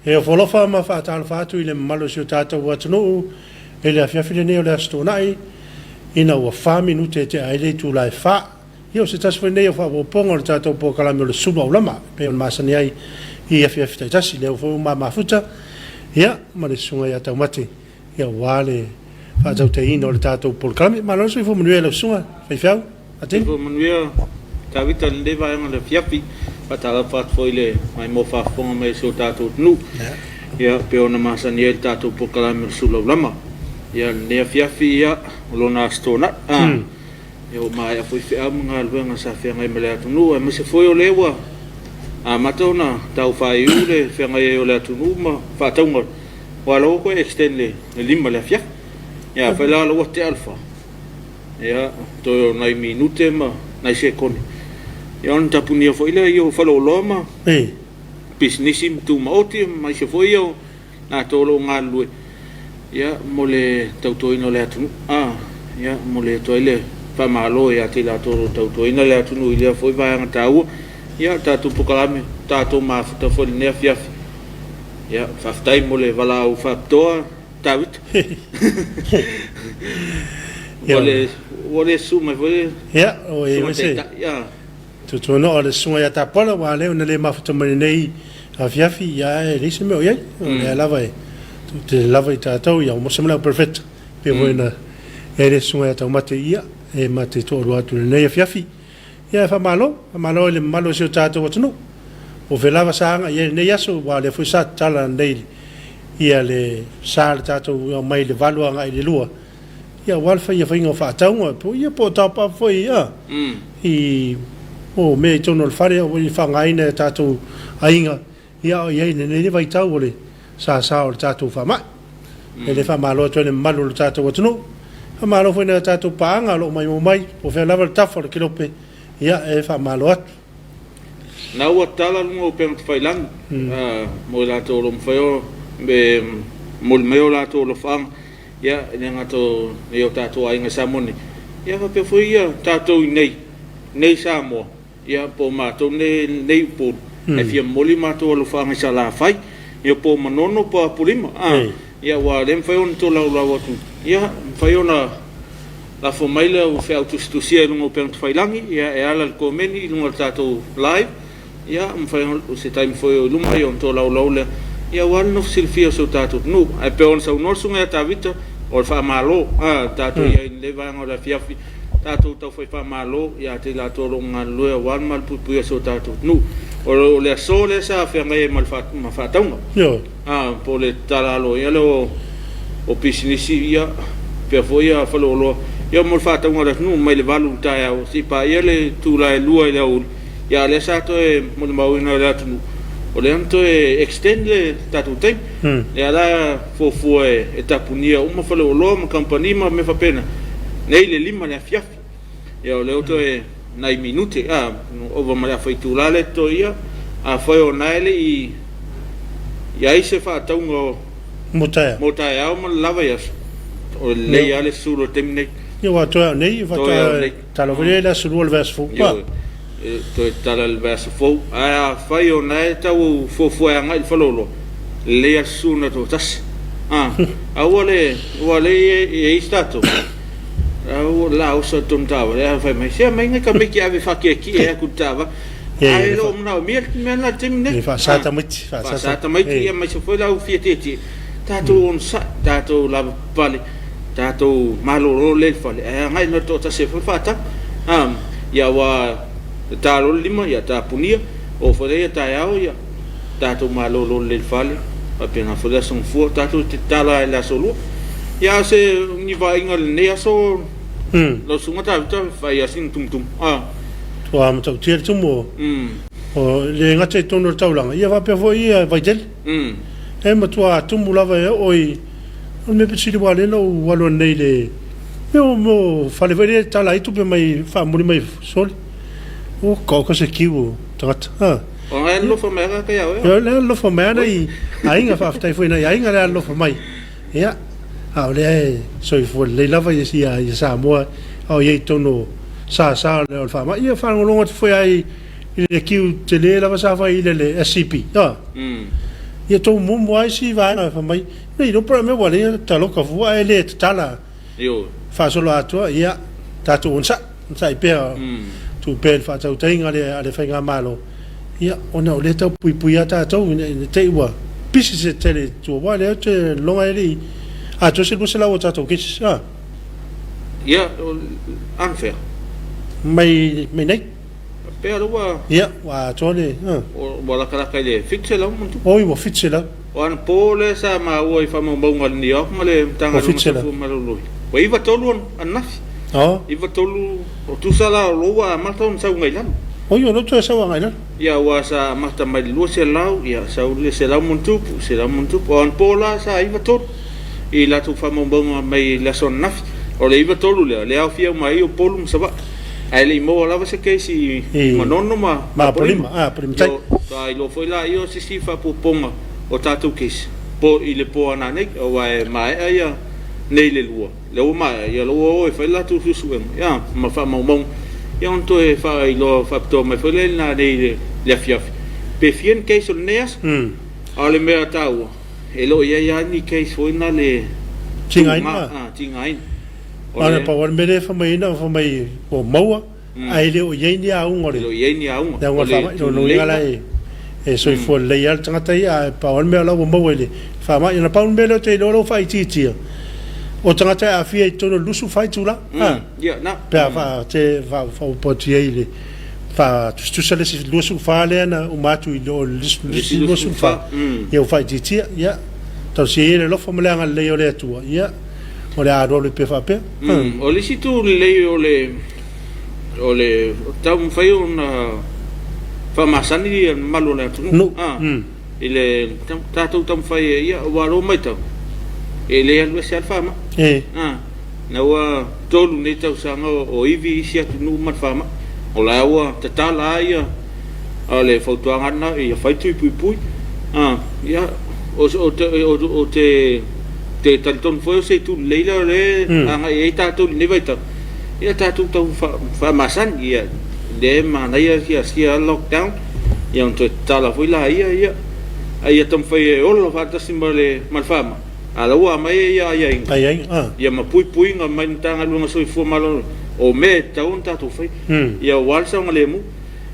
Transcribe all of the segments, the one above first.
E folofa ma whaatala whaatu I le malo si o tātou watanu e le Afiafi le neo le astonai ina ua whaminute te aile tu lai wha. Io se taswai nei o whaponga le tātou po kalame o le Suluaulama pe on masani ai I Afiafi taitasi leo fo ma mafuta ia ma le sunga ia tau mate ia wale whaatau te ino le tātou po kalame ma loso I fo manuia le sunga fai fiau atin fo manuia tawita le leva anga le Afiafi patala fat foi le mai mo fa fonga mai so tātou nu ia pe ona masani ai tātou po kalame o Suluaulama ia le Afiafi ia lona astona eu mai a foi fea mga luenga sa fea ngai mele atunu e mase foi o lewa a matona tau fai ule fea ngai o le atunu ma fa taunga wala ko extend le lima le fia ya fa la lo te alfa ya to nai minute ma nai sekoni ya on tapunia foi le yo fa lo loma businessim tu maoti mai se foi yo na to lo ngalue ya mole tau toino le atunu ya mole toile Famalo ya tila toro tau ina le atunu ile foi vai anga tau ya tatu pokalame tatu mafuta foi ne Afiafi ya faftai mole vala u faptoa tawit wole suma foi ya o e se ya tu no le suma ya tapola wa le una le mafuta nei Afiafi ya e lise me o ya le lava tu te lava tatu ya mo semla perfect pe buena e suma ya tau mate ia e mate to ro atu nei Afiafi ia fa malo le malo se tato watunu o velava sanga ia nei aso wa le foi sa tala nei ia le sal tato mai le valua ngai le lua ia wal fa ia fingo fa taunga po ia po tapa foi ia o me tono le fare o i fa ngai ne tato ainga ia ia nei vai tau le sa o tato fa ma ele fa malo to le malo le tato watunu Malo foi na tatu paanga lo mai o fe lava tafa le kilope ia e fa malo at na ua tala mo pe fai lang mo la to lo fai be mo me la to lo fang ia ne ngato yo tatu ai nga samoni ia fa pe foi ia tatu nei Samoa ia po ma to nei po e fia moli ma to lo fang sa la fai ia po manono po pulima ia wa dem fai on to la tu ia fai ona la fomaila o fe autostusia no pe fai langi ia e ala ko meni no tato live ia fai o se time foi o luma on to la ia wa no silfia so tato no ai pe on sa no sunga ta vita o fa malo tato ia leva ngo la Afiafi tato to foi fa malo ia te la to lo ngalo wa mal pu so tato no o le sole sa fe ngai mal fa ma fa taunga yo po le talalo ia lo o pisinisi ia pe foi a falo lo ia mo fa taunga le no mai le valu ta o si pa ia le tu la lua ile o ia le sa to e mo mau ina le atu o le anto e extend le tatu tem e ala fo e tapunia uma falo lo ma company ma me fa pena nei le lima le Afiafi ia o le auto e nai minute o va ma fa tu la le to ia a foi o naile ia se fa taunga Motaya o ma lava ia o le ia le sulu temne io va to nei va talo vele la sulu al verso to tala al verso fo fai o nai tau fo anga il falolo le asuna to tas wale e stato la o so tontava le fai mai se mai nga me ki ave fa ki e kutava ai lo na mi na temne fa sata mai ia mai se foi la o fieteti tato on sa tato la vale tato malo le fale ngai no to ta se fata ia wa talo lima ia tapunia o fole ta ia tato malo le fale appena fole son fu tato tala la solo ia se ni vai ngol ne aso lo sunga ta fai asin tum to am to tier tumo o le ngate tono taulanga ia va pe foi ia vai tel e ma tua tumu lava e oi o me pesi de wale no walo nei le mo fale vere tala itu pe mai fa muri mai sol o ko se kiu trat o lo fa mera ka ya o lo fa mera I ainga fa ftai foi na ainga lo fa mai ia le so fo le lava ia Samoa o ye tono sa le fa mai ia fa ngolonga foi ai le kiu te le lava sa fa ile le SCP ia to mo ai si vai na fa mai nei no pra me wale ta lo ka fu ai le tala yo fa solo ato ia ta tu unsa sai pe tu pe fa ta utenga ale fa nga malo ia ona o le ta pui ata to ne te wa pisi se tele tu wa le te longa ele a to se lo se la o ta to ke sa ia unfair mai nei pe lo wa ia wa to le o wala ka le fixe la mun tu oi wa fitse la wan pole sa ma o fa mo ngal ni ok male tanga fu malulu wa iva tolu anafi iva tolu o tu sala lo wa ma ton sa ngai lan oi o no to sa wa ngai lan ya wa sa ma ta mai lo se lau ya sa le se lau mun tu wan pola sa iva tolu i la tu fa mo mai la son nafi o le iva tolu le au fia mai o polum sa ba ai le mo la se ke si manono ma prima tai ai lo foi la io si fa ponga o tatu kis po i le po ana nei o vai mai ai nei le lua le o mai ia lo o fa la tu su ya ma fa mong ia on to e fa i lo fa to me fa le na nei le Afiafi pe fien ke so neas ale me atau e lo ia ni ke so na le tingai ana pa wan mele fa mai o maua ai le o ye ni a un ore lo ye ni a un da wa fa lo ngala e so fo le ia tanga tai a pa wan me la o maua le fa mai na pa un mele te lo fa ti o tanga tai a fie to no lusu fa tu la ya na pa fa te fa po ti ile fa tu sale si lusu fa le na o matu i lo lusu fa ia fa ti ya to si le lo fa mele ngal le o le tu ya o le aro le pe fa pe o le si tu le o le tam fai una fa masani malo le tu ile tam fai ia wa ro mai ta ele al se alfa ma na wa tolu ne tau sanga o ivi sia tu nu mat fa ma o la wa tatala ia ale foto ngana ia fai tu pui ia o te tanton foi se tu leila le anga e ta tu ne vai ta ia ta tu tau fa masan ia de mana ia sia lockdown ia on te tala foi la ia tam fai o lo fa ta simbole malfama ala wa mai ia ia ma pui nga mai tanga lunga so fu malo o me ta un ta tu fai ia walsa ngale mu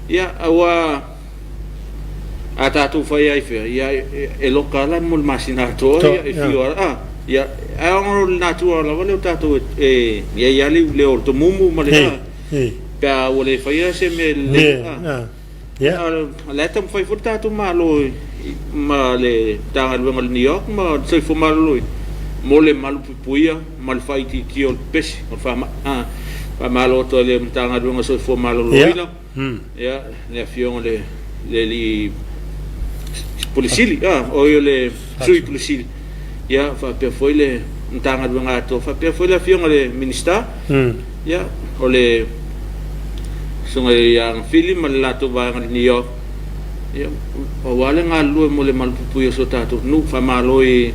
ia awa ata tu fai ai fe ia e lokala mul masina to ia fiora ia ang natural la vale tato ia le orto mumu male pa wole fai se me le ia la tam fai furta tu malo ma le tanga luenga New York ma se fu malo mo le malu puia mal fai ti ol pes o fa pa malo to le tanga luenga so fu malo loina ia le fion le li policili o yo le sui policili ia fa pe foi le tanga luenga to fa pe foi le fion le minister ia o le songa yang film la to va New York ia o wale ngalu mo le malpupuio so tato nu fa maloi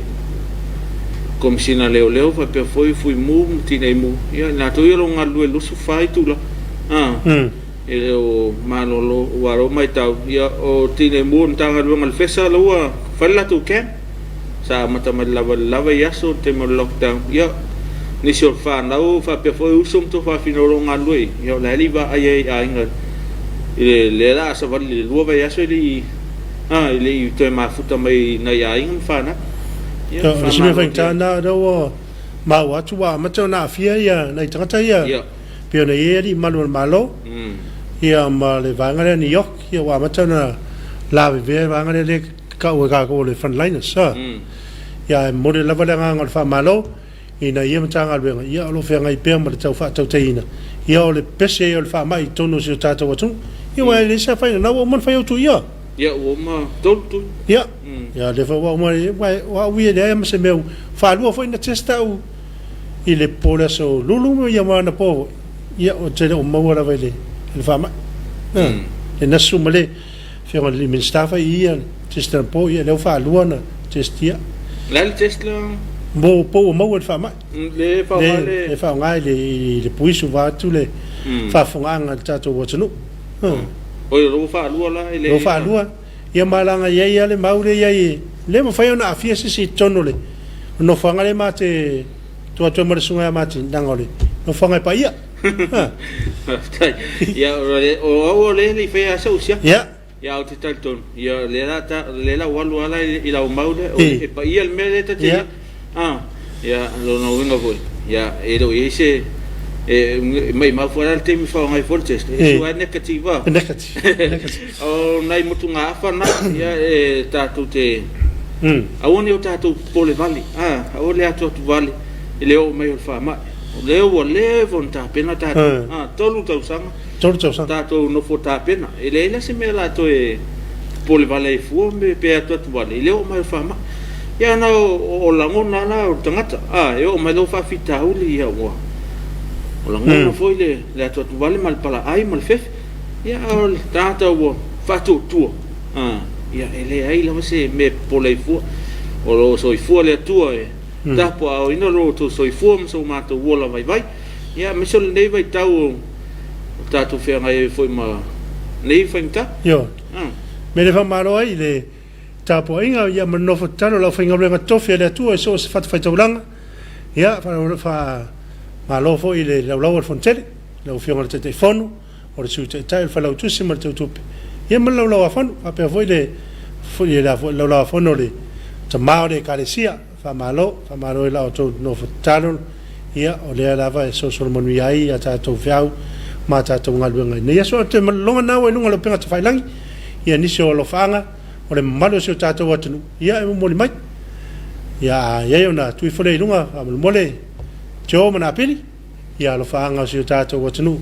komsina leo fa pe foi fui mu tinei mu ia na to yo ngalu lu su fai tu la e o malolo waro mai tau ia o tinei mu tanga lu ngal fesa lo fa la tu ken sa mata mal lava ia so te mo lockdown ia ni so fa na o fa pe foi usum to fa finoro ngalu ia la liva ai inga le la sa vale lua vai aso ele ele te ma futa mai na ia in fa na ia se me vai tana do ma wa tu wa ma tona fia ia na tanga ia pe na ia malo ia ma le vanga New York ia wa ma tona la ve vanga le ka o le frontliners ia mo le lava nga fa malo ina ia tanga le ia lo fe ngai pe ma tau fa tau teina ia o le pese o le fa mai tonu se tata watu ia wa le sa fa na o man fa tu ia o ma tu ia le fa wa wa wi le am se meu fa lu foi na testa o ile pola so lulu ia ma na po ia o te o ma wa le fa mai e na sumale fe o le minister fa ia testa po ia le fa lu na testia la testa mo po mo fa mai le fa ngai le puisu va tu le fa fonga tata o tunu o lo fa lu la lo fa lu ia malanga ia le maure ia le mo fai ona afia si tono le no fanga le mate tu mo sunga mate dangole no fanga pa ia ia o le fai asa usia ia o te talton ia le la walu ala i la maure o e pa ia le mele te ia lo no venga foi ia ero ese mai ma fora te mi fa ngai forte isso é negativa o nai mutu nga fa na ia tatu te aoni o tatu pole vali o le atu vali ele o mai o fa ma le o le von ta pena tatu tolu tau sanga tatu no fota pena ele se me la to pole vali fu me pe atu vali ele o mai fa ma ia na o langona na o tangata o mai lo fa fita uli ia o o la ngona foi le atu vale mal pala ai mal fef ia o tata o fatu tu ia ele ai la se me pole fu o lo soi fu le tu ta po au ino lo to soi fu so ma to wola vai ia me so nei vai tau tatu fe ngai foi ma nei fanta yo me le fa malo ai le Tapuaiga ia manofo talo la fainga blenga tofi le tu so se fat fai taulanga ia fa malo fo ile la lawa fontele la fiona te telefono o le suite tai fa la tusi mal tu tupi ia mal la fon a pe foi la la fono le tamao de carecia fa malo la to no talo ia o le lava so so mon ai ata to fiau mata to ngalwenga ia so te longa na we lunga lo penga te failangi ia ni so lo fanga o le malo se tatou atunu ia mo le mai ia ona tui fole lunga mo le jo mana pili ia lo faanga se tatou atunu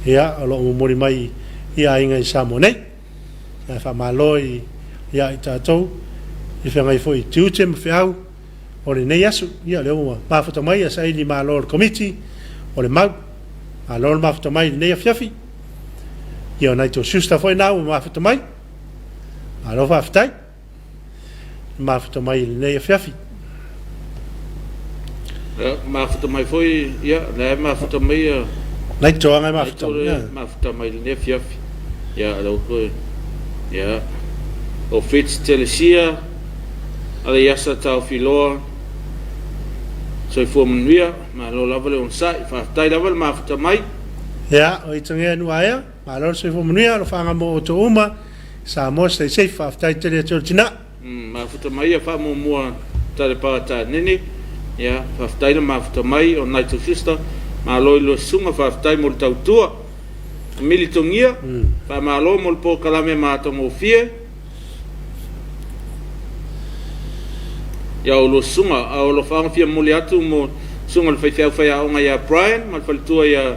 ia lo mo le mai ia inga Samoa nei fa maloi ia tatou i fa ngai foi tuute me fiau o le nei asu ia le mo ma foto mai sai ni malo committee o le mau alo ma foto mai nei Afiafi ia ona to susta foi na ma foto mai alo fa ftai ma foto mai nei Afiafi ma foto mai foi ia le ma foto mai nei toanga ma foto mai nei Afiafi ia alo foi ia o fits telesia ale yasa tau filoa so fo mnuia ma lo lava le on sai fa tai lava ma foto mai ia o itangia nuaia ma lo so fo mnuia lo fanga mo to uma Samoa stay safe after te tina ma foto mai fa mo mo tale pa ta nini ya fa tai ma foto mai o night sister ma lo sunga fa tai mo tau tua militongia fa ma lo mo po kalame ma to mo fie ya lo sunga o lo fa fie mo le atu mo sunga le fa o nga ya Brian ma fa tua ya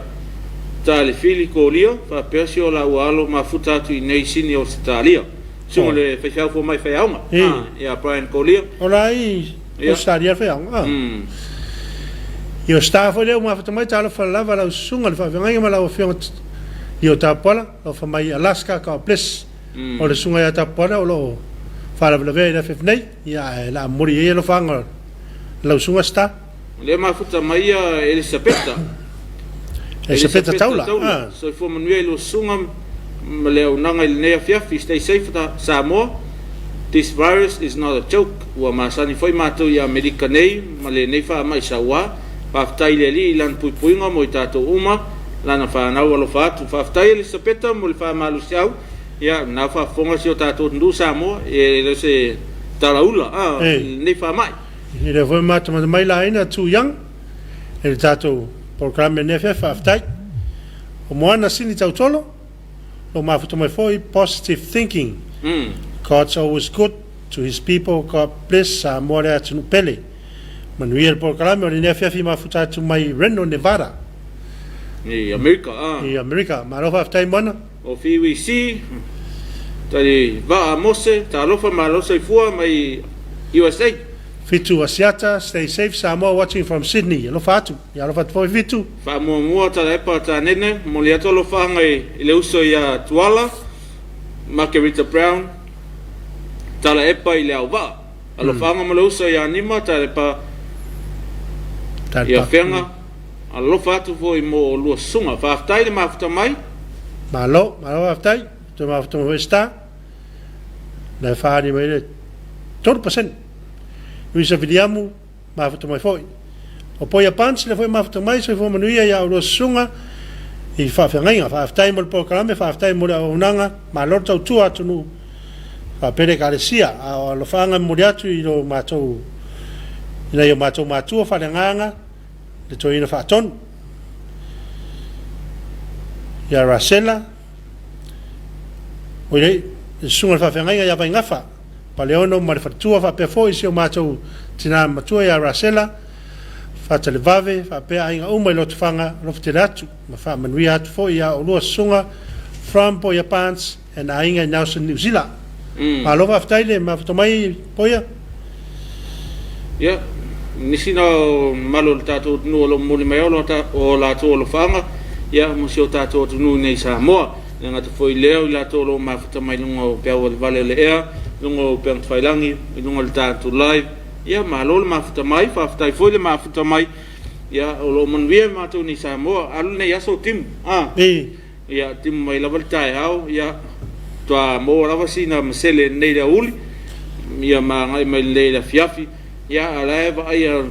tale fili ko lio fa persio la walo ma futa tu nei sini o stalia sunga le fa fo mai fa aunga ya Brian ko lio olai o stalia fa aunga io sta fo le ma fa mai talo fa lava la sunga fa ngai ma la fio io tapola o fa mai Alaska ka plus o le sunga ya tapola o lo fa la vela fa nei ya la mori e lo fanga la sunga sta le ma futa mai Elisabetta se peta taula so fo manuel lo sunga le nanga le Afiafi stay safe ta Samoa this virus is not a joke wa masani foi mato ya America nei male nei fa mai sawa pa tai le li lan puinga mo tato uma lana fa na lo fa tu fa tai le se peta mo le fa malu siau ya na fa fonga si tato ndu Samoa e le se talaula nei fa mai ile foi mato mai la ina tu yang el tato programme NFF aftai o moana sini tautolo lo mafuto mai foi positive thinking God's always good to his people God bless Samoa atu pele manuel programme o NFF mafuta tu mai Reno Nevada ni America ma lo aftai mona o FWC tali va mose talofa malo sai fua mai USA Fitu asiata, stay safe. Samoa watching from Sydney. Lo fatu. Ya lo fatu fitu. Fa mo tala pa ta nene, mo le to lo fa ngai le uso ya tuala. Margarita Brown. Tala epa ile ava. Alo fa mo le uso ya anima tala pa. Ya fenga. Alo fatu fo mo lo sunga fa tai le mafuta mai. Malo aftai. To mafuta mo sta. na whaari mai le 12%. Nui sa vidiamu, mafuta mai foi. O poi a pansi le foi mafuta mai, so i fo manuia ia uro sunga, i whawhiangainga, whawhtai mo le pokalame, whawhtai mo le aunanga, ma lorta utua atu nu, whapere ka le sia, a lo whaanga mo le atu i lo mātou, ina i o mātou mātua whanenganga, le toi ina whaatonu. Ia rasela, o i sunga le whawhiangainga ia vai ngafa, pa le ono ma le whatua whapea fo i si o mātou tina matua ia rasela, whata le vave, whapea ainga uma i lotu whanga, lofu te ratu, ma wha manui atu fo ia o lua sunga, from Poia Pants, and ainga i Nelson, New Zealand. Ma lofa aftaile, ma whatomai Poia? Ia, nisi na malo le tātou tunu o lo muli mai o lātou o lo whanga, ia, musi o tātou tunu nei Samoa, nga te foi leo i lātou lo ma whatomai lunga o pia o le vale le ea, lunga o pia ngtwailangi, lunga le tātou live, ia malo le mafuta mai whaftai foi le mafuta mai ia o lo manuia mātou ni Samoa alu nei aso timu ia timu mai lava le tae hao ia toa mo lava sina masele nei le uli ia mangai mai le Afiafi ia ala eva ia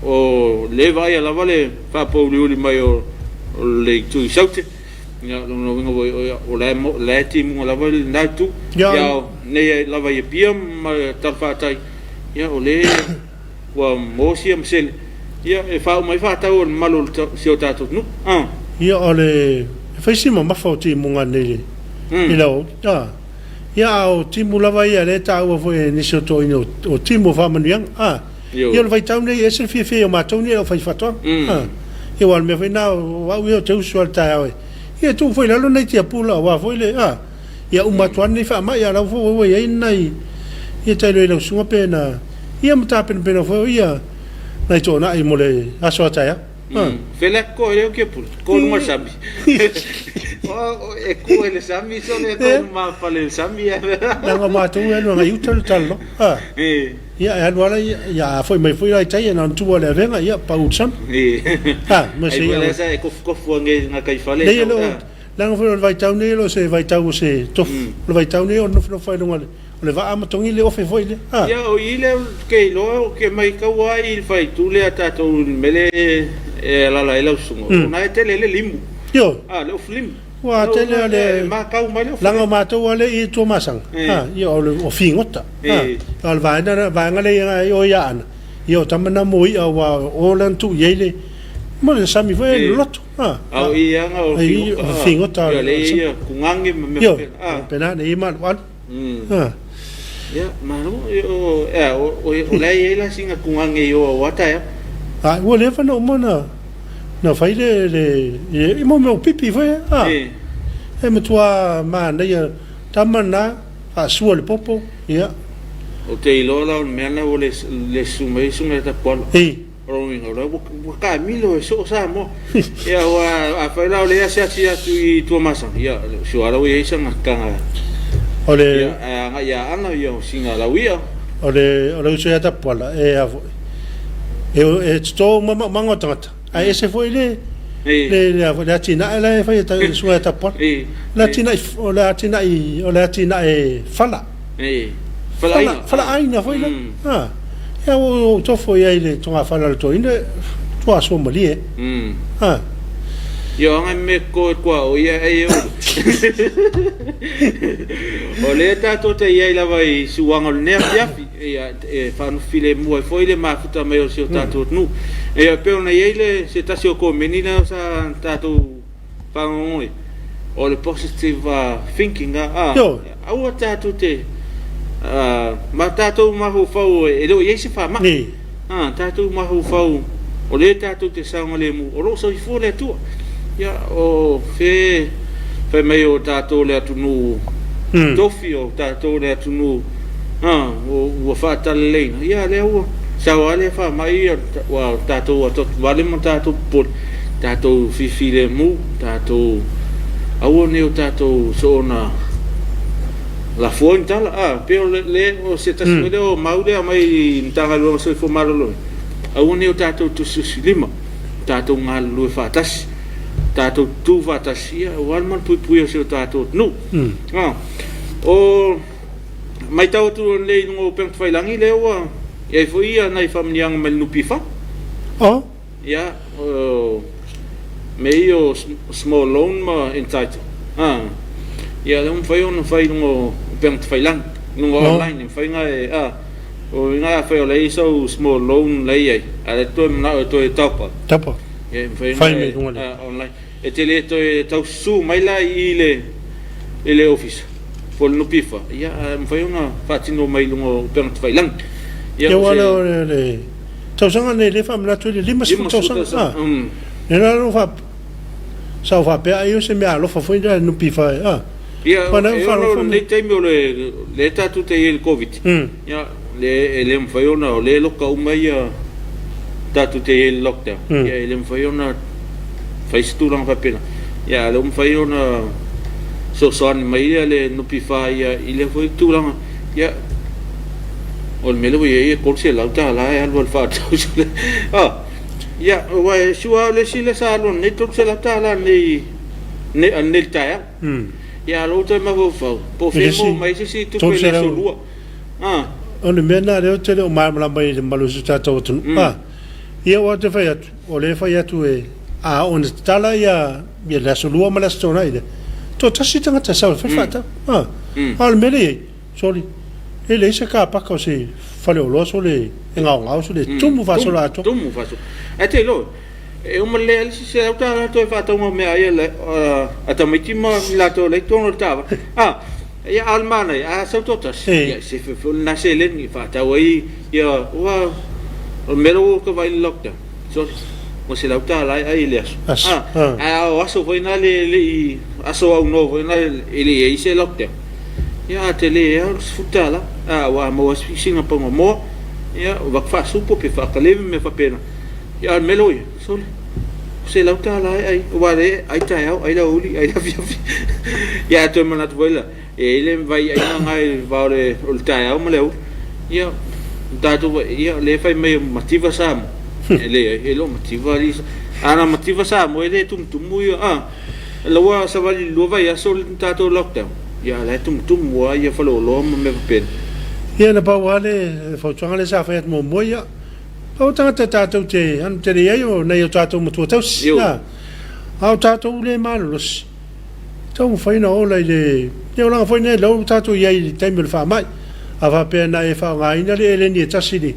o leva ia lava le whapauli uli mai o le tui saute ia no winga o le timu lava le naitu ia nei lava ia pia ma tarwhatai ia o le wa mosia msel ia e fa mai fa ta o malo se o tato nu ia o le faisi ma fa ti munga nei ila o ia o timu lava ia le ta o foi ni se to ino o timu fa maniang ia le vai tau nei ese fi o matou ni o fai fato ia wal me foi na wa o te usual ta o ia tu foi la lo nei ti pula wa foi le ia o matuan ni fa mai ia la foi ia nai ia tai lo sunga pena ia mata pena foi ia nai tona ai mole aso ataya fele ko eu que por ko no sabe o e ko ele sabe só le ko ma fale sabe na ma tu e no ngai utal talo ia e wala ia foi mai foi ai tai na tu le venga ia pa utsam ma se ia esa e ko fu nga kai fale lang foi vai tau ne lo se vai tau se tof lo vai tau ne no foi no le va amatongi le ofe foi le ia o ile ke lo ke mai ka wa il fai tu le ata to mele e la la ela sungo na e tele le limu yo le oflim wa tele le ma ka mai le langa ma to wale i to masang yo le ofingota al va na va ngale yo ya ana yo tamana moi wa o lan tu yele mo le sami foi lot au ia nga ofingota yo le ia kungangi me pena ne ima wan ya mano o la ela singa kungangi yo wata ya wo le fa no mona na fai le mo me pipi foi e me tua ma na ya tamana a sua le popo ya o te lo la me na o le sume ta polo roing o ka milo so sa mo ya wa a fa la le sia tu i tu masa ya so ala we isa ngaka ole ya ana yo singa la wia ole so ya ta pola e sto mango tata a ese foi le la tina la foi ta so ya ta pola la tina e fala aina foi la ya o to foi ele tonga fala to inde to aso mali yo nga me ko o ia e o le tato te ia la vai suanga le Afiafi ia e fa no file mo foi le mafuta me o seu tato nu e pe ona ile se ta se ko menina sa tato fa ngoi o le positive thinking au tato te ma tato ma ho fa e lo ia se fa ma tato ma ho fa o le tato te sa ngole mu o lo so i fu le tu ya o fe me o tato le atunu tofi o tato le atunu o fa tale ya le o sa wale fa mai wa tato o tot vale mo tato por tato fi le mu tato au ne o tato so na la fonta pe le o se ta se o maude mai ntanga lo so fo malo au ne o tato tu lima tato ngal lu fa tas tato tu vatasia o alman pui o seu tato nu o mai tau tu le ngo peng failangi le wa ia fo ia nai famniang mel nupifa oh ia me io small loan ma entitled ia le fai on fai ngo peng failang ngo online fai ngai o nga fai le so small loan le ai ale to na to tapa ia fai me online e tele to tau su mai la ile office for no pifa ia fai una fatino mai ngo peng failang ia wala le tau sanga ne le fam la to le lima tau sanga ne la no fa sa fa pe ai se me alo fa foi no pifa ia no le temio le tatu te il covid ia le fai una le loka umai tatu te il lockdown ia le fai una fai stulang fa pena ia le fai una so son mai le no pifa ia ile foi tulang ia ol melo ye korse la ta la al vol fa ya wa shua le sile salon ne to se la ta la ne anel ta ya lo te ma vo fa po fe mo mai si tu pe le so lua on me na le te o ma la mai de malu sta to tu ia wa te fa ya o le fa ya tu on ta la ya la so lua ma la sto na ide to ta si tanga ta sa fa fa ta al mele sorry ele se ka pa ko se fale o lo so le ngau so le tumu fa so la to tumu fa so te lo e o mele se auta to fa to mo me ai le ata mai ti mo la to le to no ta ya almana ya so to ta ya se fe na se le ni fa ta wai ya wa o melo ko vai lockdown so mo se lauta la ai le o so foi na le aso au no foi na ele se lockdown ya tele ya futala wa mo singa pa mo ya va fa supo pe fa kaleve me fa pena ya meloi so se lauta la ai wa le ai ta ai la uli ai la Afiafi ya to manat voila ele vai ai ngai va le ulta mo le ya dato ya le fai me motiva sam ele lo motiva li ana motiva sam ele tum ya la wa sa vali lo vai ya sol tato lockdown ya la tum wa ya falo lo me pen ia na pa wale fo tsanga le sa fa mo moya pa tanga ta te an te ia yo na yo tato mo tu ya au tato le malos tong fa ina ola le yo la fa ina lo tato ia i te mi fa mai ava pe na e fa ngai na le ni tasidi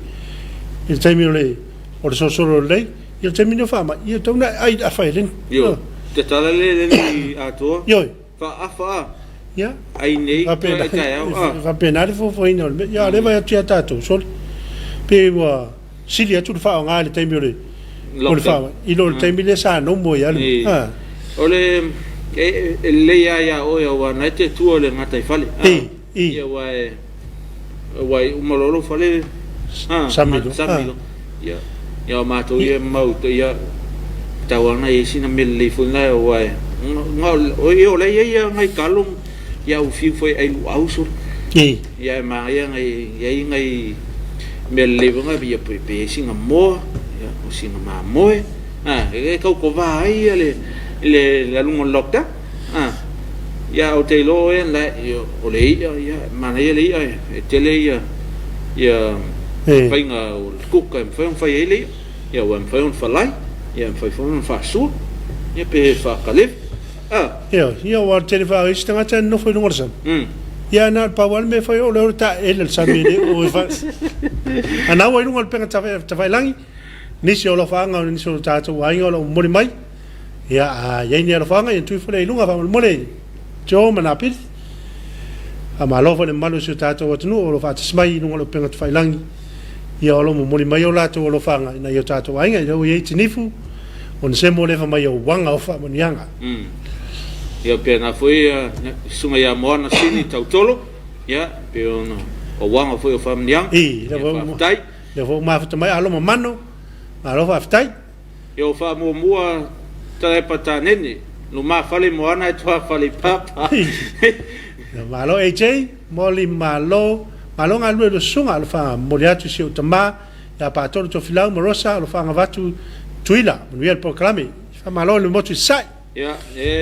il te mi le o so solo le il te mi no fa mai io to na ai a fa len yo te tala le ni a to yo fa ya ai nei va pena fo ino ya le vai tia tato sol pe wa silia tu fa nga le tembi le lo fa i lo tembi le sa no mo ya ole le ya o ya wa na te tu le ngata i fale ya wa mo lo fale samilo ya ma to ye mau to ya tawana i sina mil le fu na wa ngol o yo le ya ngai kalung ya u fi foi ai lu au sur ya ma ya ngai mel le nga bi pe singa mo ya o singa ma mo e ko va ai le la lungo lokta ya o te lo en la yo o le ya ma ya le ya te le ya fai nga o kuka fai ele ya wa fai un falai ya fai un fa su ya pe fa kalif ia wa te fa istanga te no foi ngorsan ia na pa wal me foi o le ta el samile o fa ana wa ngol penga ta fa langi ni se o lo fa nga ni so ta to wa ngol mo mai ia ia ni lo fa nga tu fa le lunga fa mo le jo mana pit ama lo fa le malo so ta to wa tunu o lo fa tsmai ngol penga ta fa langi ia o lo mo mai o la to lo fa nga na yo ta to wa nga yo ye tinifu on se mo le fa mai o wanga o fa mo nyanga ia pe na foi sunga ia mo na sini tautolo ia pe ona o wanga foi o famniang le vo ma fa mai alo mano alo fa tai eu fa mo mua tai pataneni no ma fale mo ana e toa fale papa malo AJ moli malo nga lu do sunga lo fa mo ya tu si utama ya pa tolo to filau mo rosa lo fa nga vatu tuila mo ia proclame fa malo le mo tu sai ya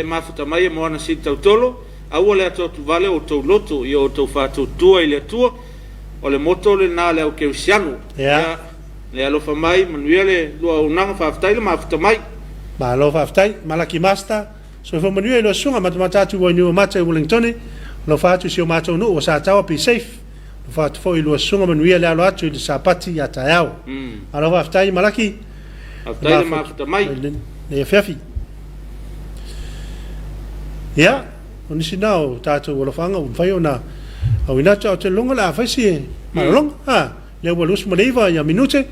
ma futa mai mo na sita tolo Aua le ato vale o tau loto i o tau whātou tua i le tua o le moto le nā le au keu sianu. Le alofa mai, manuia le lua unanga whaafitai le maafita mai. Ma alo whaafitai, malaki masta. So fa manuia lo sunga matamatatu wa niwa mata i Wellingtoni. Lo whaatu si o mātou no o sa tawa pi safe. Lo whaatu fo i lua sunga manuia le alo atu i le sapati i ata au. Alo whaafitai, malaki. Whaafitai le maafita mai. Le Afiafi. Ia, o nisi nao tātou wala whanga o mwhai o na au inata o te longa la awhaisi e maralonga. Le ua lusu maleiva ia minute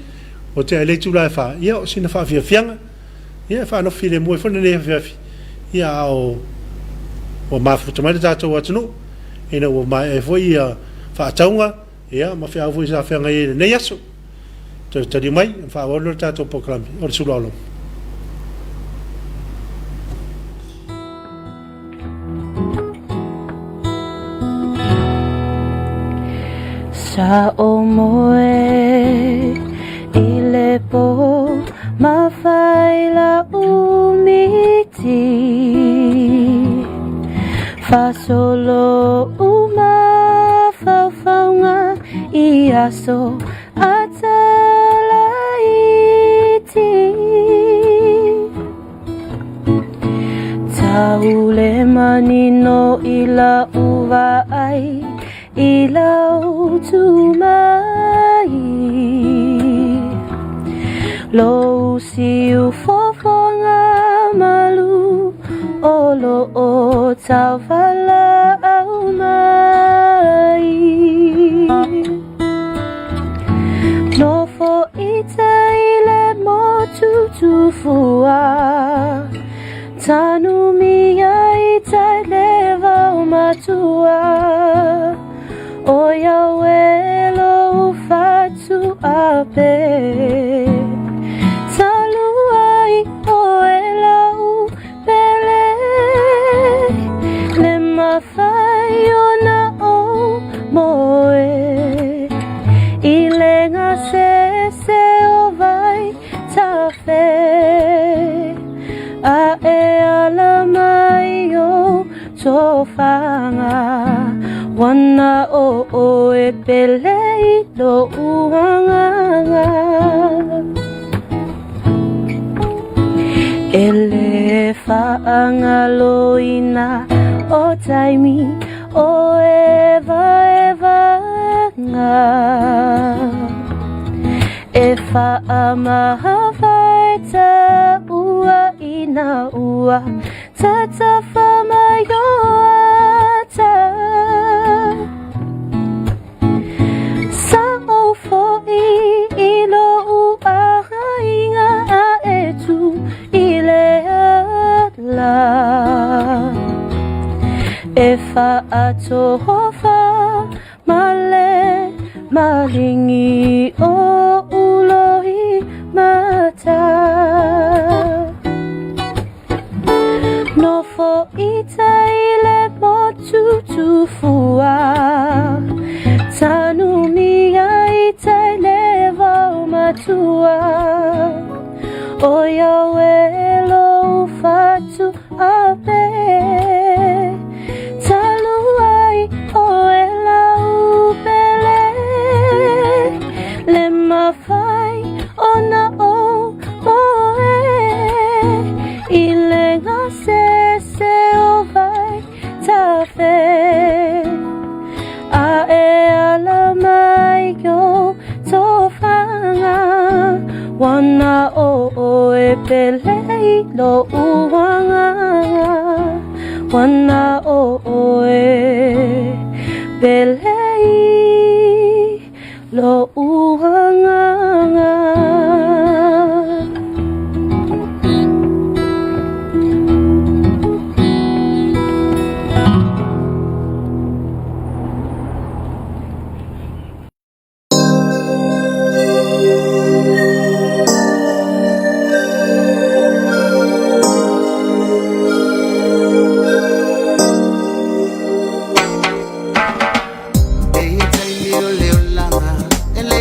o te aleitu la e wha. Ia o sina wha Afiafianga. Ia wha anofi le mua whana ne Afiafi. Ia o mafuta mai tātou atano. Ina o mai e fwoi ia wha ataunga. Ia ma whia avui sa whianga e nei aso. Tari mai, wha awalo tātou poklami. O le Suluaulama. Sa o moe i le po mawhaila umiti Fasolo umawhawhaunga i aso atalaiti Taule manino ila uwa ai Ilau tumai Lo siu fofonga malu Olo o tawala au mai No fo ita ile mo tutufua Tanu mia ita leva umatua O Yahweh lo fatu ape Saluai o elau pele Le mafai o na o moe Ilenga se o vai tafe A e alamai o tofanga Wana o e pelei lo uanganga Ele faanga loina o taimi o eva nga E faama vaita ua ina ua Tata fama yoata Sa o foi ilo uainga a etu ile ala E fa atofa male malingi o ulohi mata No fo ita ile motu tufua Tanu mia ita leva umatua O Yahweh lo fatu ape Taluai o ela upele Le mafai o na o moe Ilenga se o vai tafe A e alamai yo tofanga Wana o e pelei lo uanga Wana o e pelei lo uanga Ele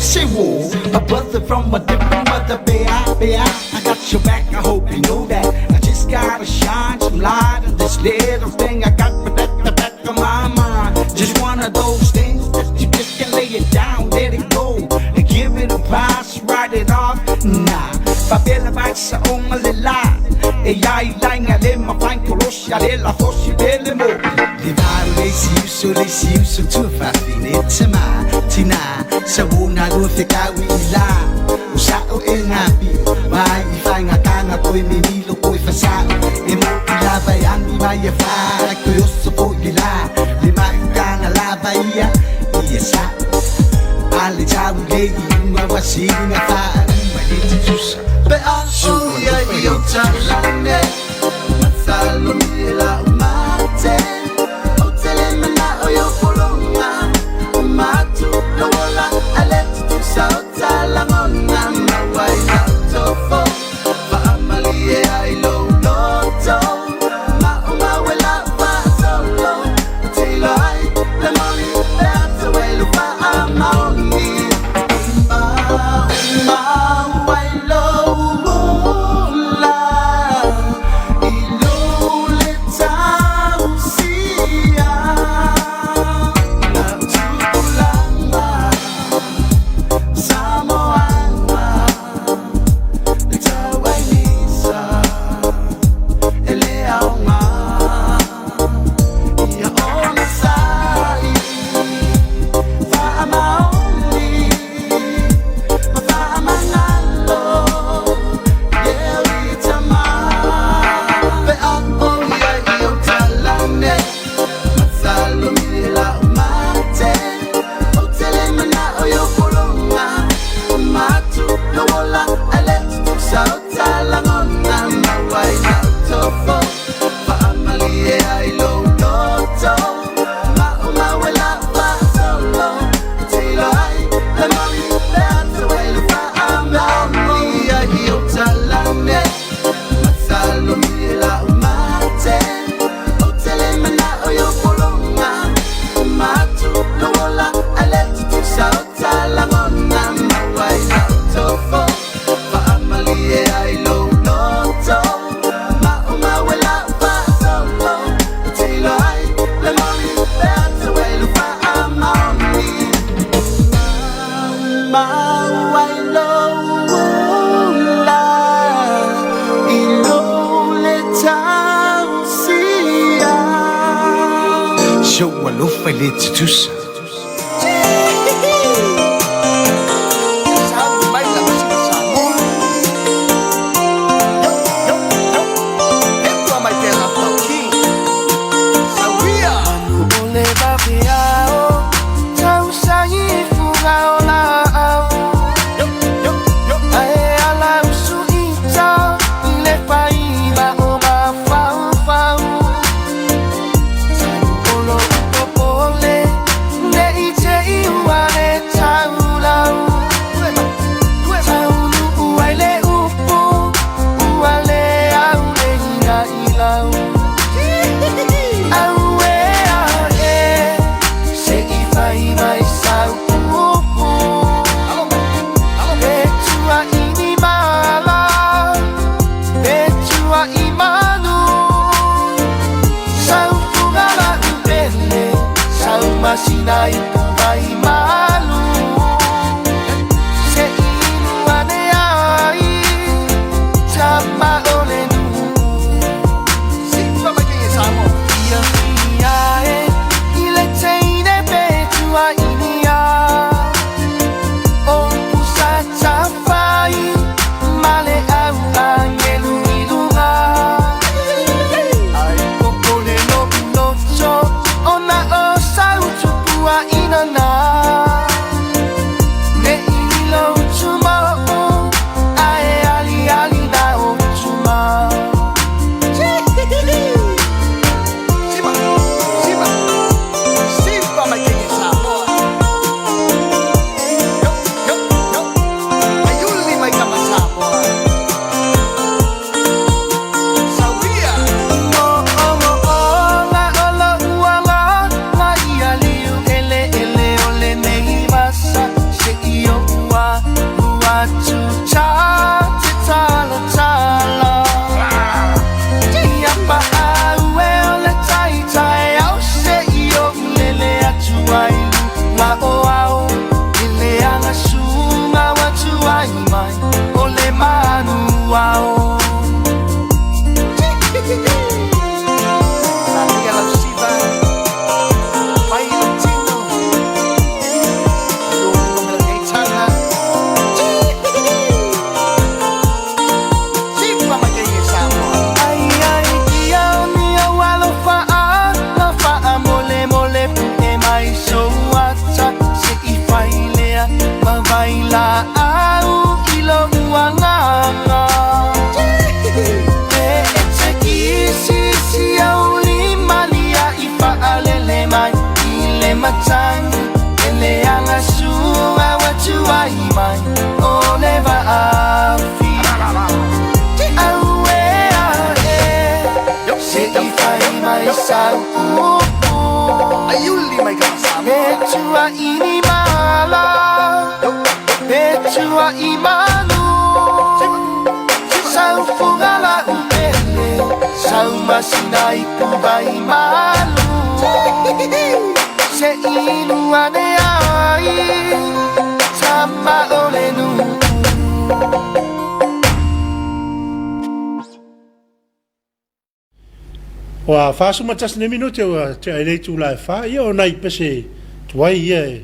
say whoa, a brother from a different mother, I got your back, I hope you know that. I just gotta shine some light on this little thing I got for that the back of my mind. Just one of those things that you just can lay it down, let it go, and give it a pass, write it off. Nah, papel back sa ongalila. Ay lai nga le mafang kolos ya le la fosi bele mo. Di baru le siu so tu fa finitsema tina sa una go fika wila. Usa o engapi mai fa nga kanga ko menilo ko fa sa e mo ila bayan mi mai fa ko yo so po ila di mai kanga la baia ia sa ale cha le nga wasi nga fa mai ti tusa. But oh yeah, you're telling Masalo nila umate Otele mana o yo polonga Umatu no wala Aleti tu sa otalamona Mawai na tofo Paamalie ay loto Maumawela pa solo Tilo ay lamoni Beata welu pa amaoni Umawai lo Tusa. mai mai o le Afi aue ae se I fai mai sau aiuli mai casa petua ini mala petua imanu sau fugala upele sau masinai pubai malu se inu ane ai sama olenu wa fa suma tas ne minute wa te ai tu la fa io nai pese tuai ye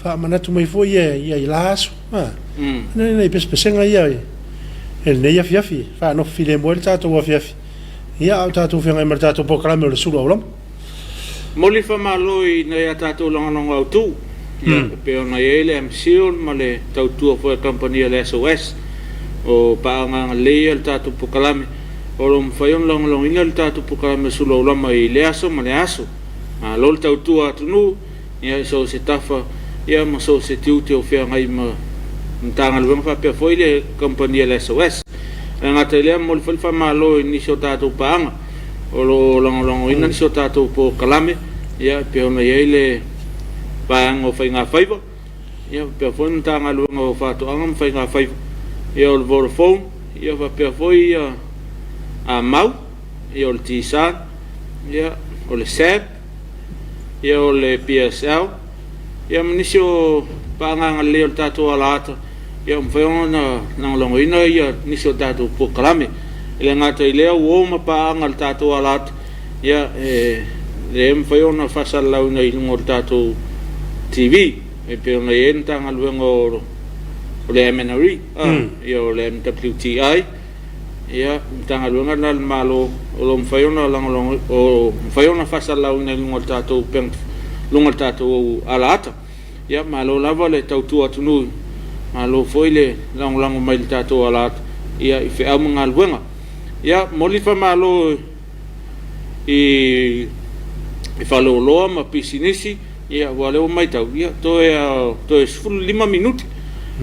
fa mana tu mai fo ye ye las nei pese nga ye el nei Afiafi fa no file mo el tato Afiafi ia au tato fenga mer tato proclame le Suluaulama moli fa maloi nei tato longa au tu ia pe ona ele am sion male tau tu fo company le SOS o pa nga le el tato proclame o lo mfaion long inga le tato proclame Suluaulama I le aso male aso a lol tau tu atunu ia so se tafa ia mo so se tiu te o fea ngai ma ntanga luang fa pe foi le company le SOS nga te le mo le fa malo ni so tato paanga o lo long ina ni so tato po kalame ia pe ona ile paanga o fainga faiva ia pe foi ntanga luang o fa to anga fainga faiva ia o Vodafone ia fa pe foi a mau ia o Tisan ia o le SAP ia o le PSL ia mnisio paanga le o tato alata ia mfeona nang longoina ia nisio tato po kalame ile ngata ile o ma paanga le tato alata ia le mfeona fasal launa I ngor tato TV e pe ona entanga luengo o le Missionary ia o le MWTI ia tanga luenga na malo o lo mfeona langolong o mfeona fasal launa ngor tato pen lunga tato alata ia malo lava le tautu atunu malo foile lang mai tato alata ia fe amunga luenga ia molifa malo I falo loa ma pisinisi ia wale o mai tau ia to e full 5 minuti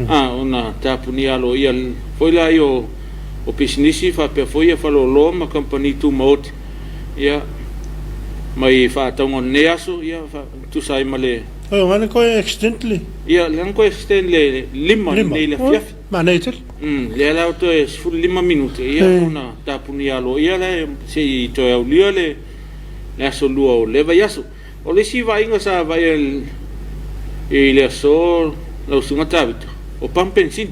ona tapuni alo ia foila io o pisinisi fa pe foi falo loa ma company tu mot ia mai fa tongo neaso ia fa tu sai male o ngana ko extendly ia lang ko extendly 5 nei le Afiafi ma neitel le la to e full 5 minuti ia ona tapuni alo ia le se to e lia le aso lua o leva yaso o le si vai inga sa vai e le so lo sunga tabito o pampensin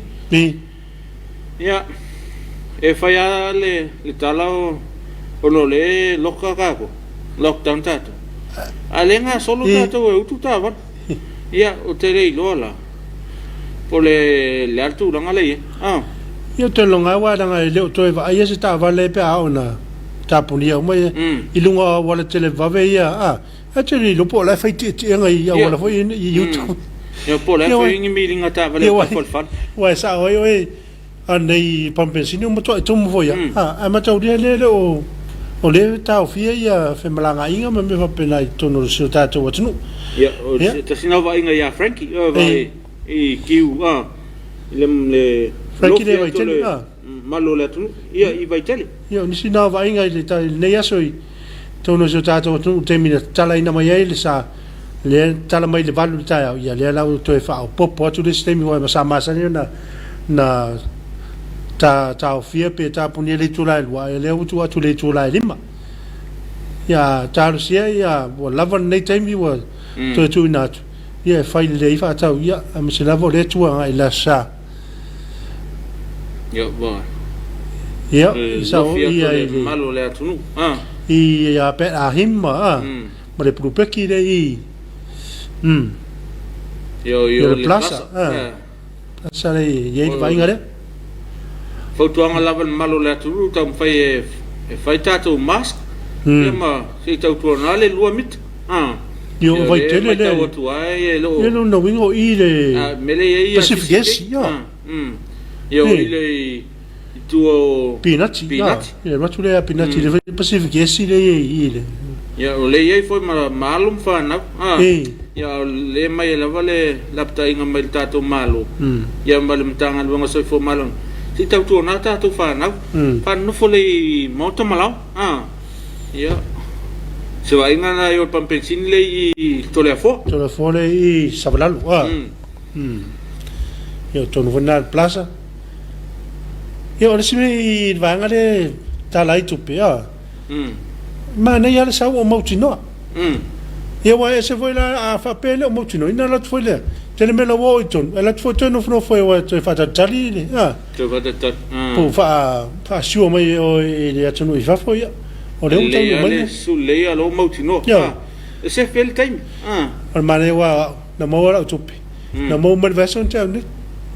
ia e fai le tala o lo le loka kako lockdown tato alenga solo tato e ututava ia o te rei lola po le altu ranga le io te longa wa ranga le to e vai se tava le pe aona tapunia mai ilunga wala tele vave ia actually lo po la fai ti nga ia wala foi YouTube ia po la foi ngi milinga ta vale pa fan wa sa oi anei pampensino mo to mo foi ma tau le o le tau fia ia fe malanga inga me fa pena tono se tato watunu ia o te sina va inga ia Frankie vai e kiu le Frankie le vai tele malo le tu ia I vai tele ia ni sina va inga le tai nei asoi tono se tato tu temina tala ina mai ele sa le tala mai le valu tai ia le la to e fa popo tu le sistemi wa sa masa na ta fia pe ta puni le tu la le tu atu le tu la lima ia ta sia ia wa lava nei temi wa to tu na ia fai le fa ta ia am se lava le tu ai la sa ia va ia sa ia malo le atunu ia pe a himma ma le prupeki le yo le plaza sa le ye vai ngare fautuanga lava malo le atunu tam fai fai tato mask ma se tau tuana le lua mit io vai tele le io non no wingo I le mele ia Pacific io ile tuo Pinati ia ma tu le Pinati le Pacific le ile ia o le ia foi malum fa na ia le mai la vale lapta inga mai tato malo ia mal mtanga luanga soi fo malo ti tau tu na tato fa na fa no fo le moto malo ia se vai na yo pampensin le I tole fo le I sabalalu ia tonu vona plaza ia ora sime I vanga le talai tupe ma na ia le sa o mautino ia wa se foi la a fa pele o mautino ina la foi le tele me lo wo ton la foi ton no foi wa te fa tali le te fa ta po fa sio mai o le atunu I fa foi o le utang mai su le alo mautino se fel time al mane wa na mo la tupe na mo mal version te ni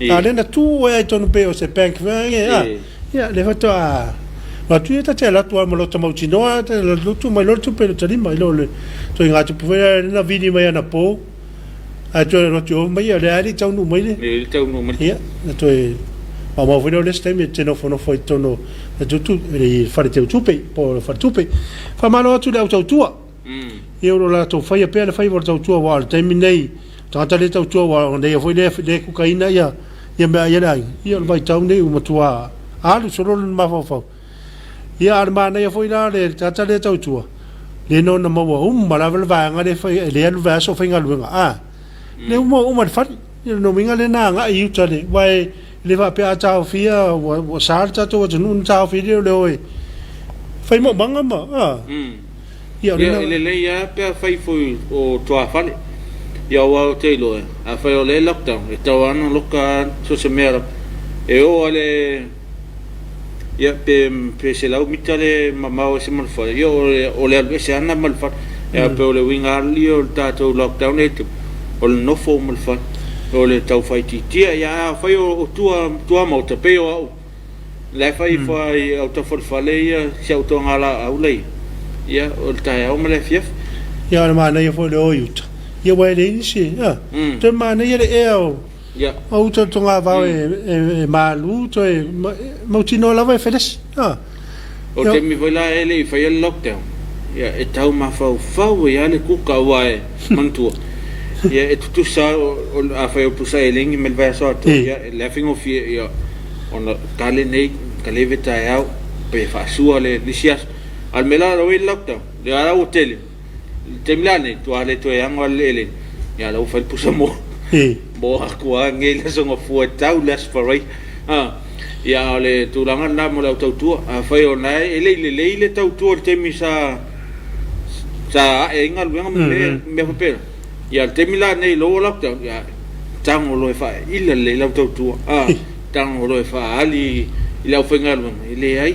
ale na tu e ton pe o se bank ia le fa to ma tu eta te la tua malo tamo chinoa te la tu mai lo tu pe tali mai lo le to inga tu pe na vini mai na po a tu no tu mai le ali tau nu mai le tau nu mai ia na to ma mo vino le stem te no fono foi tono tu le fare te tu pe po fare tu pe fa malo tu le auto tua io la to fai pe le fai vor tau tua wa te minei tata le tau tua wa ne foi le cocaina ia me ia dai ia vai tau nei uma tua alu solo ma fa ia armana ia foi la le tata le tau tua le no na mo mala va nga le fai le al va so fai nga luenga le mo fa no minga le na nga I utale vai le va pe a tau fia o sarta to nun tau fia le oi fai mo banga ma ia le ia pe fai foi o tua fale ia wa te lo a fai o le lockdown e tau ana loka so se mera e o ale ia pe se lau mitale mamao se malfa ia o le albe se ana malfa ia pe o le winga li o tato lockdown e o le nofo malfa o le tau fai titia ia fai o tua mauta pe o le fai fai au ta falfale ia se au tonga la au lei ia o le tai au male fief ia le mana ia foi le o yuta ia wai le inisi te mana ia le eo ia au to tonga va e malu to e mautino la vai fedes o te mi voi la ele fai el lockdown ia e tau ma fau ia le kuka wae mantua ia e tu sa a fai o pusa e lengi mel vai so ia le fingo fi ia on kale nei kale veta au pe fa sua le lisias al mela o el lockdown le ara hotel te milane tu ale to e ango ele ia la fai pusa mo bo akua ngele songa fu tau las farai ia le tulanga na mo la tau tu a fai ona ele tau tu te misa sa e ngal wenga me pe ia te mila nei lo lockdown ia tango lo fa illa le la tau tu tango lo fa ali ila fa ngal ele ai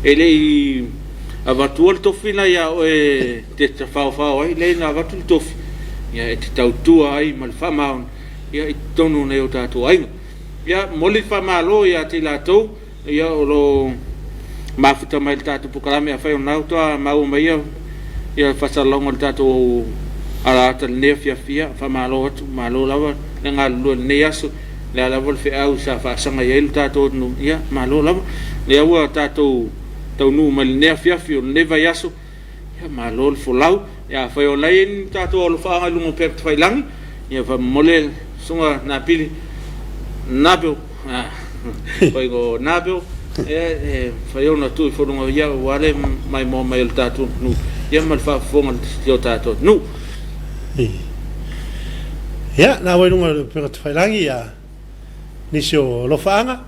ele avatul tofina ia e te fa ai le na avatul tof ia e te tau tua ai mal famaun ia i tonu nei o Tapuaiga ia moli famalo ia te latou ia o lo mafuta mai le tatou pukalame a fai ona toa mau mai ia fasalonga le tatou ala ta le fiafia famalo atu malo lava le ngalu nei aso le ala vol fe au sa fa sanga ia le tatou no ia malo lava le ua tatou tau nu mal ne fiafio ne vai aso ia malo le folau ia fai o lai tatou lo fa lu pe fai lang ia fa mole sunga na pili nabel fai go nabel fai ona tu fo no ia wale mai mo mai le tatou nu ia mal fa fonga le tatou nu ia na wai no pe fai lang ia nisio lo faanga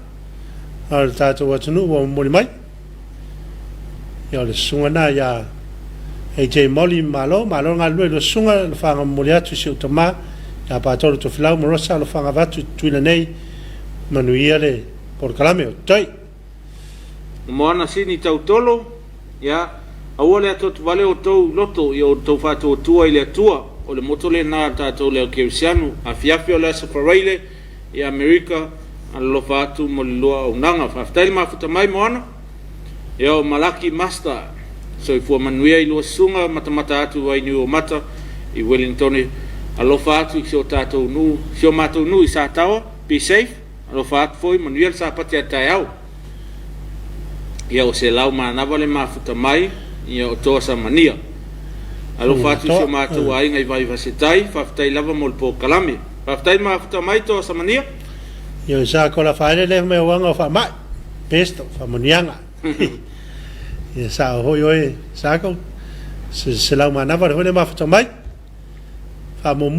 al tatou atunu mo mai ia le sunga na ia e te moli malo nga lue lo sunga lo fanga moliatu si utama ya patoro to filau morosa lo fanga vatu tuina nei manuia le por calameo toi moana sini tau tolo ya awole ato vale o tou loto yo tou fatu tua ile tua o le motole na tato le keusianu afiafi o le safarile ya america al lo fatu molua unanga faftail mafuta mai moana yo malaki master so for manuia I lo sunga mata atu ai ni o mata I Wellington alofa atu I so tatou nu so matou nu I sa tawa be safe alofa atu foi manuia sa pati atai au ia o se lau manava le mafuta mai ia o toa sa mania alo fatu se matu ai ngai vai vasetai faftai lava mol po kalame faftai ma fata mai to samania yo sa ko la faile le me wanga fa mai pesto fa monianga ya sa ho yo sa ko se la mana va ho le ma fata mai fa mo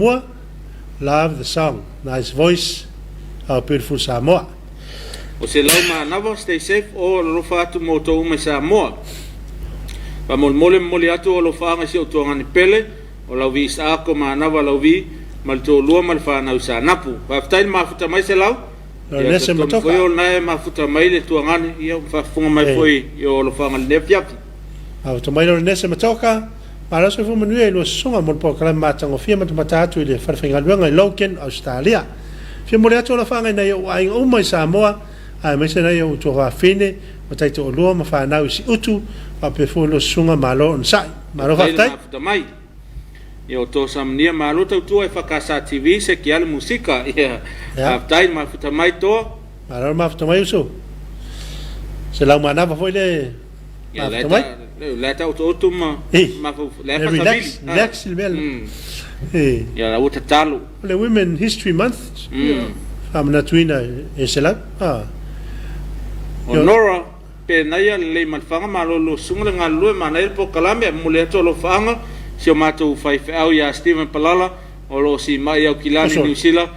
love the song nice voice how beautiful Samoa o se lau manava stay safe o lo fatu mo to me Samoa pa mole atu o lo fanga si o to ngani pele o la vi sa ko manava la vi mal to lua mal fa na usa napu pa ftai ma futa mai se lau le se mo to foi o na ma futa mai le to ngani ia fa funga mai foi yo lo fanga le fiafi au to mai le se mo toka para so fu manu e lo songa mo po kala matango fia matatu ile fa finga luanga loken Australia fia mole atu la fanga na yo ai o mai Samoa ai me se na yo to va fine o tai to lo ma fa na usi utu pa pe fu lo sunga malo on sai malo fa tai mai yo to samnia malo to tu e fakasa TV se ki al musika ia tai ma futa mai to malo ma futa mai uso se la mana fa foi le ya la ta to ma fu la fa relax il bel ya la uta talo le women history month amna tuina e se la Honora pe naia le malfanga malo lo sunga nga lo manai po kalame mule to lo fanga si o mato fai au ya Steven Palala o lo si mai au kilani New Zealand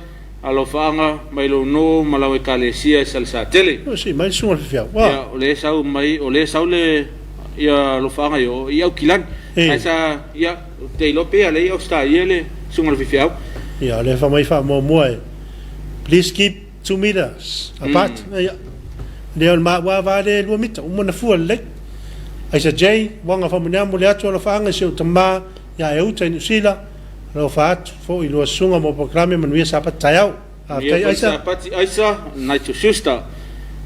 alo fanga mai lo no malawe kalesia salsa tele o si mai sunga fia ya o le sau mai o le sau le ya lo fanga yo ya au kilani asa ya te lo pe ale o sta yele sunga fia ya le fa mai fa mo please keep 2 meters apart le ma wa va le lo mita mo na fu le ai sa jay wanga fa mona mo le atu la fanga se tama ya e uta ni sila lo fa fo i lo sunga mo programa man wi sa pa tayau ai sa pati ai sa na to sister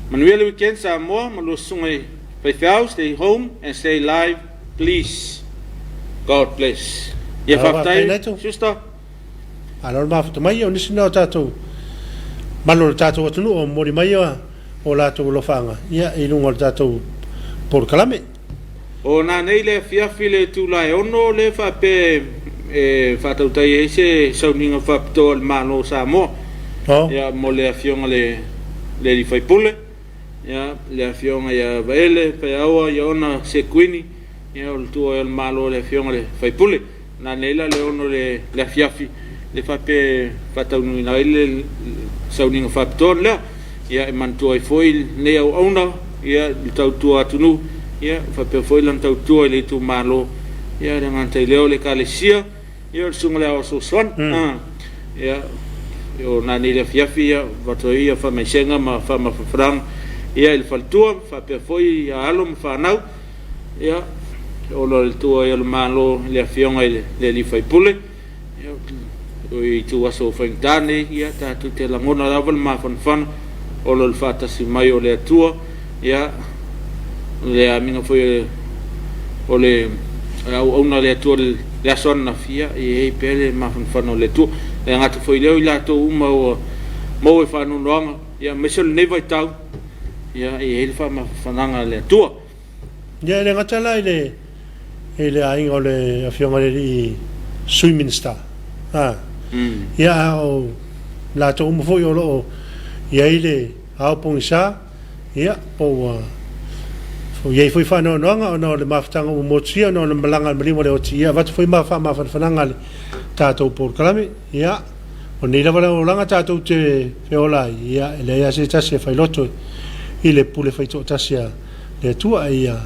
man wi le weekend sa mo lo sunga by stay home and stay live please God bless ya fa tai sister alor ma fa mai o ni sino tato malo tato tu no mo ri mai o la to lo fanga ia i lungo tato por kalame o na nei le fiafi le tu la ono le fa pe fa tau tai ese sauninga fa to el malo Samoa ia mo le afiona le di fai pule ia le afiona ia vele pe aua ia ona se quini ia o tu el malo le afiona le fai pule na nei la le ono le fiafi le fa pe fa tau ni na le sauninga fa to le ia e mantua i foi ne au ona ia i tau tua atunu ia fa pe foi lan tau tua le tu malo ia dengan tai leo le kalesia ia sunga le o suan ia o na ni le fiafi ia vatoia fa mai senga ma fa frang ia il faltua fa pe foi ia alo fa nau ia o lo tua ia malo le afionga le li fai pule ia o i tu aso fa intane ia ta tu te la ngona davel ma fan o lo fata si mai o le atua ia le aminga foi o le au na le atua le asona fia e pele ma fano le tu e ngata foi leo ila to uma o mo e fano longa ia mesel ne vai tau ia e ele fa ma fananga le atua ia le ngata la ele ai o le afionga le swimming star ia o la to uma foi o lo ia ile au pongisa ia po ia foi fa no le maftanga o motia no le malanga malimo le otia wat foi ma fa fananga le tato por kalame ia o nei la o langa tato te feola ia le ia se tasi fa loto ile pule fa to tasi le tua ia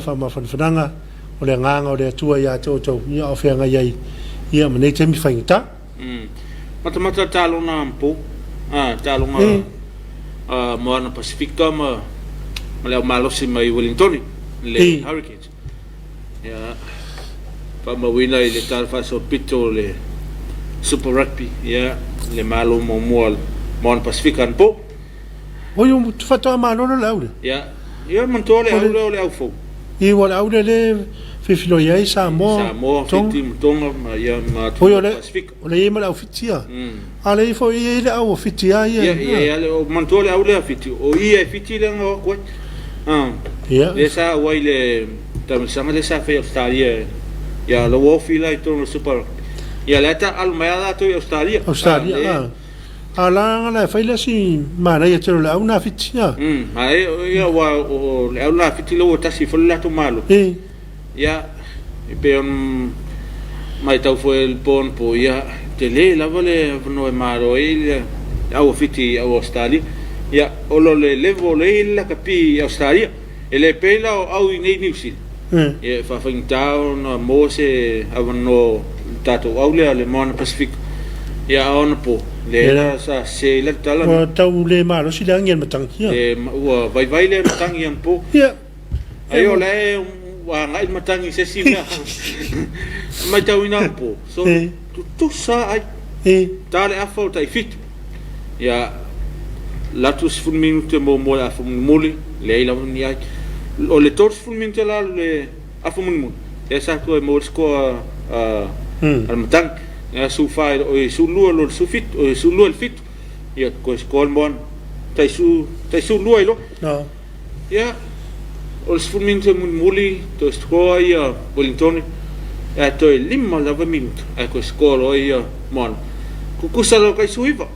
fa ma fananga o le nganga o le tua ia to ia o fenga ia mane te mi fa ngita mata talo na ampo talo nga mo na Pacifica ma le malo si mai Wellington le Hurricanes ya pa ma wina ile tal fa so pito le Super Rugby ya le malo mo na Pacifica po o yo fa to ma no le aule ya mantole aule au fo i wala aule le fifilo ia Samoa fitim tonga ma ia ma Pacifica o le ima au fitia ale fo ile au fitia ia le mantole aule fiti o ia fiti le ngo ko le sa wai le tam sama le sa fe Australia ia lo ofi lai tonu super ia leta almaya to Australia ala la faila si mana ia tero la una fitia ai ia wa o le ala fiti lo tasi folla to malo ia pe mai tau foi el pon po ia te le la vole no e maro ia au fiti au Australia ia o lo le levo le la capi Australia ele pela au nei New Zealand ia fa fintao no mose avano tato au le Moana Pacific ia on po le sa se le tala o tau le maro si la ngien matang ia wa vai le matang yang po ia ayo le wa ngai matang se si mai tau ina po so tu sa ai tale afo tai fit ia latus fun minute mo la fun muli le la ni ai o le tors fun minute la le afo mun esa ko mo sko al matang ya su fai o su lu su fit o su lu el fit ya ko skol mon tai su lu lo no ya o su minute mun muli to sko ya Wellington ya to lima lava minute a ko skol o ya mon ku salo kai suiva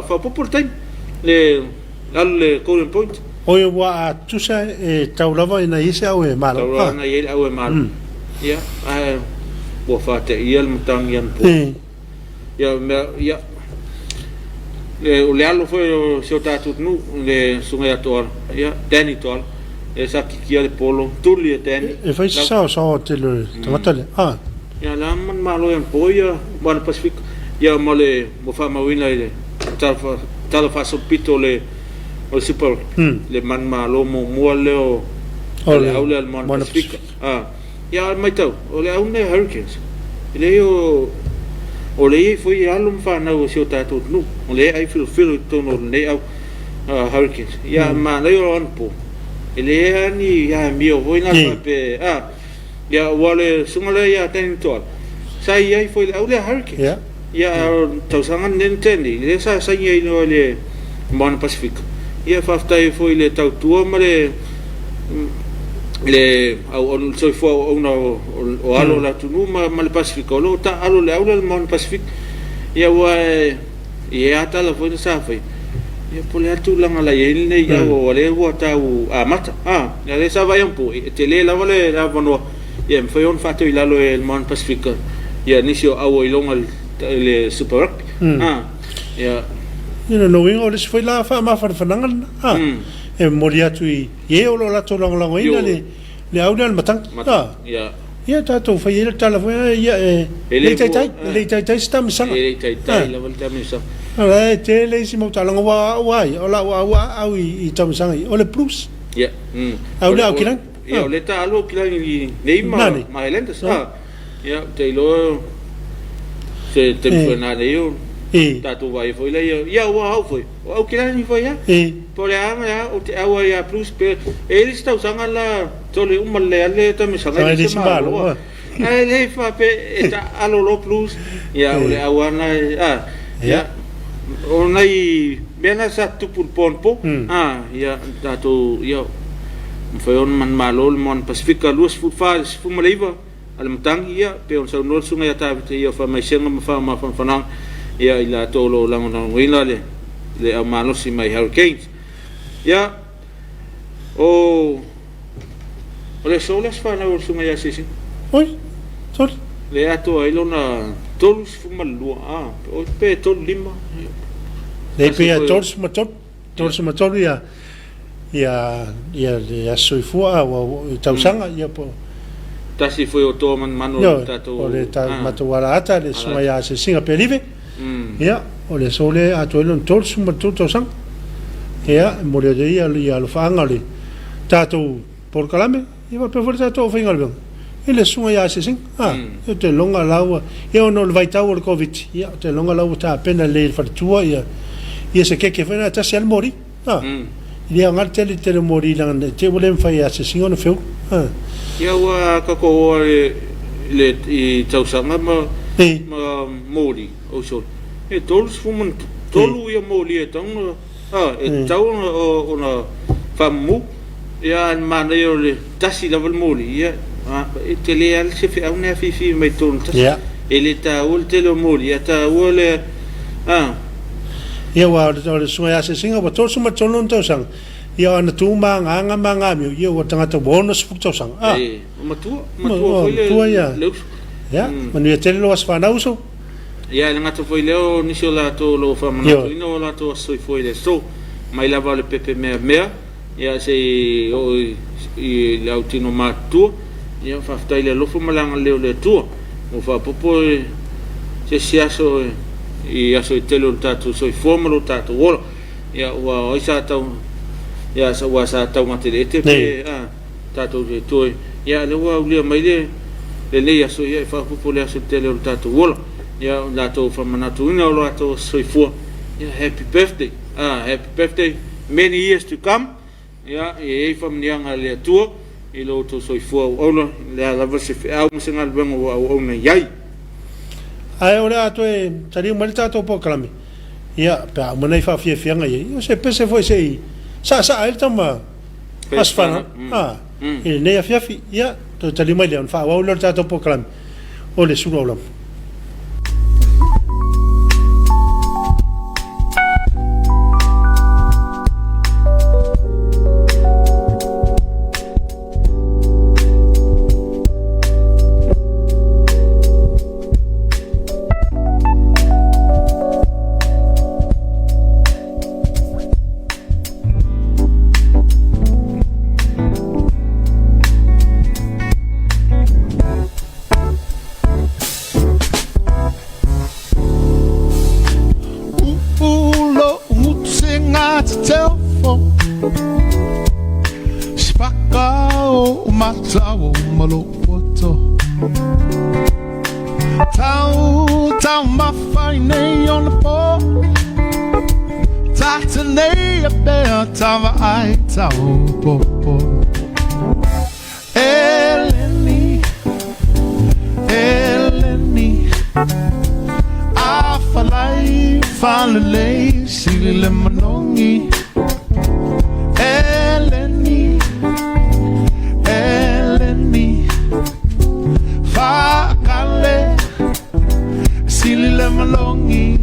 fa popor time le al Golden Point o yo wa tusa tau lava ina isa o e malo tau na ye au e malo ya bo fa te iel mutang yan po ya le alo foi o seu tatu nu le sunga ator ya Danny tol e sa ki le polo tuli e Danny e fai sa te le tamatale ya la man malo yan po ya Moana Pacific ya mole mo fa mawina ile tala fa so pito le o super le man malo mo le o le au le Moana Pacific ya mai tau o le au ne Hurricanes le o le foi alum fa na o seu tatu nu o le ai fil to no le au Hurricanes ya ma le on po ele ani ya mio voi na pe ya wale sungale ya ten to sai ai foi au le Hurricanes ya tau sangan nenteni le sa sai no le Moana Pacific ia faftai foi le tau tua mare le au on so fo ona o alo la tunu ma le Pacific o ta alo le au le Moana Pacific ia wa ia ta la foi sa foi ia pole atu langa la ye ne ia o le wa ta u amata ia le sa vai un po te le la vale la vono ia foi on fatto il alo el Moana Pacific ia nisio au ilonga le Super Rugby ia ina no ingo le foi la fa ma fa fanangan e moriatu ye o la to long long ina le au le matang ia tato fa ye tala fa ia le tai stam sang le tai la volta mi sa ala te le si mo tala wa o la wa au I tam sang o le plus ia au le au kilang ia le ta alo kilang ni ma helendas ia te lo se te fona le yo tatu vai foi le ia wa au foi au kilang ni foi ya por ya o te au ya plus pe ele está usando la tole un le tam sang le si malo le fa pe eta alo lo plus ia o le au na ia o nai bena sa tu pon po ia tatu ia foi on man malo le Moana Pacific lus fu fa fu maleva al matang ia pe on sa no sunga ya ta ia fa mai senga ma fa fanang ia ila tolo lango na wina le amalo si mai Hurricanes ia o le solas fa na sunga ya sisi oi tot le ato ai lona tolus fu malua o pe tol lima le pe tolus matot ia soifua o tausanga ia po tasi foi o to mano tato o le matuara ata le sunga ya se singa pelive ia o le sole ato elon tolus matot sang ia mo le ia lo fanga le tato por calame ia pe for tato finga le ele sunga ya se sing te longa laua ia no vai tau o covid ia te longa laua ta pena le fartua ia se que foi na tasi al mori ia ngal tele mori lang te volem fai ya se singa no feu ia wa ka ko le I tausanga ma mori o so e tolus fuman tolu ia mori e tong e tau ona famu ia mana yo le tasi la mori ia te le al se fe au ne Afiafi mai tonu tas Yeah. ele ta ul te lo moli ya ta ule Ia wa o sunga ya se singa wa to suma tono to sang. Ia ana tuma nga manga mi ia wa tanga to bonus fu to sang. matua tua ya. Ya, manu ia tele lo asfa na uso. ia le ngata foi leo nisi o lato lo whamana ina o lato asoi foi le so mai lava le pepe mea ia se o i le autino matua ia whaftai le lofo malanga leo le tua o whapopo se siaso i aso i tele o tatu soi forma lo tatu wola ia ua oi sa tau ia sa ua sa tau mate le ete pe tatu le toi ia le ua ulia mai le nei aso ia i whapopo le aso i tele o tatu wola ia lato whamanatu ina o lato soifua ia happy birthday many years to come ia e whamanianga le atua i lo to soifua o ona le alava se au msenga lwengo o ona iai Ai ora ato e tari malita to po kalami. Ia pa manai fa fianga ia. Ia se pese foi sei. Sa ai tama. Asfana. E nei Afiafi ia to tari mai le fa wa lo to po kalami. O le Suluaulama. Eleni, afalai falele silile manongi. Eleni, fakale silile malongi.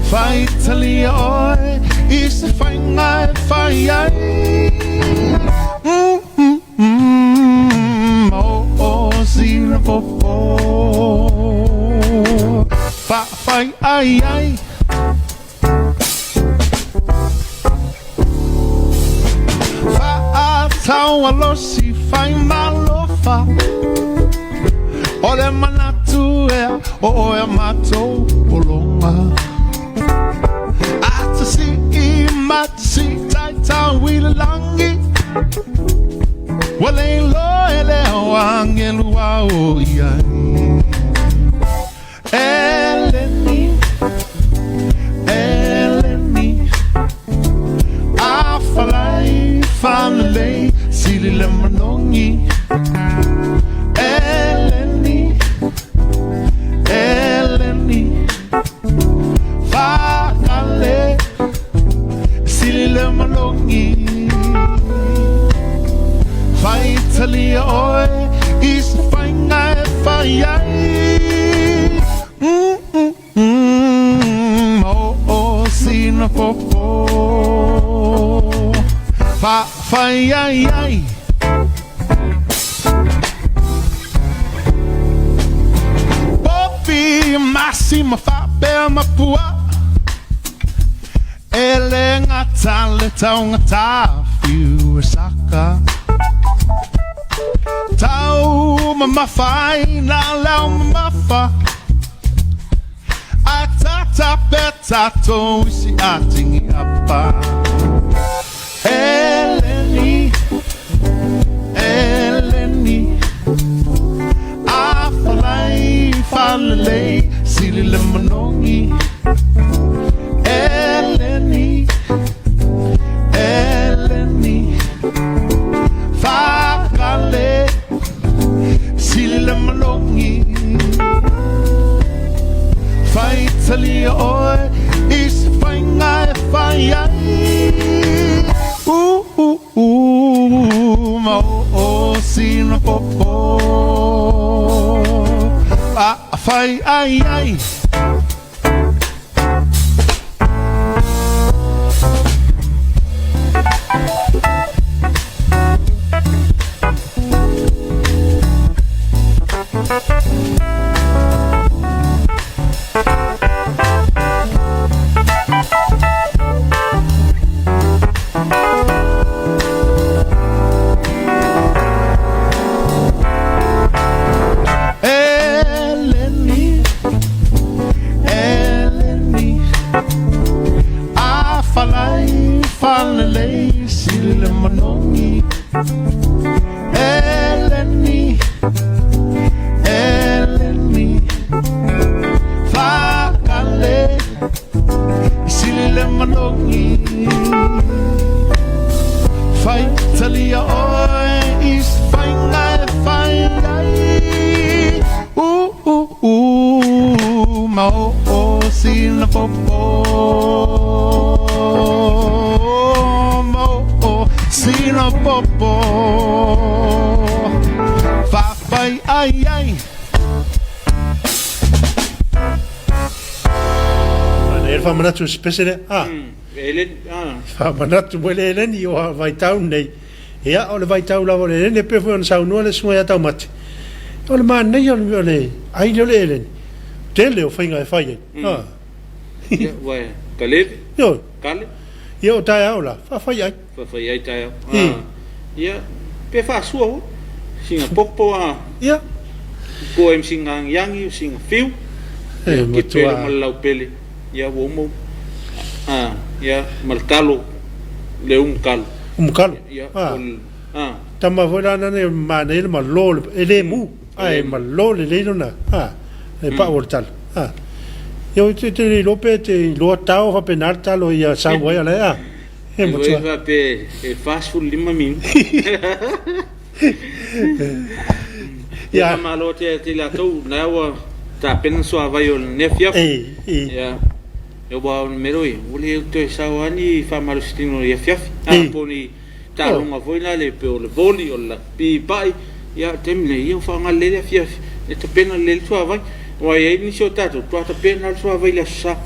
Faitalia oi is the fine fire. Zero for fai ai. Fa tau alosi fai malofa. Ole manatu o mato olonga. Atasi matsi taita wilangi. Wale lo ele wangel wao ya. Eleni, afalai family silile manongi. Eleni, fakale silile manongi. Faitalia oi is fine fire. Sina popo fai ai. Popi massima fa per ma pua. Elenga tale taunga ta fiu saka. Tau mama fai na lau mama fa. Atata petato isi atingi apa. Eleni, afalai falele silile manongi. Eleni, fakale silile manongi. Faitalia oi is fine fire. Ma fai ai ai. Manatu spesele Elen fa manatu wele len yo vai tau nei ia o le vai tau la wele le pe fo sa no le soya tau mate o le man nei o le ai le len tele o fainga e fai ya wa kale yo kale yo tai aula fa fai ai tai ya pe fa suo singa popo ya ko em singa yangi singa fiu ke pe mal pele ya womo ya malkalo le kalo ya tama vola na ne manel malol ele mu ai malol le lona e pa ortal yo te lope te lo tao fa penalta lo ya sa voya la e mo va pe e fast food lima min ya malo te la to na wa ta pen so vai o nefia ya eu vou meroi uli te sawani fa malustino ia fiafi poni talonga voina le pe o le voli o la pi pai ia temle ia fa ngale le fiafi e te pena le so vai wa ia ni so tato to ta pena so vai le sa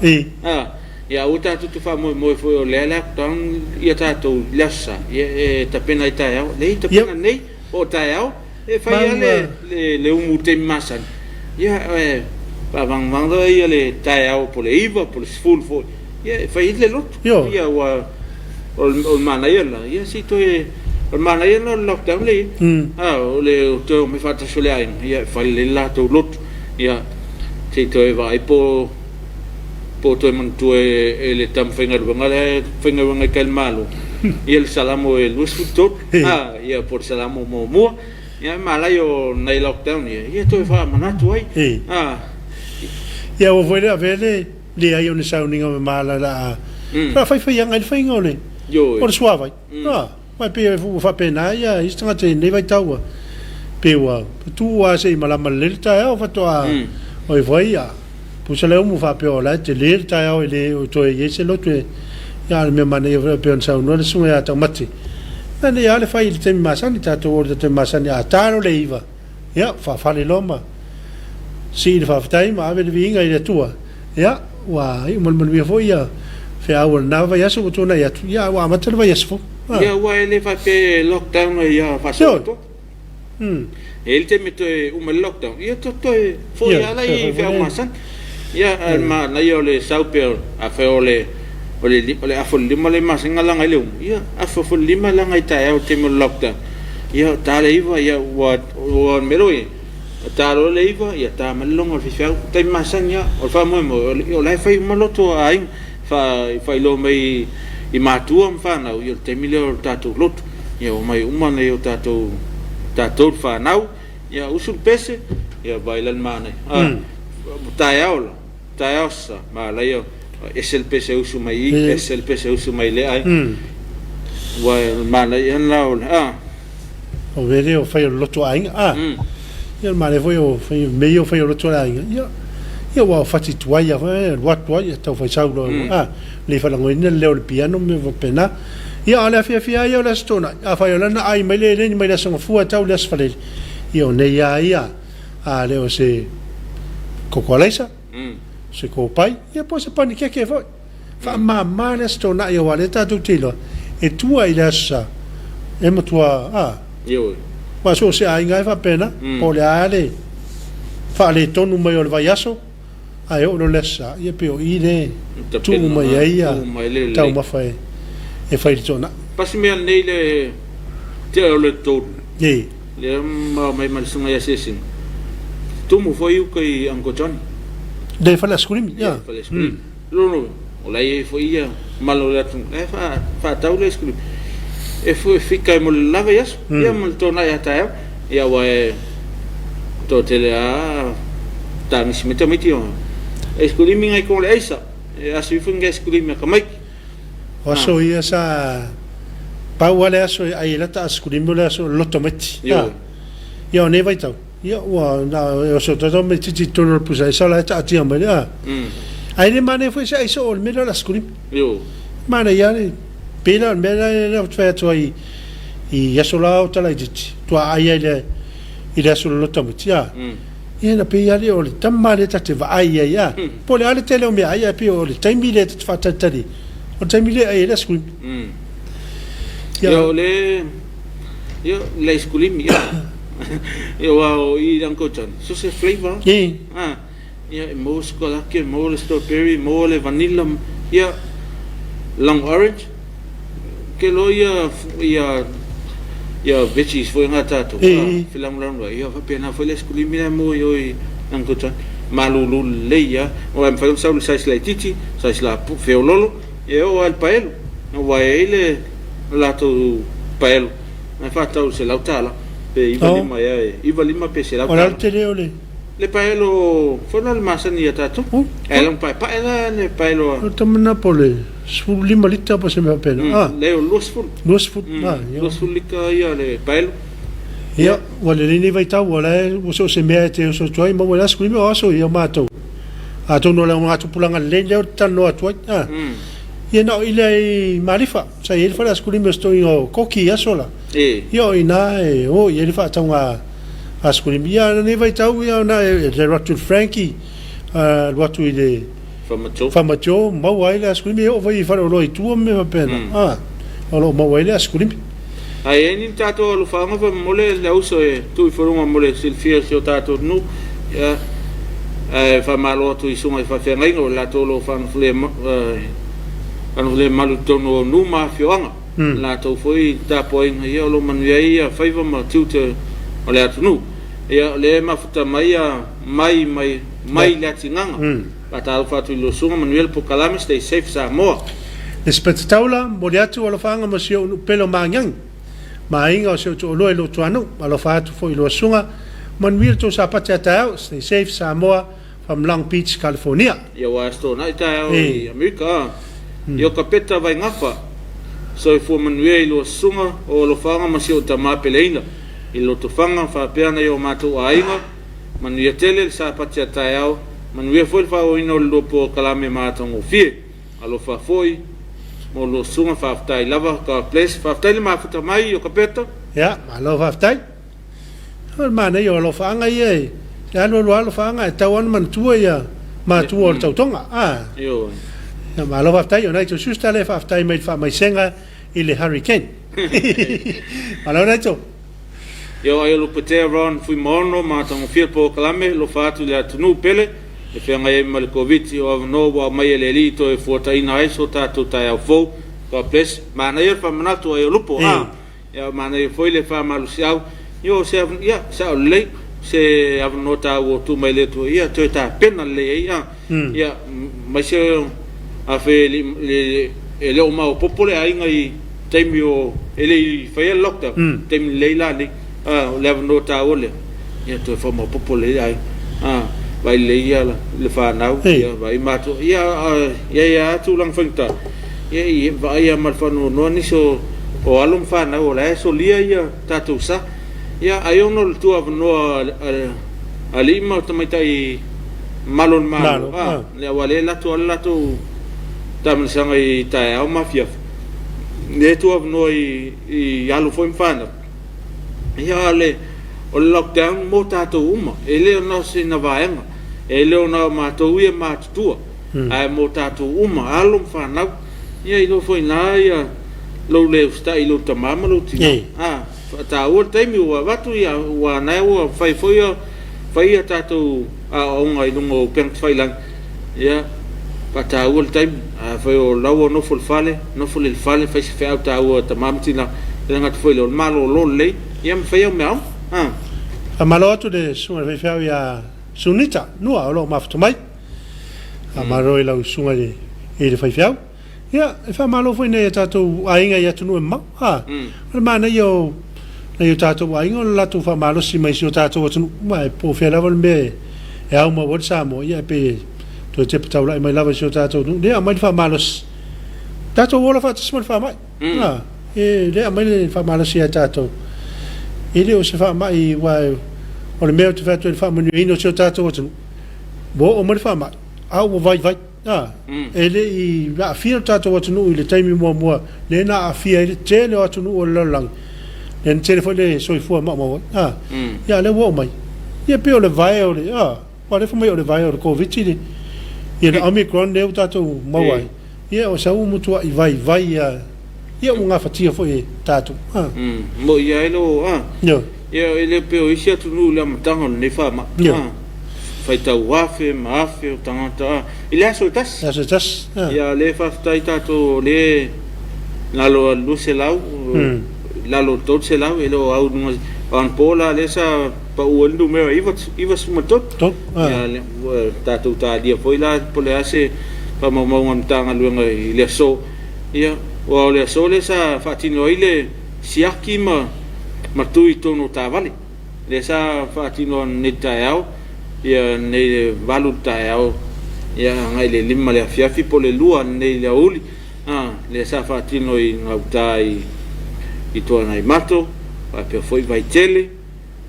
ia o tato tu fa mo foi o le la ton ia tato le sa ia ta pena ita ia le ta pena nei o ta ia e fa ia le umu te masan ia pa vang do ia le tai au po le iva po le full fo ia fa ile lot ia wa o mana ia la ia si to o mana ia no lockdown le o le to me fa sole ai ia fa le la to lot ia si to va po to man to le tam finger banga kel malo ia el salamo el usfuto ia por salamo mo ia mala yo nei lockdown ia to fa mana to ai ia o voi a vele le ai ona sauninga me mala la fa fai anga fai ngole yo por suave mai pe fa pena ia istanga te nei vai taua pe wa tu wa sei mala malelta o fa to oi voi ia pusa le mu fa pe ola te le ta o le o to ye se lo te ya me mane yo pe on sau no le sunga ya ta mati ane ya le fai te masani ta to te masani a taro le iva ya fa le loma si fa tai ma ave vinga ile tua ya wa i mo vi foi ya fe a na va ya so to na ya wa ma te va ya so ya wa ele fa pe lockdown ya fa so to el te mete un lockdown ya to foi ya la i fe ma san ya ma na yo le sau pe a fe ole a fo lima le mas nga langa le ya a fo lima langa ita ya te mo lockdown ya ta le iva ya wa meroi ta lo le iva ya ta malonga fi fa te masanya o fa mo o la fa maloto ai fa lo mai i matua fa na yo te milio tato lot ya o mai umana yo tato fa nau ya usul pese ya bailan mane ta ya sa ma la yo es el pese usu mai es el pese usu mai le ai wa mana ya na o vede o fa loto ai ia male foi o foi meio foi o loto ai ia wa fati tuaia wat tuaia tau fai sau le fa lango ina le piano me va pena ia ala Afiafi ia la stona a fa lana ai mai le mai la songa fu tau le asfale ia ne ia a le o se ko ko leisa se ko pai ia po se pani ke foi fa mama le sto na ia wale ta tu tilo e tua ile sa e mo tua Yo. ma so se ai ngai fa pena po le ale fa le tonu mai o le vaiaso ai o le sa ia pe o ile tu mai ia tau ma fa e fai tona Pasi me nei le te o le tonu ye le mai sunga ia sesin tu mo foi o kai Uncle John de fa la scream ya no o lai foi ia malo le fa tau le scream e foi fica mo lava ia ia mo tona ia ta ia wa to tele a ta mi smeta mitio e scream ngai ko le isa e asi funga scream ka mai o so ia sa pa wale so ai la ta scream le so lotometi ia ne vai tau ia wa na o so to me titi tono pusa sa la ta tia mai ai ne mane foi sai so me la scream yo mane ia ne pela me la tfa to i ia so la ta la titi to ai le ila so lotometi ia na pe ia le o le tamale ta te va ai ia po le ale tele o me ai pe o le taimile te fa ta tari o taimile ai la scream yo le scream ia eu i Uncle John so se flavor ia mo skola ke mo le strawberry mo le vanilla ia long orange ke lo ia veggies foi ngata to filang lang ia fa pena foi le skuli mina mo yo i Uncle John malulu le ia o am fa sa le sais la titi sais la feololo e o al paelo no va ele la to paelo na fa tau se lautala pe iva lima pe se lautala ora te le paelo foi na masani ata tu e long pa ela le paelo o tamana pole su lima lita pa se me pena le los fut lika ia le paelo ia wale ni vai tau wala o so se me te so toi mo wala scream o so ia mato a to no le ngatu pulanga le le tano atu ia no ile marifa sa ele fa scream sto o koki asola io ina o ele fa tanga a scream ia ni vai tau ia na le rotu Frankie rotu ile famacho mo wai la scream o vai fa lo i tu me pena o lo mo wai la scream ai ni tato lo fa ma mole le uso tu for uma mole silfia se tato nu ya fa malo tu isuma fa fe ngai la to lo fa le malu tono nu ma fioanga la to foi Tapuaiga ia lo manu ia fa ma tuta o le atu nu ia le mafuta mai le tinganga pata fa tu lo sunga manuel po kalame stay safe Samoa le spetaula mo le atu o lo fanga mo sio pelo mangang mainga o se to lo lo tuano alo fa tu foi lo sunga manuel to sa patata stay safe Samoa from Long Beach, California ia wa sto na ita i America io kapeta vai ngafa so i fu manuel lo sunga o lo fanga mo sio tama peleina i lo to fanga fa pena io matu ainga manuel tele sa patata manuel foi fa o ino lo po kalame matongo fie alo fa foi mo lo sunga fa tai lava ka place fa tai ma futa mai o kapeta ya alo fa tai hol mana yo lo fa nga ye ya lo fa nga tawan man tua ya ma tua o tonga yo ya ma lo fa tai yo na to susta le fa tai mai fa mai senga ile hurricane alo na to yo ai lo pete ron fui mono ma tong fil po kalame lo fa tu le tunu pele e fe ngai mal covid o no wa mai le lito e fota ina ai so ta tu ta fo ka ples ma na fa manato e lupo ya ma na foi le fa malu siau yo se ya sa le se avnota o tu mai le tu ya tu ta pena le ya ma se a fe le o ma popole ai ngai temio ele fa lockdown tem le la le le avnota o le ya tu fa ma popole ai vai le ia le fa nau ia vai mato ia tu lang fenta ia vai mal fa no ni so o alum fa nau la so lia ia tatu sa ia ayo no tu no ali ma tamatai malon malo le wale la tu tam sanga i tai au mafia ne tu no i alu foi fa ia le o lockdown mo tatu uma ele no se na vaenga e leo na mātou ia mātutua ai mō tātou uma alo whanau ia i lo foi nā ia lo leo sta i lo tamama lo tina ta ua taimi ua watu ia ua nai ua whai whai a tātou a onga i lungo pengt whailang ia pa ta ua taimi whai o laua nofo le fale whai se whai au ta ua tamama tina ia ngatu whai leo malo lo lei ia mwhai au mea a malo atu de sunga whai whai ia sunita nua o lo maftu mai a maro i lau sunga i le whai whai ia e wha malo fwoi nei tātou ainga i atu nua mau o mana i o tātou ainga o latu wha malo si mai si o tātou atu nua e po whea lawa me e au ma wad Samoa ia pe to te patau lai mai lawa si o tātou nua lea mai wha malo si tātou ola wha tasima wha mai e lea mai le wha malo si a tātou e leo se wha mai o le mea te wha tu e wha manu ino si o tātou atu nua bo o mai wha mai au o vai ele i la fia tato watu nu i le taimi mua le na a fia ile tele watu nu o lalang le tele fo le soifua ma ya le wo mai ia pe o le vai o le wa le fo mai o le vai o le covid ile ia le omicron le tato mawai ia o sa mutua i vai ia unga fatia fo e tato mo ia ilo ia ele pe o isia tu nu le matanga ne fa ma fai tau wafe, maafe, o tangata i le aso tas ia le whaftai tato le lalo alu se lau lalo tot se lau elo au nunga an pola le sa pa uendu mea iwa sumatot ia le tato ta dia foi la pole ase pa maunga mtanga luenga i le aso ia o le aso le sa whatino i le siaki ma tui tono ta vale le sa whatino neta au ia nei valu tae ia ngai le lima le afiafi po le lua nei le uli le sa fatino i ngautai i toana i mato pa pe foi vai tele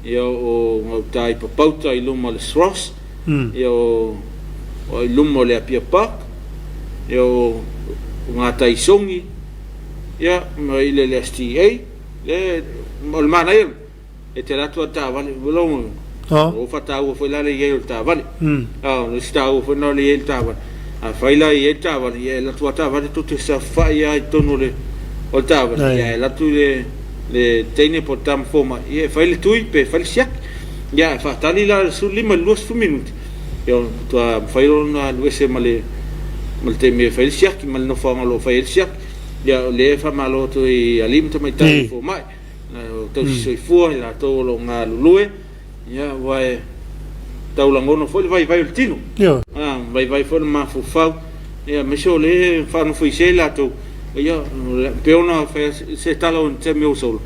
ia o ngautai papauta i luma le sros ia o i luma le apia park ia o ngatai songi ia mai le STA le o le mana ia e te ratua ta vale volongo o fata o foi la le ye ta vale no sta o foi no le ye ta vale a fai la ye ta vale ye la tua ta vale tutte sa fai ai tono le o ta vale ye la tu le tene potam forma ye fai le tui pe fai siak ya fa tali la su lima luas fu minuti yo tua fai ona luese male te me fai siak mal no fa malo fai siak ya le fa malo tu i alim ta mai tai fo mai to si fu la to lo nga lue ia vai taulangono foi vai o tino vai foi ma fufau ia me so le fa no foi sei la to ia peona se talo en te meu solo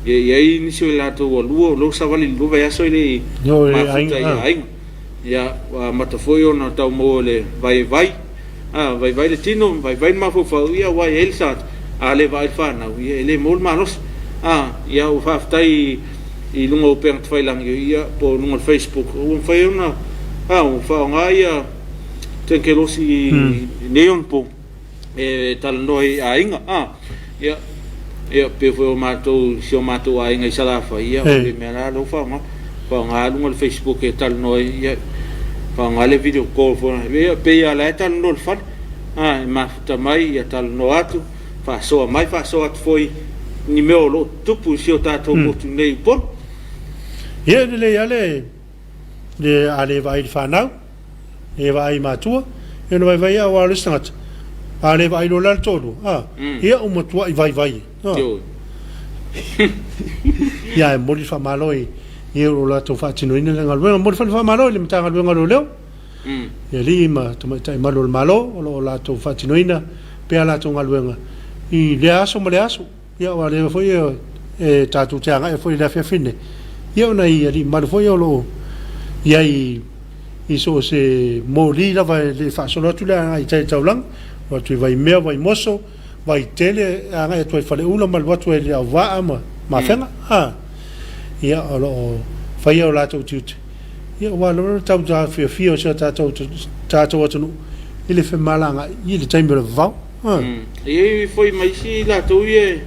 ia inicio la to lo sa vale lo vai so le ai ia mata foi ona tau mo le vai le tino vai ma fufau ia vai elsa ale vai fa na ia le mol malos ia o fa tai i lunga o pengt whailangi ia po lunga Facebook o whai ona o whaonga ia tenke losi neon po e talanoi a inga ia pe o mātou si o mātou a inga i salafa ia o pe mea lo whaonga lunga o Facebook e talanoi ia whaonga le video call ia pe ia la e talanoi whan e mafuta mai ia talanoi atu whasoa mai whasoa atu foi ni meo lo tupu si o tātou motu nei pon ia le ale vai whanau e vai matua e no vai a wale stangat ale vai lo la todo ia o motua i vai ia mo li fa maloi e lo la to fa tino ina nga lo mo fa maloi le mtanga lo nga lo leo ia lima to mai malo malo lo la to fa tino ina pe ala to nga lo nga i le aso mo le aso ia wale foi e tatu tanga e foi la fine ia ona ia ri mar foi lo ia i so se mori la vai le fa solo tu la ai tai taulang wa tu vai mea vai moso vai tele anga e tu fale ulo mal watu e va ma fenga ia lo fai o la tu ia wa lo tau ta fio se ta watu ile fe malanga ile tai me va e foi mai si la tu e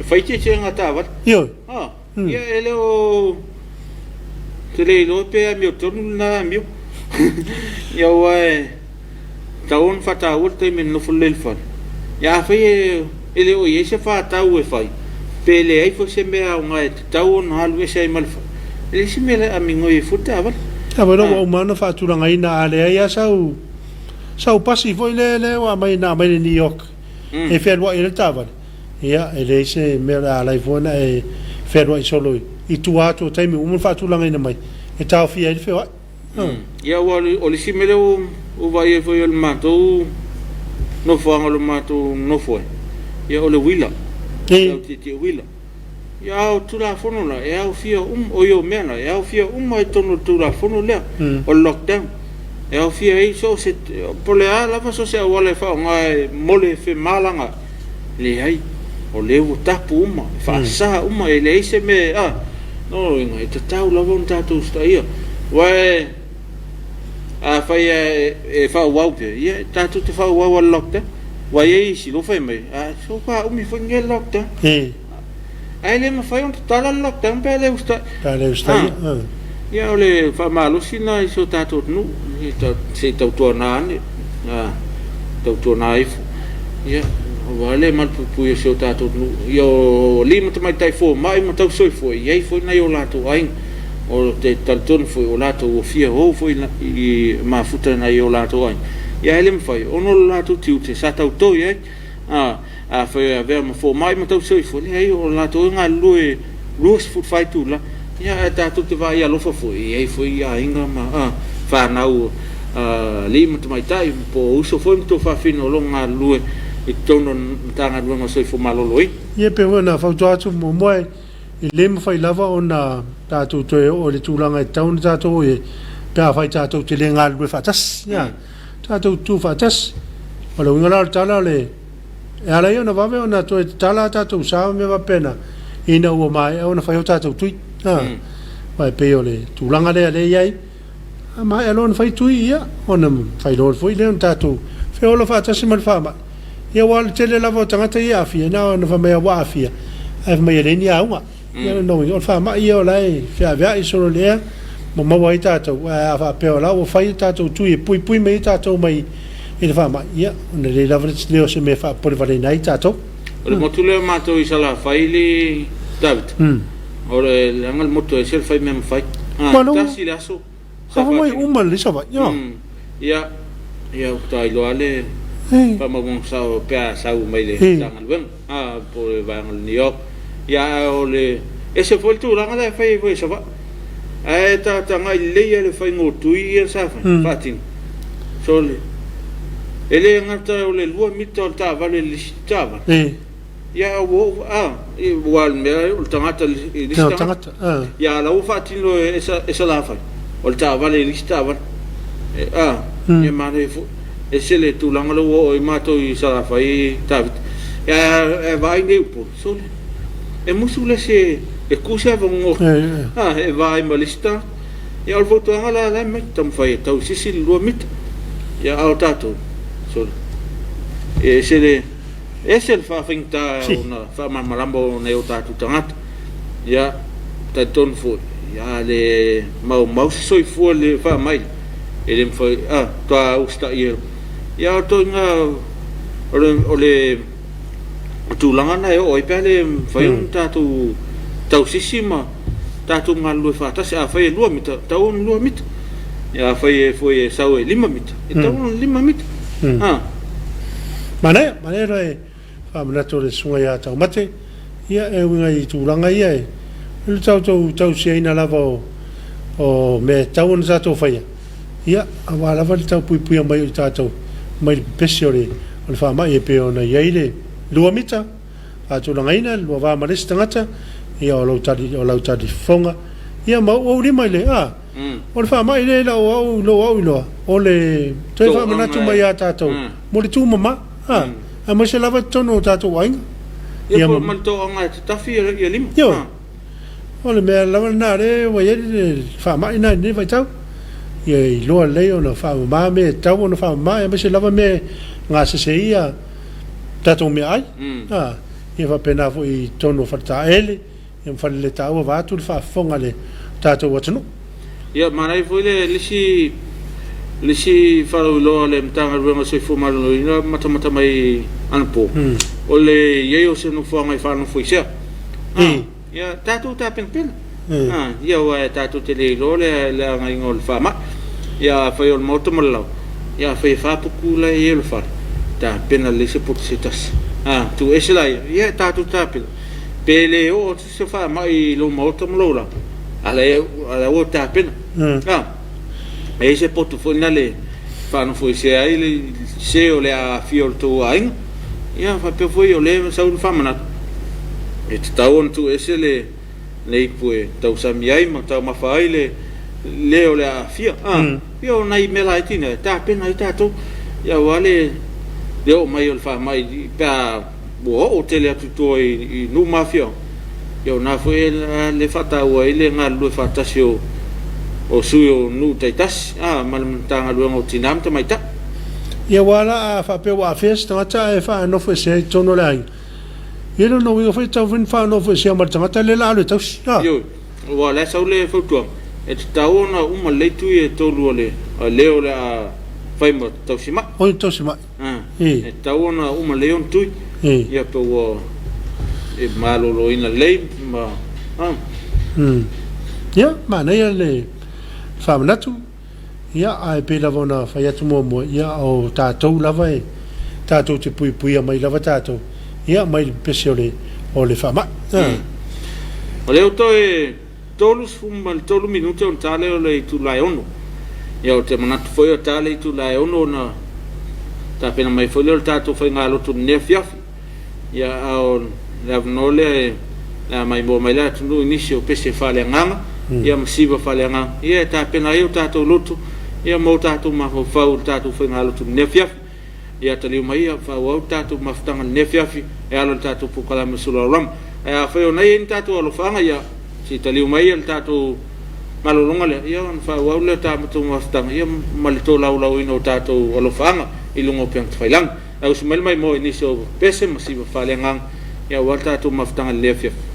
fai che ngata va io ia ele o te le lo pe mi torno na mi ia ua taon fataua te men no fulel fa ia fai ele o ia se fatau e fai pele ai fo se mea nga taon halu se mal fa ele se me amingo e futa va bueno o mano faturanga ina ale ia sau pasi foi le wa mai na mai New York e fer wa ele tava ia ele se me la fona e fer wa solo i tu ato taimi o faturanga ina mai e tau fia ele fe wa ia o le si me o vai e foi o mato no fanga lo mato no foi ia o le wila ti wila ia o tura fono la ia o fia o yo mena ia o fia mai tono tura fono le o lockdown ia o fia i so se pole ala fa so se o le fa ngai mole fe malanga le ai o le o tapu fa sa e le se me no ngai te tau la von tatu sta ia wa fai e fa wau pe ia tatu te fa wau lockdown wa ye si lo fai mai so fa mi foi nge lockdown ai le ma fai un tala lockdown pe le usta ia ole fa malo sina so tatu nu se tau tona ni tau tona if ia wa le mal pu ia so tatu nu yo lima te mai tai fo mai ma tau soi foi ye foi na yo lato ai o te talton foi o lato o fia o foi i mafuta na yo lato ai ia ele foi ono lato tiu te sa tau to ia foi a ver ma fo mai ma tau soi foi ai o lato nga lui luas fut fai tu la ia ta tu te vai a lo foi ai foi ia inga ma fa na o lima te mai tai po uso foi to fa fino lo nga lui i tono tanga duanga soi fo maloloi ia pe ona fa tu atu mo moi i lema fai lava ona tātou toe o le tūlanga e tauna tātou e pēa fai tātou te le ngālu e whatas tātou tū whatas o le wingalau tala le e ala i ona wawe ona toe tala tātou sāwa me wapena ina ua mai e ona fai o tātou tui vai pe o le tūlanga le ale iai mai alona fai tui ia ona fai lor foi le on tātou fe ola whatas ma le whama ia wale tele lava o tangata i Afia na ona whamea wa Afia ai mai e reni aunga ia no o fa ma ia lai fa via i solo le mo mo vai tato a fa pe la o fai tato tu e pui me tato mai e fa ma ia ne le lava le se me fa por vale nai tato o mo tu le mato i sala fai li David o le angal moto e sel fai mem fai tasi la so sa mai uma le sa va ia tai lo ale pa mo sa pe sa u mai le angal ben por va angal New York ia ole ese foi tu langa da fai foi sa va ta ngai le le fai ngotu ia sa fatin sole ele ngata ole lua mito ta vale listava ia wo e wal me o tangata listava ia la u fatin lo esa la fai o ta vale listava ia mane ese le tu langa lo o mato i sa fai ta ia vai ne po sole e musule se e kusa vongo e vai malista e al voto ala la metam fai tau sisi lo mit ya au tato so e se le ese fa finta una fa malambo ne o tato tangat ya taton fo ya le mau soi fo le fa mai ele foi tua usta ya to nga ole tu langa na o ipele fai un tatu tau sisima tatu ngalu fa ta sa fai lu mit tau lu mit ya fai foi sau 5 mit tau 5 mit mana re fa mana to le sunga ya tau mate ia e unga i tu langa ia e tau se ina lava o me tau na tau fai ia awala va tau pui mai tatu mai pesiore o fa mai e pe ona iaile lua mita a tu langaina lua va maris tangata ia o lautari fonga ia mau o lima le o le fa mai le lo o le toi fa mana tu mai a tatou mo le tu mama a mo se lava tono tatou ainga ia mo man to anga tafi ia lima o le me lava na le wa ia fa mai na ni vai tau ia lo le ona fa ma me tau ona fa ma mo se lava me nga se ia tato me ai ia va pena vo i tono fata ele ia fa le tau va tu fa fonga le tato watno ia manai foi le lisi lisi falo lo le mtanga ruenga se fu malo ina mata mai anpo o le yeo se no fo ngai fa no foi se ya tatu ta pen ya wa tatu te le lo le ngai ngol fa ma ya fa yo moto malo ya fa puku la ye lo fa ta pena le se pot se tas tu esela ya tatu ta pen pele o se fa mai lo moto malo la ala o ta pen e se potu foi na le fa no foi se ai le se o le a fiol to ai ia fa pe foi o le sa un famana e tau tu ese le ipue tau sa mi ai ma tau ma fa ai le o le a fia io nai me la tina ta pena i tato ia wale le o mai o fa mai pa o tele atu to i nu mafia io na foi le fata o ile ngalu fata sio o suyo nu taitas malmantanga luenga o tinam te maita ia wala a fa pe wa festa ta e fa no foi se tono lai ilo no io foi tau vin fa no foi se mar tanga le la le tos yo wala sa le foto e taona uma leitu e tolu le leo la faimo tosima o tosima e taona uma leon tu ia pe o e malo lo ina lei ma ia ma nei le Whamanatu, ia ai pe lava na whai atu mua ia o tātou lava e tātou te pui mai lava tātou ia mai pese o le whama o leo to e tolu minute on tale o le tu lai ono ia o te manatu foi o tale tu lai ono na ta pena mai foi le tātou whai ngā lotu ne Afiafi ia o le avnole la mai mo mai la tunu inisio pese whale nganga ia masiva faleanga ia ta pena eu tato lutu ia mo tato ma fau tato foi ngalo tu nefiafi ia tali mai fa o tato maftanga nefiafi e alo tato pukala Suluaulama ia foi nei tato alo fanga ia si tali mai el tato malolonga le ia fa o le tato maftanga ia malito lau ino tato alo fanga ilungo peng failang au smel mai mo iniso pese masiva faleanga ia o tato maftanga nefiafi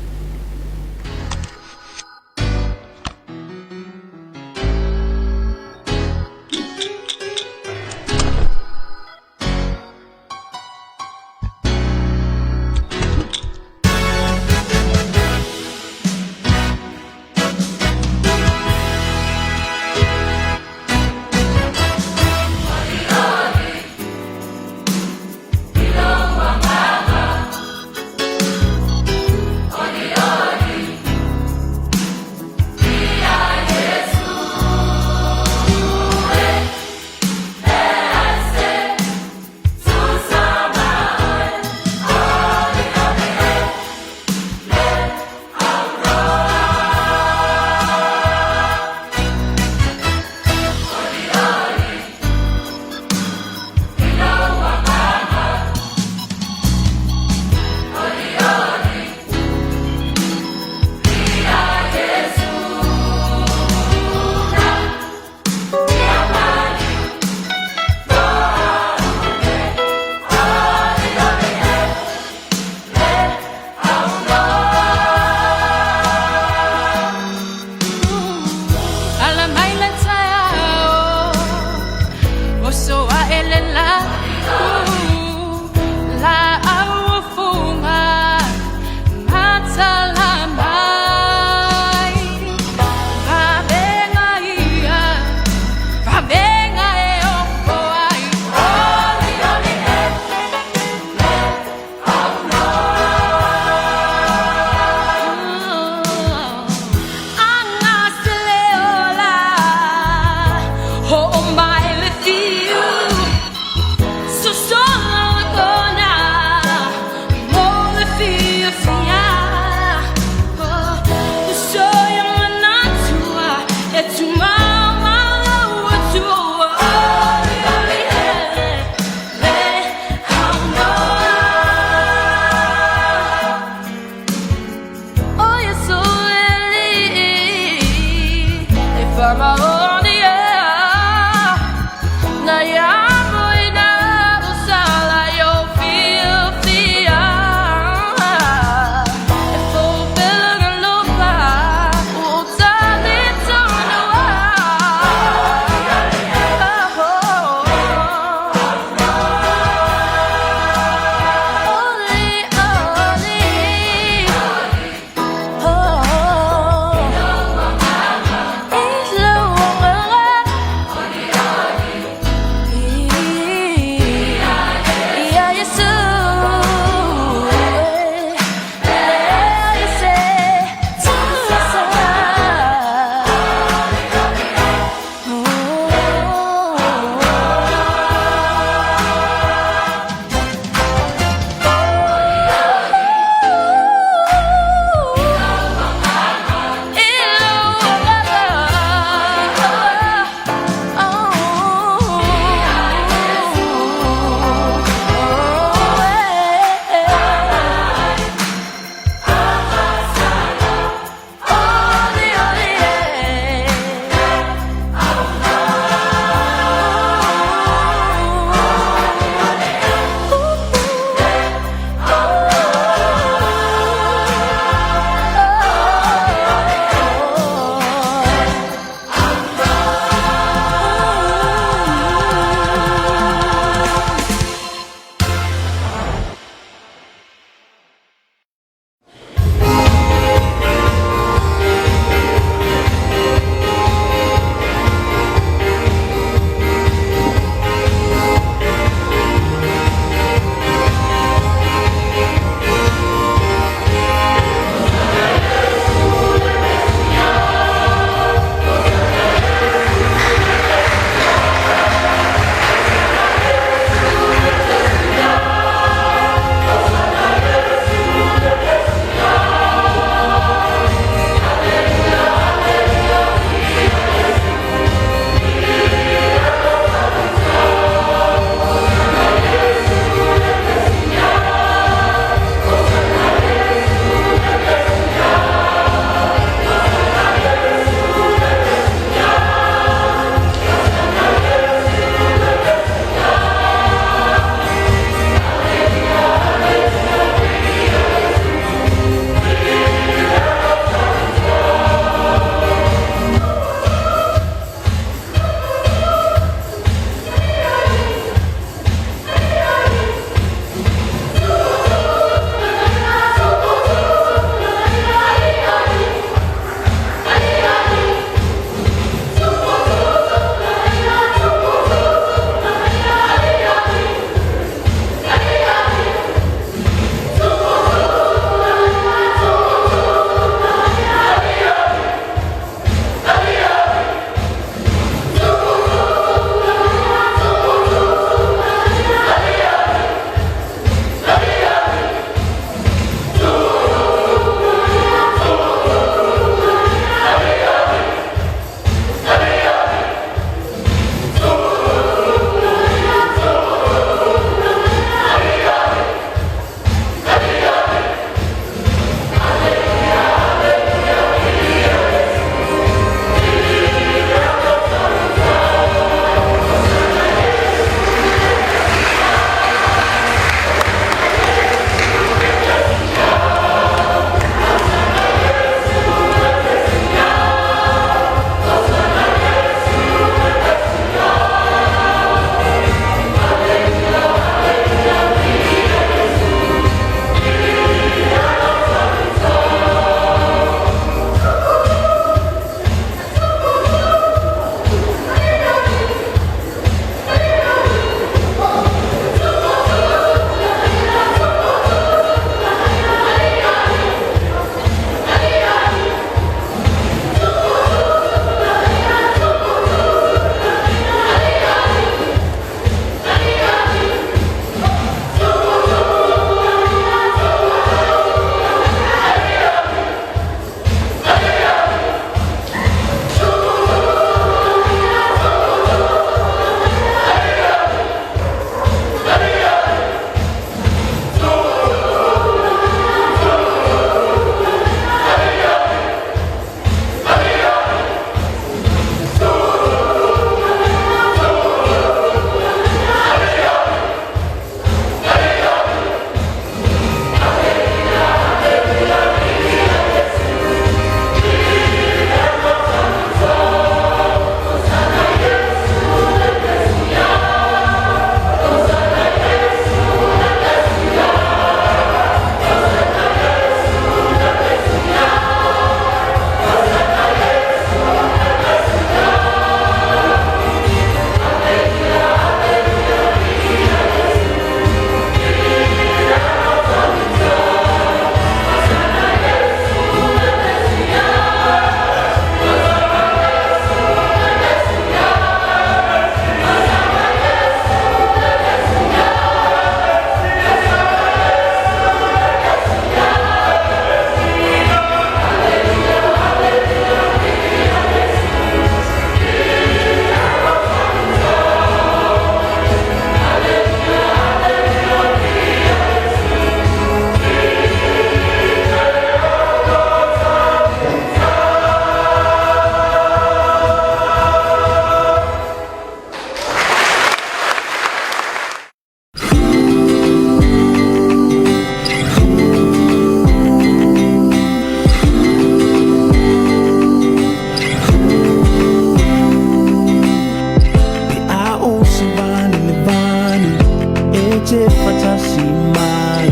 te fatasi mai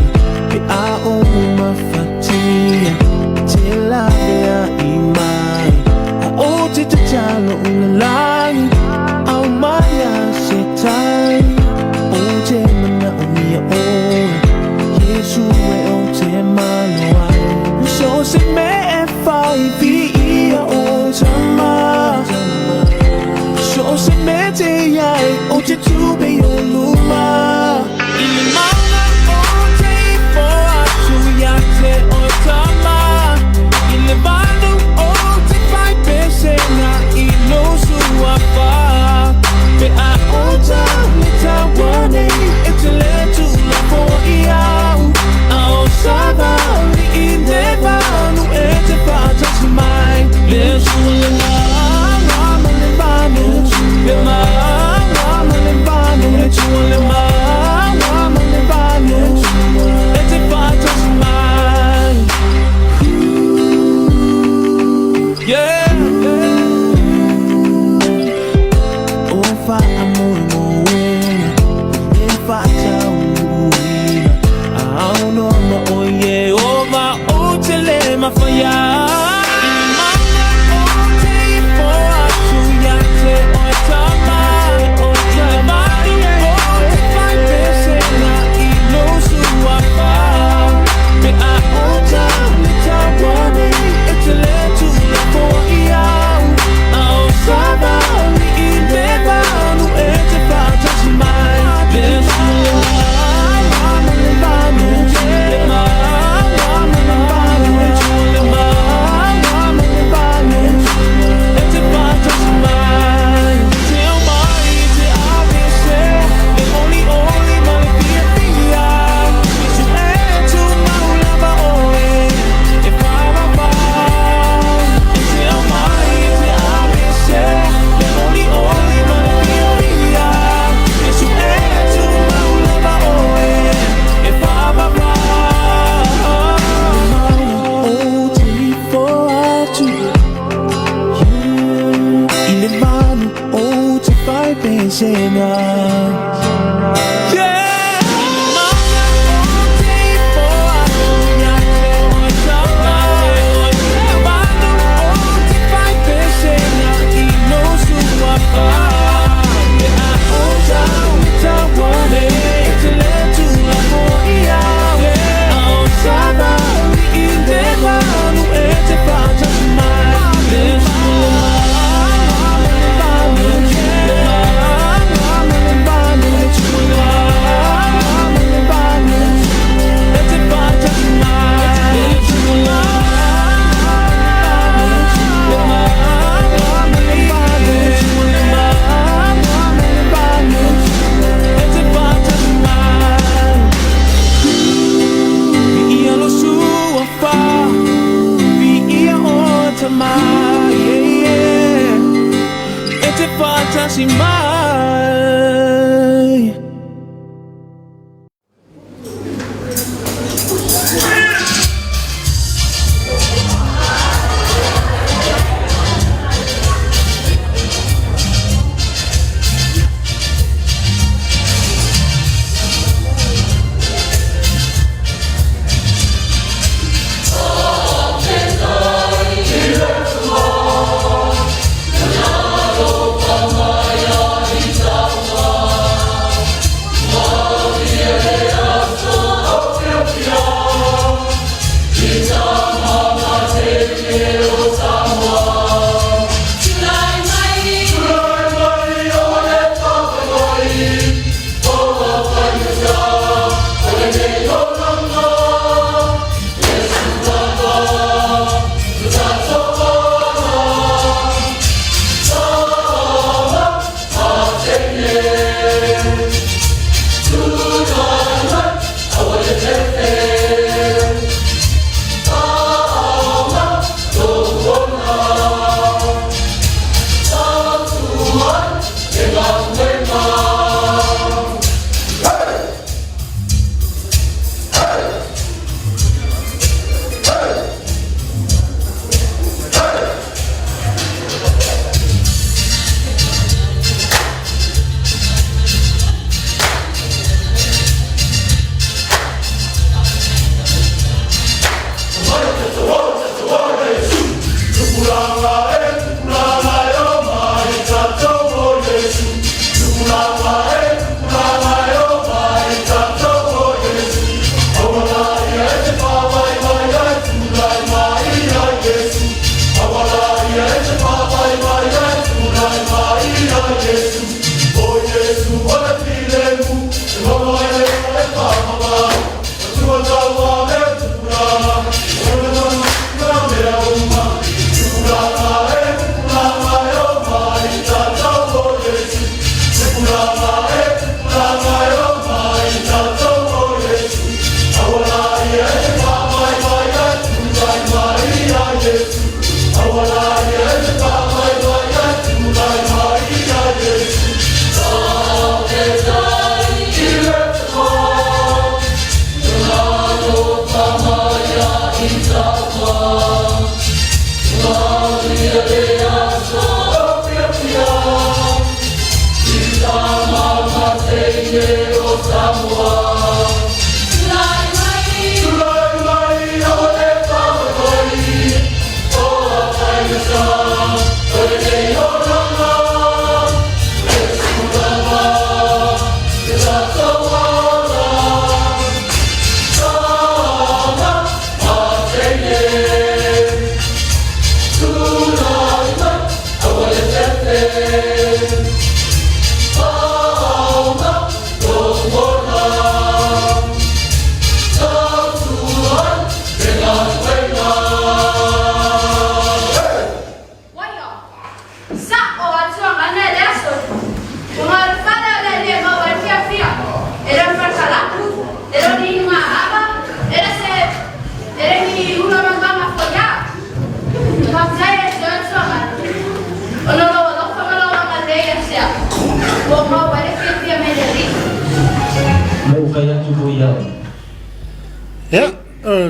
pe a o mafatia te lavea I mai a o te talo una langi au mai a se tai o te mana o mia ora Yesu e o te maloa so se me e fai vi ia o tama so se me te iai o te tube o luma I mauna o te fo atu ia te o tama I le vanu o te fai pesenga I no sua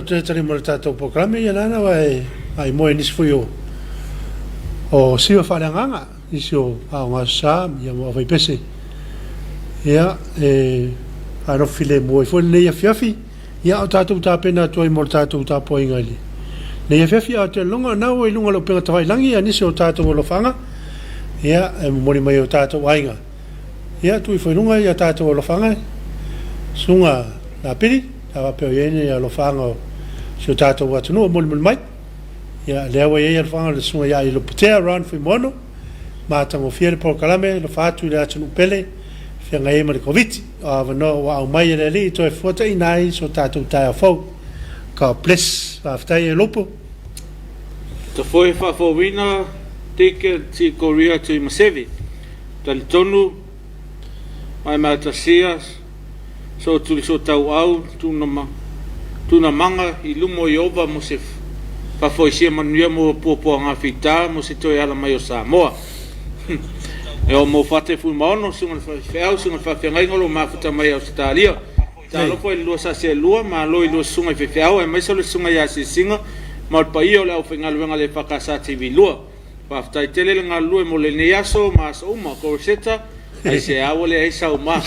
Ya, tadi mau tahu program ya nana wai mau ini sefuyo. O siwa falanganga iso awasa ya mo vai pese. Ya ano file mo foi ne Afiafi ya o tatu ta pena toi mo tatu ta Tapuaiga li. Ne Afiafi a te longa na o lunga lo pega tawai langi ya nisi o tatu lo fanga. Ya mo ni mai o Tapuaiga. Ya tu foi lunga ya tatu lo fanga. Sunga na pili tawa pe yene ya lo fanga so tatu wa tunu mo mai. Ya lewa ya fanga le sunga ya lo putea around foi mono. Ma tango fiere por kalame lo fatu le atu pele. Fia ngai ma Komiti no wa mai le li to fota inai so tatu ta fo ka ples afta e lopo to foi fa fo wina teke ti Korea to Masevi tal tonu mai ma tasias so tu so tau au tu na manga I lumo Yova mo se fa foi sia manuia mo popo nga fita mo se to ala mai o Samoa eu mo fate fu mono sunga feo sunga fa fengai ngolo ma futa mai Australia ta lo foi lo sa se lua ma lo lo sunga feo e mai solo sunga ya se singa ma pa io le ofenga lo le fakasa TV lua pa fta tele nga lua mo le neaso ma so ma corseta ai se awole ai sa ma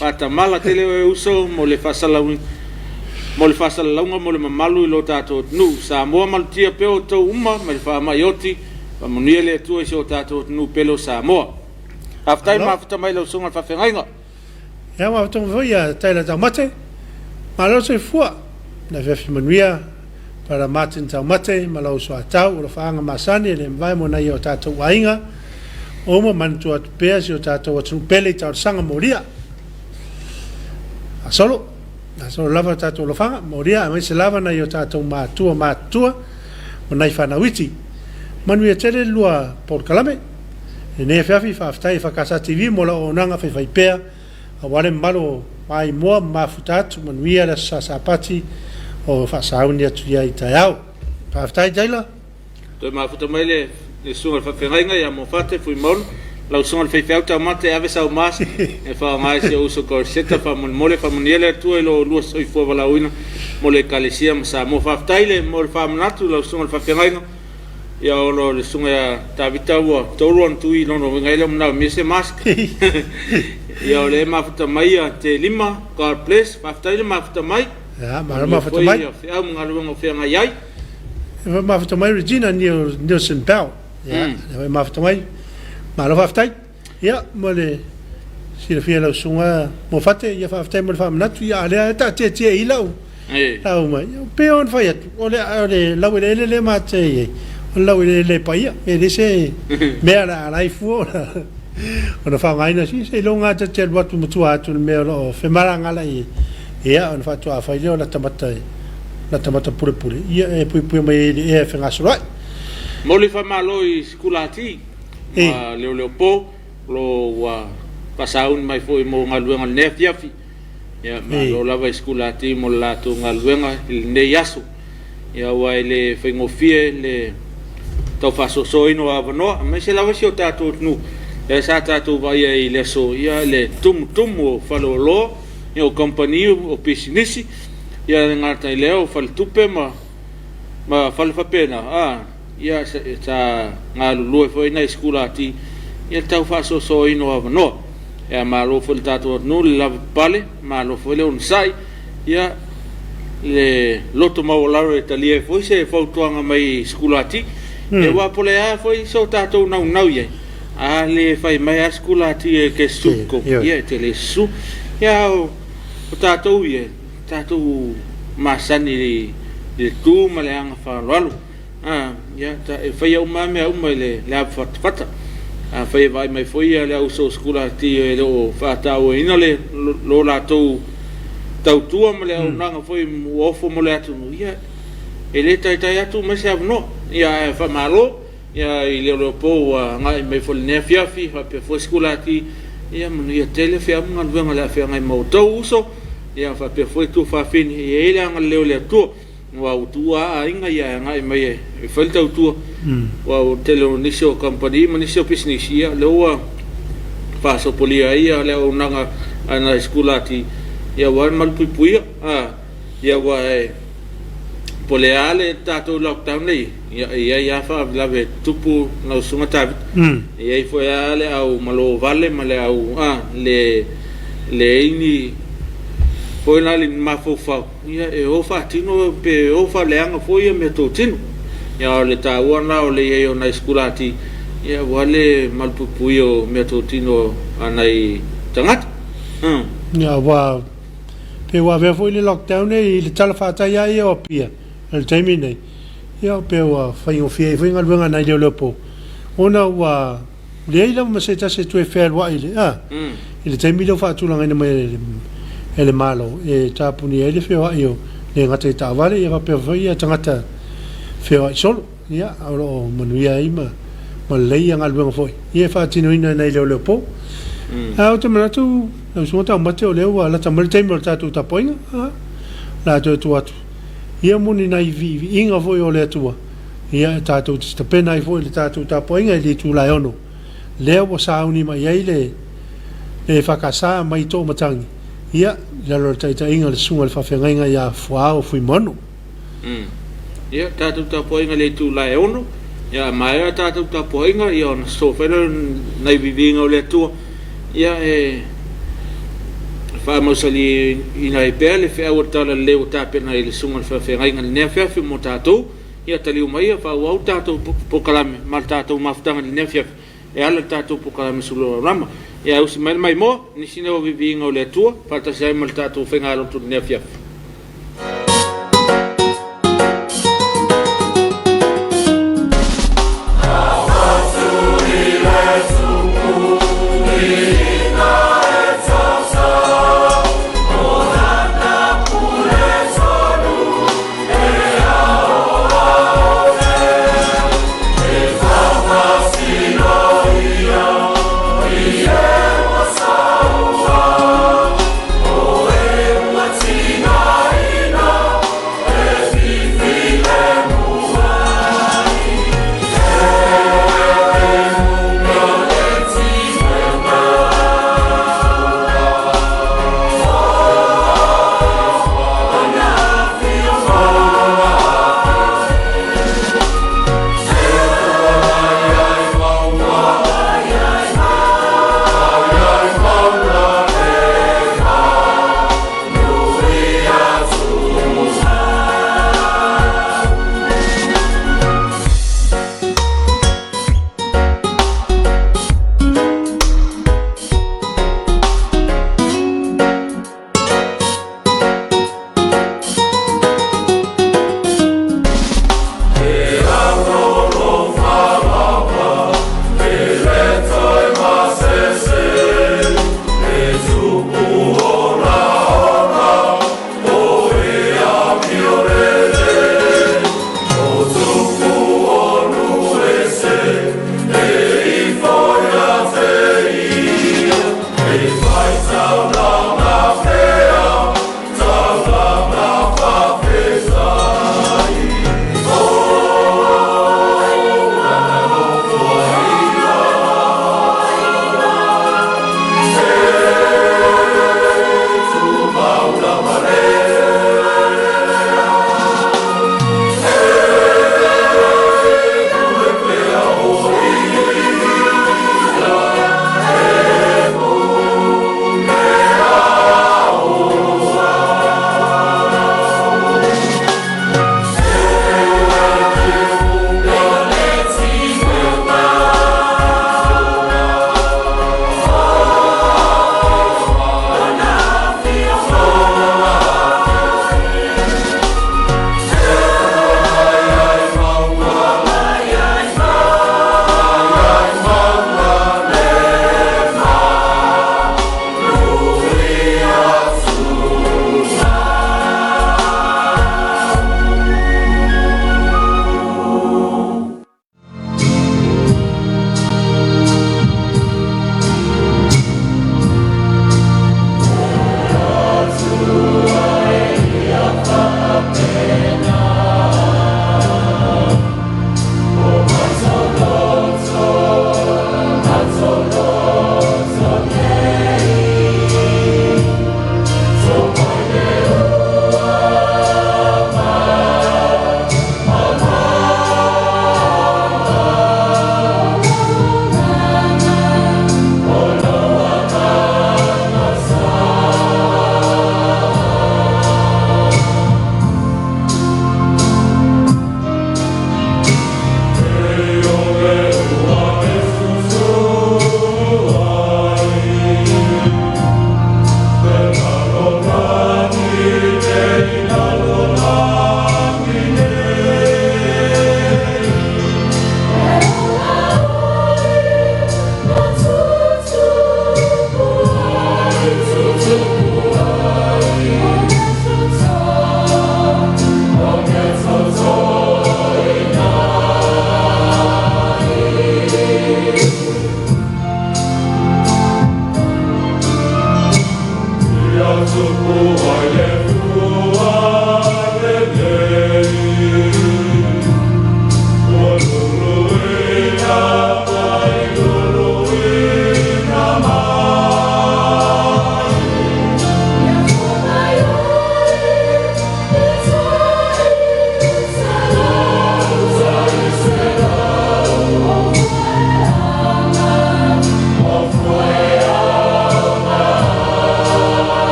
pa ta mala tele uso mo le fasala mo le mamalu lo tato nu Samoa mal tia peo to uma me fa maioti pa moniele tu e so tato nu pelo Samoa aftai ma fata mai lo sunga fa fengainga ya ma tong voia taila ta mate ma lo se fua na vefi manuia para matin ta mate ma lo so atau lo fanga masani le vai mo na yo tato wainga o mo man tu at pe so tato tu pele ta sanga moria a solo lava tato lo fanga moria ma se lava na yo tato ma tua mo nai fa na witi manuia tele lua por kalame ne Afiafi fa aftai fa kasa TV mo la onanga fa pea a wale malo mai mo ma futat manuia la sapati o fa saunia tu ya itayau fa aftai jaila to ma futa mai le sunga fa fengainga ya mo fate fui mon la sunga fa feuta mate ave sa mas e fa mai se uso corseta fa mole fa moniele tu e lo soi fo vala uina mo le kalesia sa mo fa aftai le mo fa manatu la sunga fa fengainga ya ono le sunga tabita wa toron tu I no ngai na mise mask ya le ma futa mai te lima car place futa le ma futa mai ya ma futa mai ya mo ngalo ngo fe ngai ma futa mai Regina New Simpel ya ma futa mai ma lo futa ya mo le si le fiela sunga mo fate ya futa mo fa na tu ya le ta te ilau la mai pe on fa ya ole la le ma te lo le paia e dise mera la fu ona fa mai na si se longa te te watu mutu atu me lo fe maranga la ia on fa tu a fa le la tamata pure ia e pui mai e fe ngasro moli fa malo I skulati ma le po lo wa pasaun mai foi mo ngaluenga ne Afiafi ia ma lo lava skulati mo la tu ngaluenga ne yasu ia wa le fe ngofie le tau faso so ino avano me se lava si o tato nu e sa tato vai I le so ia le tum o falolo o company o business ia ngata I leo fal tupe ma fal fa pena ia sa ngalu lo foi na escola ti ia tau faso so ino avano ia malo fo le tatou atunu le lava pale malo fo le on sai ia le loto mawalaro e talia foi se fautuanga mai skulati e wa pole a foi so tatou nau ia a le fai mai a skulati e ke suko ia te le su ia o tatou ia tatou masani le tu maleanga fa lalu ia ta e fai o mame au mai le fata a fai vai mai foi le au so skulati e lo fatau ina le lo la tou tau tua ma le aunanga foi uofo mo le atu ia e le tai atu ma se avno ia fa malo ia i le po ngai me fo le Afiafi fa pe fo skulati ia mo ia tele fe am ngal venga le fe ngai mo tau uso ia fa pe fo tu fa fin ia ile ngal le tu wa tua a inga ia ngai me e fa tau tua wa tele nisho company mo nisho business ia le wa fa so polia ia le aunanga ana skulati ia wan mal puia ia wa poleale tatou lockdown nei ia fa lave tupu na sunga tavi ia foi ale au malo vale male au le ini foi na li mafofa ia e ofa tino pe ofa leanga foi me totino ia le taua na o le ia na skulati ia wale mal puio me totino anai tangata ia wa pe wa ve foi le lockdown e le tala fata ia e opia el time nei ia pe wa fai o fie foi ngal venga nai le po ona wa le ila ma se ta se tu e fer wa ile ile time le fa tu langa nei ele malo e tapuni ele fe wa io le ngata ta vale ia pe foi ia tangata fe wa solo ia o manuia ima ma le ia ngal venga foi ia fa tino ina nei le po au te manatu au sota mate o leo la tamal temor tatu Tapuaiga la tu atu ia muni nai vivi inga foi o le tua ia tatu te pena i foi le tatu Tapuaiga le tu la ono leo o sauni mai ile le fakasa mai to matangi ia la lo taita inga le sunga le fafenga ia fua o fui mono ia tatu Tapuaiga le tu la ono ia mai tatu Tapuaiga ia on so fela nai vivi o le tua ia fa mo sali ina e pele fe o tala le o tape na ile sunga fa fe ngai ngal ne fa mo tato ia tali o mai fa o tato po kalame mal tato maftanga ne fa e ala tato po kalame Suluaulama ia usi mai mo ni sino vivi ngo le tua fa ta sai mal tato fe ngalo tu ne fa Tina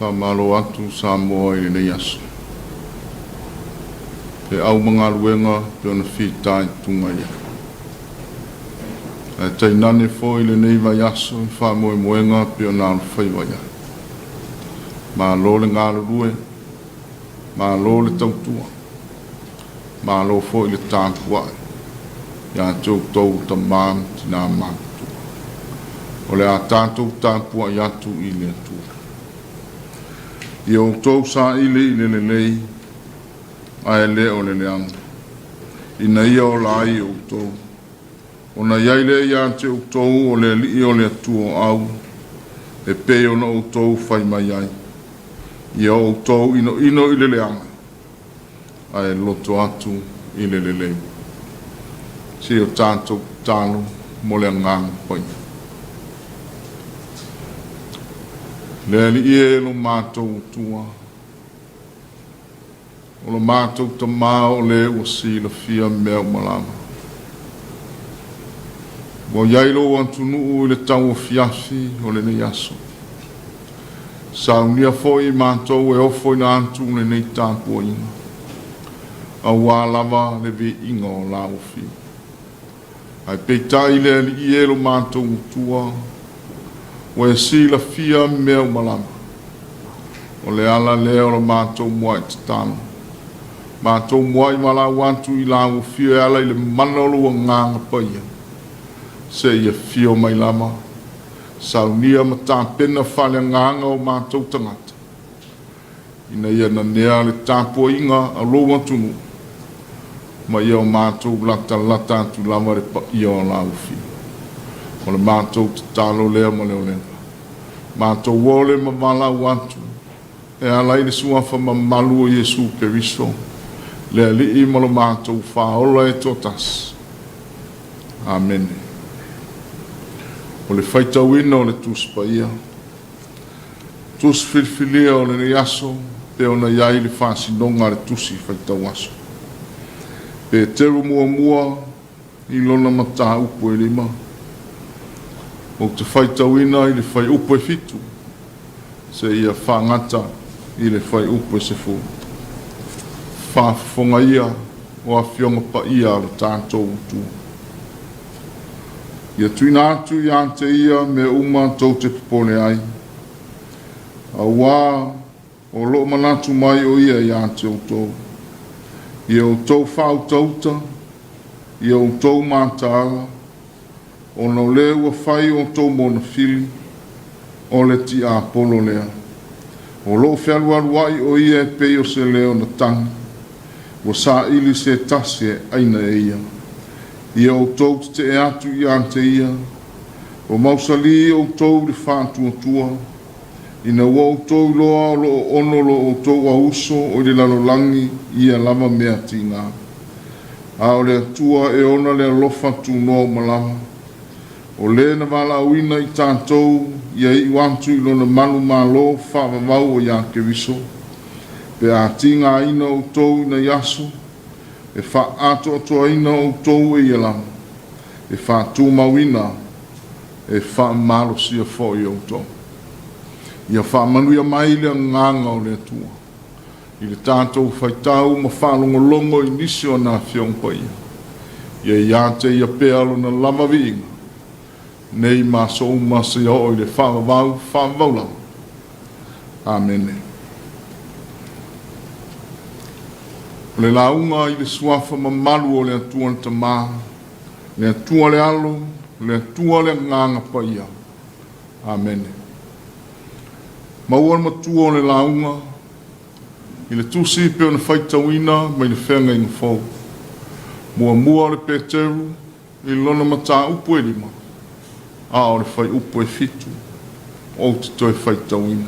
Whamalo atu Samoa i nei aso. Pe au mga luenga pe ona whitai tunga ia. E tei nane fo i le nei vai aso i whamoe moenga pe ona alu whaiwa ia. Ma lo le ngāle rue, ma lo le tautua, ma lo fo i le tākuai. Ia tau tau ta mam tina mātu. O le a tātou tāpua i atu i le atua. I o tau sa ile i le lei, a e le o le leanga. I na ia o la i o tau. O na iai le ia te o tau o le li o le atua au, e pe o na o tau whai mai ai. I o tau ino i le leanga, a e loto atu i le lei. Si o tātou tālo mo le ngang pai. Le li e lo mātou tua. O lo mātou ta mao le o si la fia mea malama. Wa yailo antunu i le tau o Afiafi o le nei aso. Sa unia foi mātou e ofo i na antu le nei Tapuaiga. A wā lava le vi inga o la o fia. Ai peitai le li e lo mātou tua. O e si la fia mea malama. O le ala leo la mātou mua i tatano. Mātou mua i mala wantu i la o fia e ala i le manolo a nganga paia. Se ia fio mai lama. Saunia ma tāpena whale nganga o mātou tangata. Ina ia na nea le Tapuaiga a lo wantunu. Ma ia o mātou lata atu lama re pa ia o la o fia. O le mātou tatalo lea ma leo lea. Mātou wole ma wala wantu. E alai le suafa ma malu o Yesu Periso. Lea li i ma lo mātou whaola e totas. Amen. O le whaitawina o le tuspa ia. Tus filfilia o le aso. Pe ona iai le whasinonga le tusi whaitawaso. Pe teru mua i lona mata upo e lima. O te whaitawina i le whai upo e fitu. Se ia whangata i le whai upo e se fu. Whafonga ia o a fionga pa ia le tātou tu. Ia tuina atu i ante ia me uma tau te pipone ai. A wā o lo manatu mai o ia i ante o tau. Ia o tau whau tauta, ia o tau mātāra. O no le ua whai o tau mona fili, o le ti a polo lea. O lo whialuaruai o ia e peo se leo na tangi, o sa ili se tasi e aina e ia. Ia o tau te e atu i ante ia, o mausali o tau le whātua tua, ina ua o tau loa o lo ono lo o tau a uso o le lalolangi ia lama mea ti ngā. A o le atua e ona le alofa tu noa malama. O le na wala uina i tātou, ia i wantu i lona manu malo whawawau o ia ke viso. Pe a tinga ina o tau ina yaso, e wha ato ato ina o tau e ialama. E wha tūmawina, e wha malo sia fo i o tau. Ia wha manuia mai le nganga o le atua. I le tātou whaitau ma whalongolongo i nisi o nā whiongpa ia. Ia ia te ia pealo na lama viinga. Nei ma so uma se o le whawawau lau. Amen. O le launga i le suafa ma malu o le atua le tamā. Le atua le alo, le atua le nganga pa ia. Amen. Maua matua o le launga. I le tusi pe o na whaitawina mai le whenga inga fau. Mua le peteru i lona mata upu e lima. A o le whai upo e fitu, o te toi whaitawina.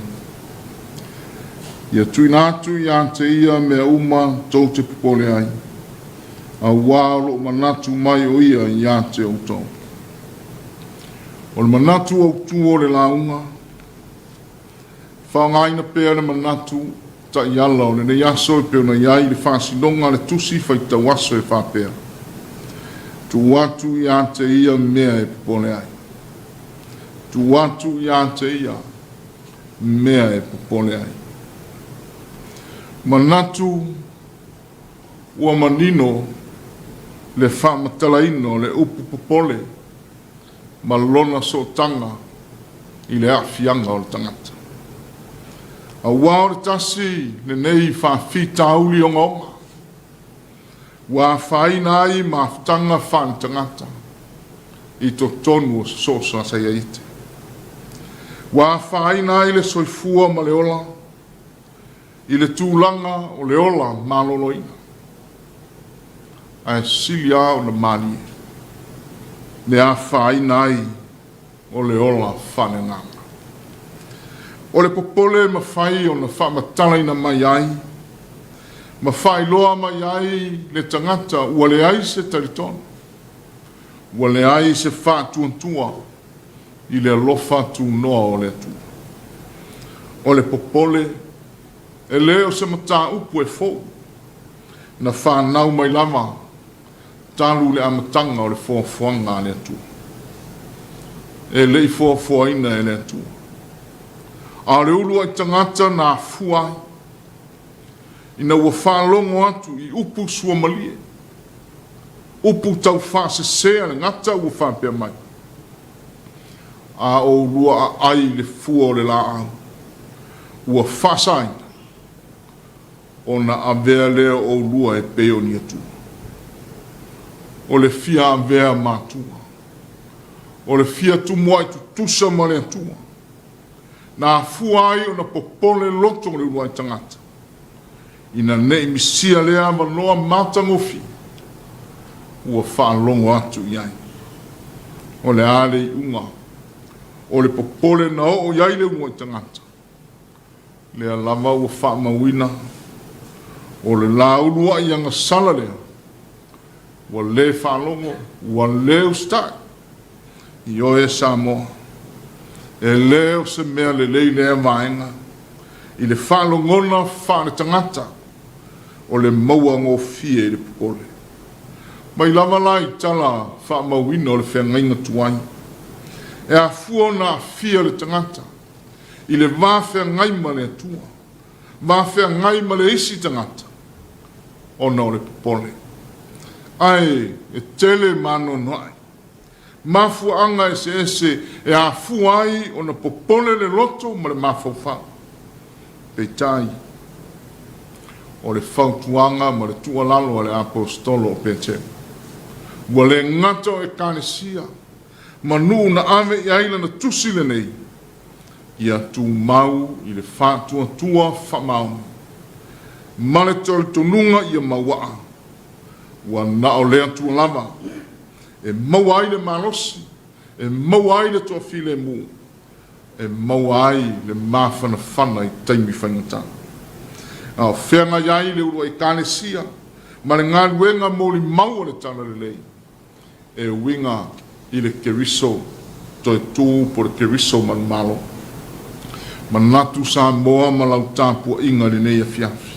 Ia tuina atu i ante ia mea uma tau te pipole ai. A wālo manatu mai o ia i ante o tau. O le manatu au tu o le launga. Whaongaina pēr le manatu ta i ala o le nei aso e pēr na iai le whasinonga le tusi whaitawaso e whapēr. Tu watu i ante ia mea e pipole ai. Tu watu i ante ia, mea e popole ai. Manatu ua manino le whamatalaino le upu popole ma lona so tanga i le afianga o le tangata. A wāore tasi le nei whawhita auli o ngonga. Wā whaina ai ma tanga whan tangata i to tonu o sosa sa iaite. Wā whaina ai le soifua ma le ola i le tūlanga o le ola ma loloina. Ai silia o le mani le a whaina ai o le ola whanenganga. O le popole ma whai o na whamatalaina mai ai, ma whai loa mai ai le tangata ua le ai se taritona, ua le ai se whātuantua i le alofa tu noa o le atua. O le popole e leo se mata upu e fōu, na whanau mai lama talu le amatanga o le fōfuanga le atua. E lei fōfuaina e le atua. A le ulu ai tangata na fuai. Ina ua whalongo atu i upu sua malie. Upu tau whase sea le ngata ua whapea mai. A o lua ai le fua o le la au. Ua whasaina. O na avea leo o lua e peo ni atu. O le fia avea mātua. O le fia tumua i tutusa ma le atua. Na fuai o na popole loto le uai tangata. Ina nei misia lea manoa matangofi. Ua whaalongo atu iai. O le ale i unga. O le popole na o iai le uai tangata. Lea lava ua whaamawina. O le la ulua i anga sala lea. Ua le whaalongo. Ua le ustai. I oe Samoa. E leo se mea le lei lea vaenga. I le whalongona whane tangata. O le maua ngō fie i le popole. Mai lava lai tala whaamawina o le whengainga tuai. E a fuona fia le tangata. I le wāwhea ngaima le atua. Wāwhea ngaima le isi tangata. Ona o le popole. Ai, e tele mano noai. Mafuanga ese e a fuai o na popole le loto ma le mafaufa. Peitai. O le fautuanga ma le tualalo o le apostolo o Pentecostal. Ua le ngata e kanesia. Ma nuu na ave i aila na tusi le nei. Ia tu mau i le fatua tua famau. Ma le toltonunga ia mawaa. Ua na o lea tualama. E mawai le malosi, e mawai le toa file mu, e mawai le mawhana whana i taimi whaingatana. A whenga iai le urua i kānesia, ma le ngā ruenga mōli maua le tana le lei, e winga i le keriso, toi tū po le keriso man malo. Ma natu Samoa ma lau tāpua inga le nei Afiafi.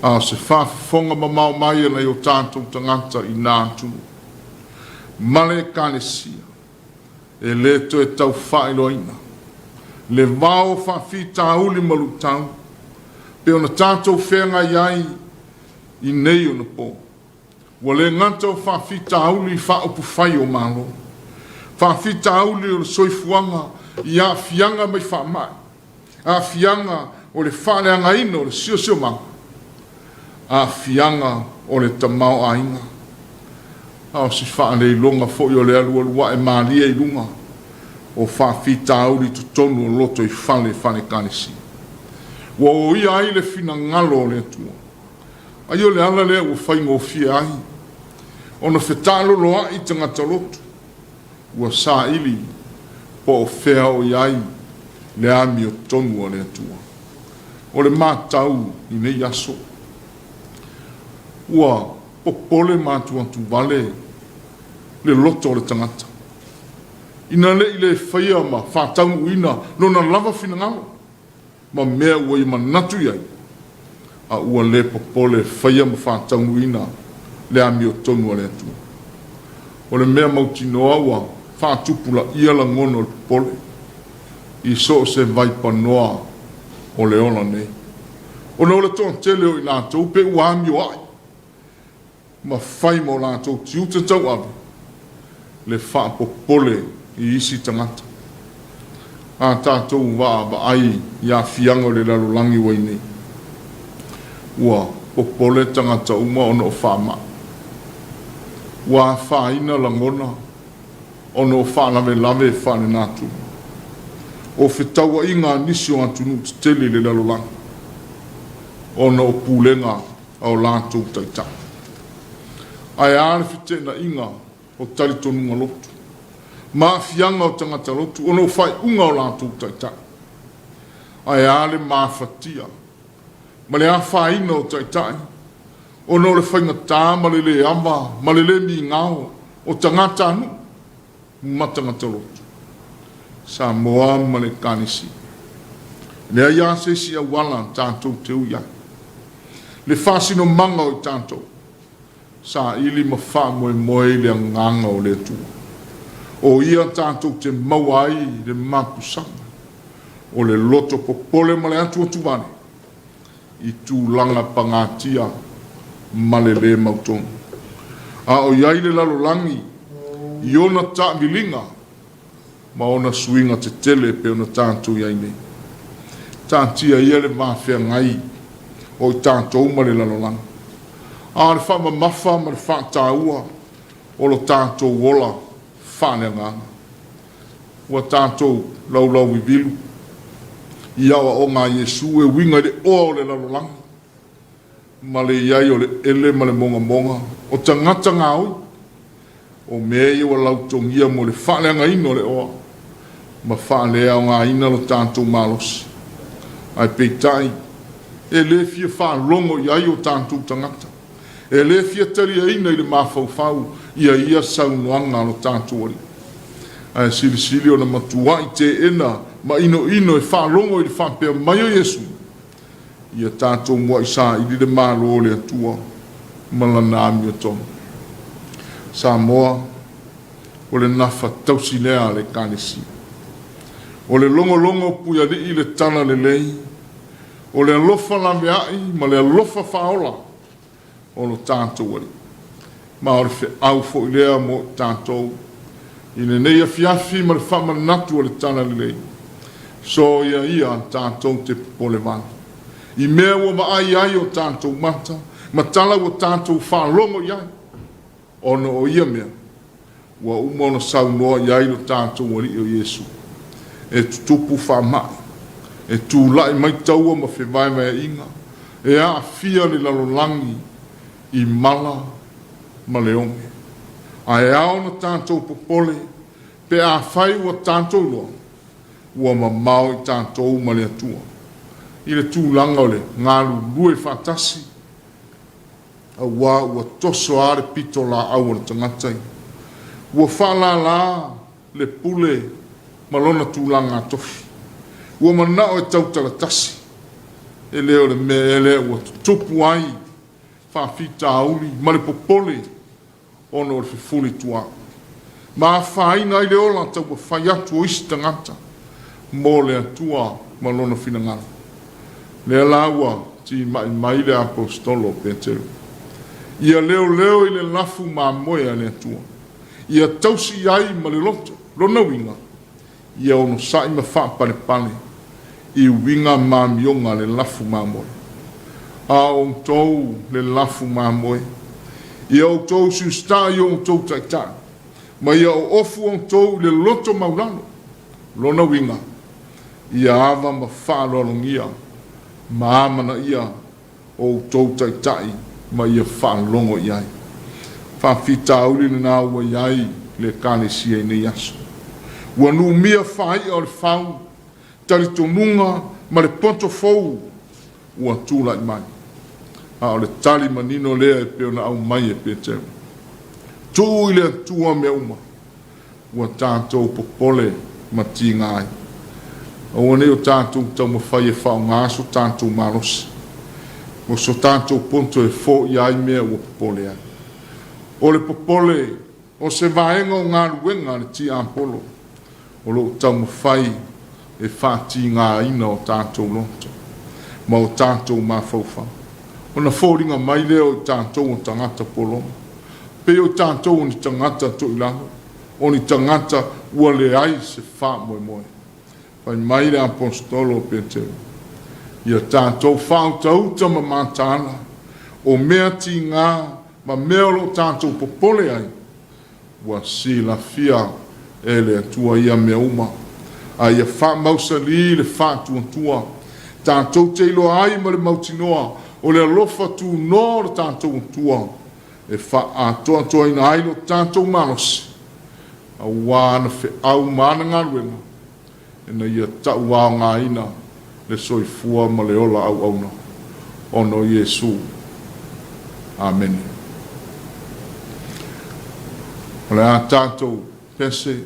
A se whawhonga ma mau mai na i o tātou tangata i nātu. Male kānesia, e le to e tau whaeloina, le vāo whawhi tāuli malu tau, pe ona tātou whenga iai i nei ona pō. Wa le ngātou whawhi tāuli whaopu whai o malo, whawhi tāuli o le soifuanga i a fianga mai whamai, a fianga o le whaeanga ino o le sio manga, a fianga o le tamau ainga. Ao si whaane i longa fōi o le alua e mālia i lunga o whawhita auri tu tonu o loto i whane kānesi. Wa o ia ai le whina ngalo o le atua. Ai o le ala lea ua whaingo fia ai. O na whetalo loa i tangata loto. Ua sā ili po o whea o iai le ami o tonu o le atua. O le mātau i nei aso. Ua popole mātua tu vale le loto o le tangata. Ina le i le whaia ma whātau uina no na lava whina ngalo. Ma mea ua i manatu iai. A ua le popole whaia ma whātau uina le ami o tonu o le atua. O le mea mautinoa ua whātupula ia la ngono o le popole. I so se vai panoa o le ona nei. O no le ton tele o I lātou pe uami o ai. Ma fai mo lātou tiu te tau api. Le wha popole I isi tangata. A tātou wa ai ia fianga le lalulangi wai nei. Ua popole tangata uma ono wha ma. Ua wha ina langona ono wha lave wha ne nātu. O whetaua I ngā nisio atunu te tele le lalulangi. Ono o pūlenga au lātou taita. Ai āre white na inga o tari tonunga lotu. Mā fianga o tangata lotu, ono whai unga o lātou taita. Ai āre mā whatia. Ma le a whaina o taitai. Ono le whainga tā, ma le le ama, ma le le mi ngāo, o tangata anu, ma tangata lotu. Samoa ma le kanisi. Le ia se si a wala tātou te uia. Le whasino manga o tātou. Sa ili ma wha moe le nganga o le tua. O ia tātou te mawai le mapusanga. O le loto popole ma le atu o tuwane. I tūlanga pangatia ma le mautonu. A o iai le lalolangi, I ona tā vilinga, ma ona suinga te tele pe ona tātou iai nei. Tātia ia le mawhea ngai, o I tātou ma le lalolangi. A le wha mafa ma le wha tāua o lo tātou wola whāne nganga. Ua tātou lau I vilu. I awa o ngā Yesu e winga le o le lalolangi. Ma le iai o le ele ma le monga. O tangata ngā oi. O mea I wa lautongia mo le whāne ino le oa. Ma whāne au ngā ina lo tātou malos. Ai peitai. E le fia whālongo iai o tātou tangata. E le fia tari a ina I le mawhauwhau ia saunoanga lo tātou ali. Ai sili o na matua I te ena ma ino e whalongo I le whapea mai o Yesu. Ia tātou mua I sā I le mālo le atua malana ami o tonu. Samoa o le nafa tausi lea le kanesi. O le longo puia li I le tana le lei. O le alofa la meai ma le alofa whaola. O lo tātou wari. Ma o le whi au fo I lea mo tātou. I le nei Afiafi ma le whamanatu o le tana le lei. So ia tātou te pole vana. I mea ua maai ai o tātou mata. Ma tala o tātou whalongo iai. Ono o ia mea. Ua umona saunoa iai o tātou wari o Yesu. E tutupu whamai. E tūlai mai taua ma whewai mai inga. E a fia le lalolangi. I mala ma leonge. A e ao na tātou popole, pe a whai ua tātou loa, ua ma mau I tātou ma le atua. I le tūlanga o le ngālu lue whātasi, a ua toso are pito la au na tangatai. Ua whala la le pule ma lona tūlanga tofi. Ua manao e tautala tasi. E leo le mea ele ua tupu ai, whawhita auli, ma le popole, ono le whifuli tua. Ma whaina I le ola tau wa whai atu o isi tangata, mo le atua ma lona whinangana. Le laua ti mai le apostolo Petero. Ia leo I le lafu ma moea le atua. Ia tausi ai ma le loto, lona winga. Ia ono sai ma wha pale. I winga ma mionga le lafu ma moea. A o tou le lafu mamoe. Ia o tou susta I o tou taita. Ma ia o ofu o tou le loto maulano. Lona winga. Ia ava ma whaalolongia. Ma amana ia o tou taitai. Ma ia whaalongo iai. Whawhita uli na ua iai le kānesia I nei aso. Ua nu mia whai o le whau. Taritonunga ma le poto fou. Ua tūla I mai. A o le tali manino lea e peo na au mai e Petero. Tuu I le tua mea uma. Ua tātou popole ma ti ngai. A wane o tātou tau ma whai e whao ngāso tātou marosi. O so tātou ponto e fo I ai mea ua popole ai. O le popole, o se vaenga o ngā ruenga le ti ampolo. O lo tau ma whai e whāti ngā ina o tātou loto. Ma o tātou mawhauwha. Ona fōringa mai leo o tātou o tangata poloma. Pe o tātou o ni tangata to ilango. O ni tangata ua le ai se wha moe moe. Pai mai le apostolo pe teo. Ia tātou whautauta ma mātāna. O mea ti ngā ma mea lo tātou popole ai. Ua si la fia e le atua ia mea uma. A ia wha mausali le wha tua. Tātou te ilo ai ma le mautinoa. O le alofa tu no le tātou tua. E wha atoa ina ai lo tātou manosi. A wana fe au mana ngā ruenga. E na ia tau wā ngā ina. Le soifua ma le ola au auna. Ono Yesu. Amen. O le a tātou pese.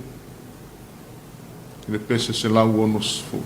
Le pese se lau ono sifu.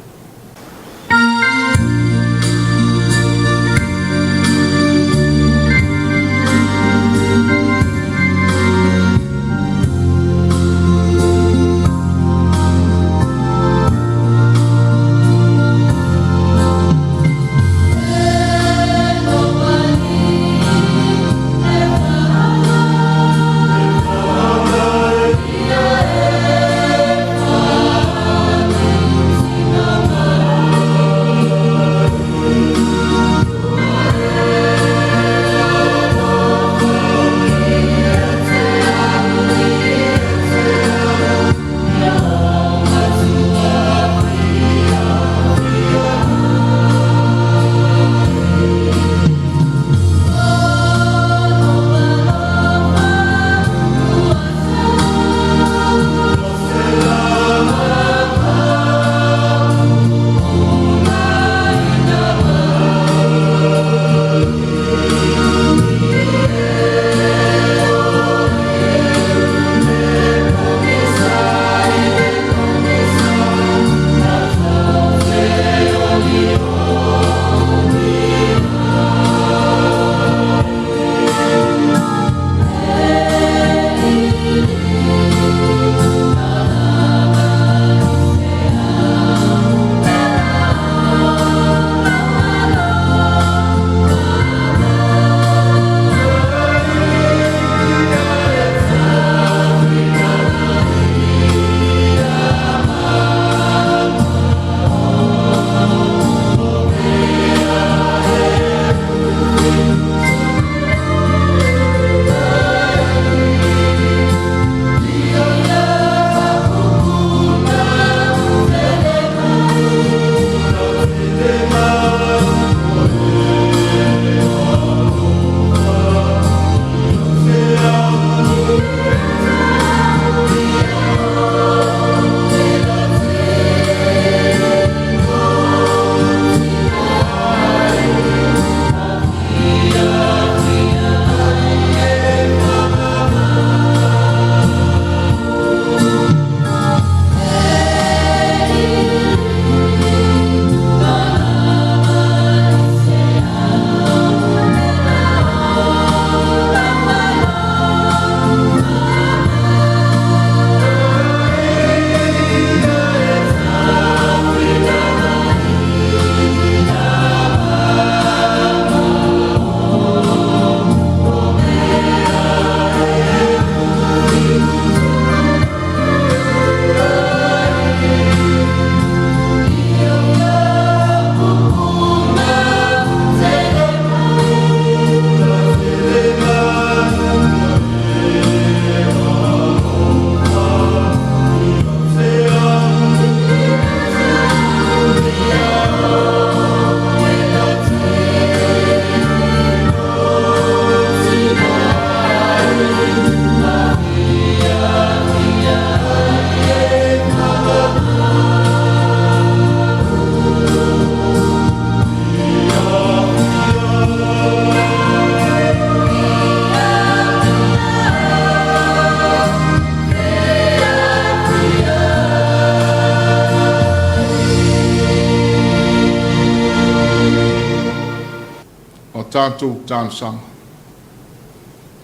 tātou tānsanga.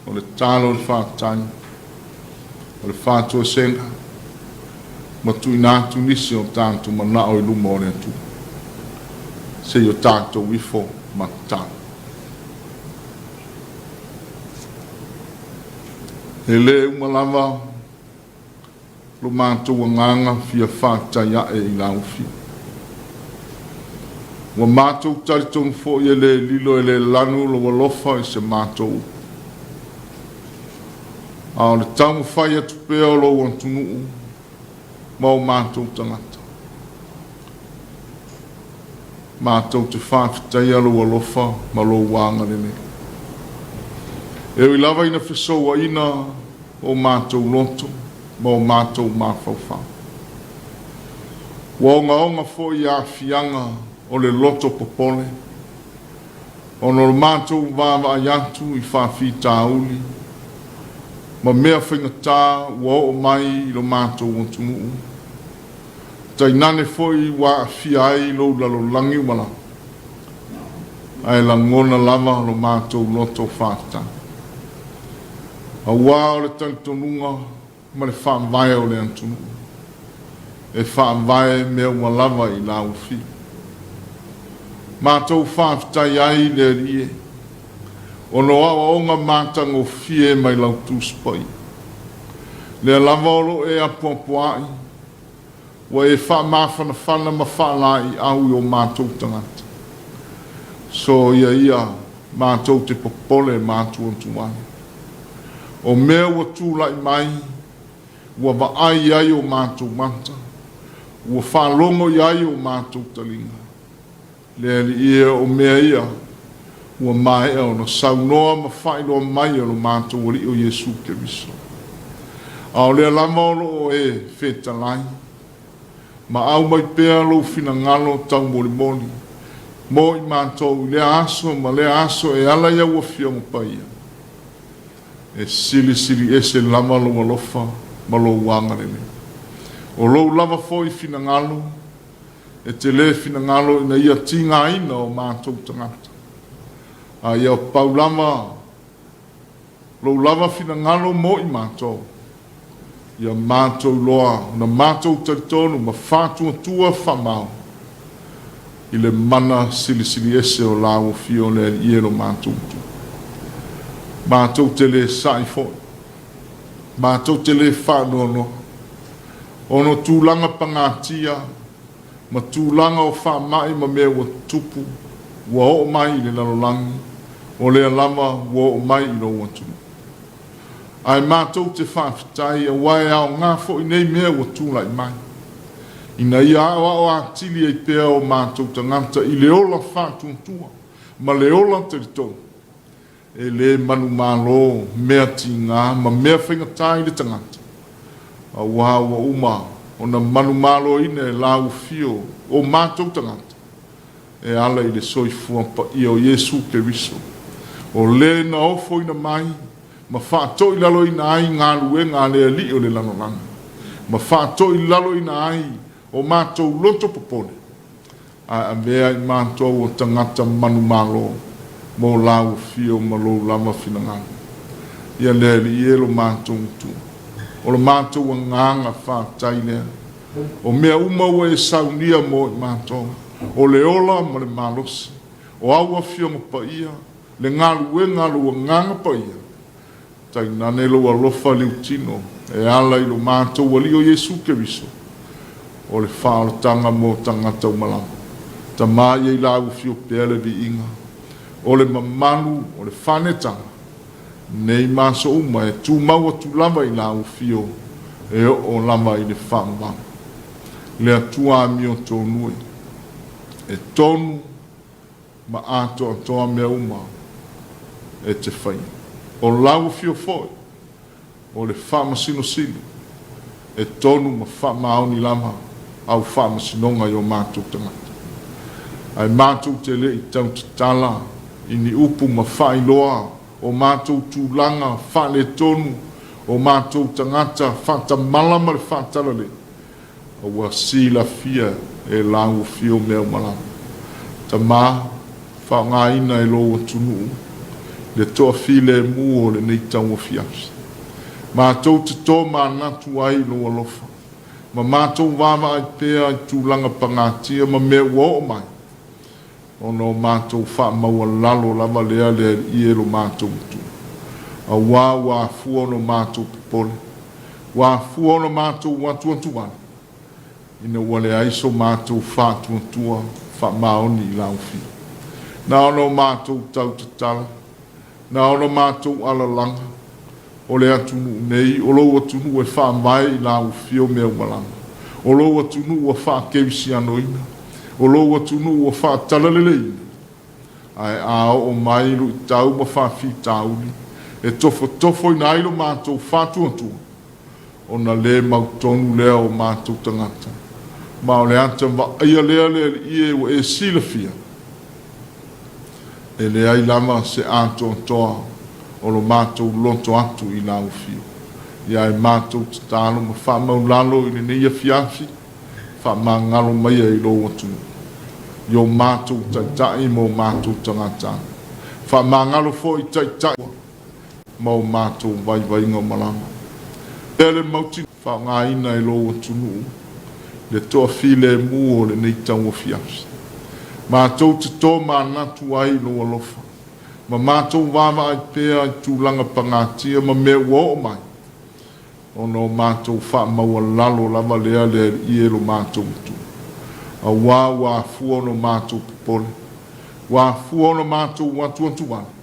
O le tālo le whātai. O le whātua senga. ma tu ina tu nisi o tātou mana o iluma o le atu. Se o tātou wifo ma tātou. E le umalava lo mātou nganga fia whātaia e i lau fi. Wa mātou taritonu fo i le lilo e le lanu lo walofa i se mātou. A le tamu whai atu pēo lo wantunu ma o mātou tangata. Mātou te whātaia lo walofa ma lo wanga lene. E ui lava ina whesoa ina o mātou lonto, ma o mātou māwhauwhau. Wa onga fo i Afianga o le loto popole, o no mātou vāwa ayantu i whawhi tāuli, ma mea whingatā wa o mai i lo mātou o tunu. Tai nane fo i wa Afiai lo lalo langi wala. Ai la ngona lava lo mātou loto whātā. A wā le tantonunga ma le whaamwae o le antunu. E whaamwae mea ua lava i la uwhi. Mātou whaaftai ai le rie. O no awa onga mātango fie mai lau tūspai. Le lava olo e apuapuai. Wa e whaamawhana ma whaalai au i o mātou tangata. So ia mātou te popole mātou antuani. O mea ua tūlai mai, ua vaai ai o mātou mata, ua whālongo ai o mātou talinga. Lea li ia o mea ia, ua mai au na saunoa ma whailoa mai o mātou wali o Yesu Keriso. Ao lea lama o e whetalai, ma au mai pēa lo fina ngalo tau moli moli, mo i mātou lea aso, ma lea aso e ala ia ua fia mo paia. E sili ese lama lo walofa ma lo wanga lele. O lo lava foi fina ngalo, e te le fina ngalo ina ia tinga ina o mātou tangata. A ia paulama, lo lava fina ngalo mo i mātou. Ia mātou loa, na mātou taritonu ma whātua tua whamau. I le mana sili ese o lao fio le iero mātou tu. Mātou te le sai foi. Mātou te le whānono. Ono tūlanga pangatia, ma tūlanga o whamai ma mea wa tupu, wa o mai i le lalolangi, o le alama wa o mai i lo watunu. Ai mātou te whawhitai a wae ao ngā fo i nei mea wa tūlai mai. Ina ia o atili e pēa o mātou tangata i le ola whātuntua, ma le ola te rito. E le manu malo mea tinga ma mea whingatai le tangata. A wawa uma o na manu malo ine e lau fio o mātou tangata. E ala i le soifua pa i o Yesu Keriso. O le na ofo ina mai, ma whāto i lalo ina ai ngā lue ngā lea li o le lanolanga. Ma whāto i lalo ina ai o mātou loto popone. A mea i mātou o tangata manu malo. Mo lau fio ma lo lama finanganga. Ia le li e lo mātou tu. O lo mātou a nganga whātai lea. O mea uma ua e saunia mo i mātou. O le ola ma le malosi. O aua fio ma pa ia. Le ngalu e ngalu a nganga pa ia. Tai nane lo alofa liu tino. E ala i lo mātou wali o Yesu Keriso. O le whaalatanga mo tangata umalama. Ta mai e lau fio pele vi inga. O le mamalu, o le whanetanga, nei maso uma e tū maua tū lava i lau fio e o lava i le whanwa. Le atua mi o tōnui, e tonu ma ato atoa mea uma e te whai. O lau fio foi, o le whamasino sili, e tonu ma whamaoni lava au whamasinonga i o mātou tangata. Ai mātou te le i tau te tala, ini upu ma whailoa o mātou tūlanga, whale tonu, o mātou tangata, whata malama le whatalale, o wa sila fia e lau fio mea malama. Ta mā, whaonga ina e lo tunu, le toa file mu o le nei tau o fiasi. Mātou te tō mā natu ai lo alofa, Ma mātou wāma ai pēa ai tūlanga pangatia ma mea ua o mai. Ono mātou wha maua lalo lava lea lea I lo mātou tu. A wā fua ono mātou pipole. Wā fua ono mātou watu atuana. Ina wale aiso mātou wha tuatua wha maoni I lauwhi. Na ono mātou tau tatala. Na ono mātou ala langa. O le atunu nei, o lo atunu e wha mai I lauwhi o mea walanga. O lo atunu o wha kevisi anoina. O lo atunu o wha talaleleina. Ai ao o mai lu I tau ma wha fi tauli. E tofo I nailo mātou wha tuatua. O na le mautonu lea o mātou tangata. Ma o le anta wa aia lea I o e sila fia. E le ai lama se ato toa o lo mātou lonto atu I lau fio. Ia e mātou tatalo ma wha maulalo I le ne Afiafi, wha mangalo mai I lo atu. Yo mātou taitai mo mātou tangata. Wha mangalo fo I taitai mo mātou vai ngā malama. Ele mauti wha ngā ina I lo atu nuu. Le toa file mu o le nei tau Afiafi. Mātou te tō mānatu ai lo alofa. Ma mātou wāma ai pēa ai tūlanga pangatia ma mea ua o mai. Ono mātou wha maua lalo lava lea lea I lo mātou tu. A wā fua ono mātou pipole. Wā fua ono mātou watu atuana.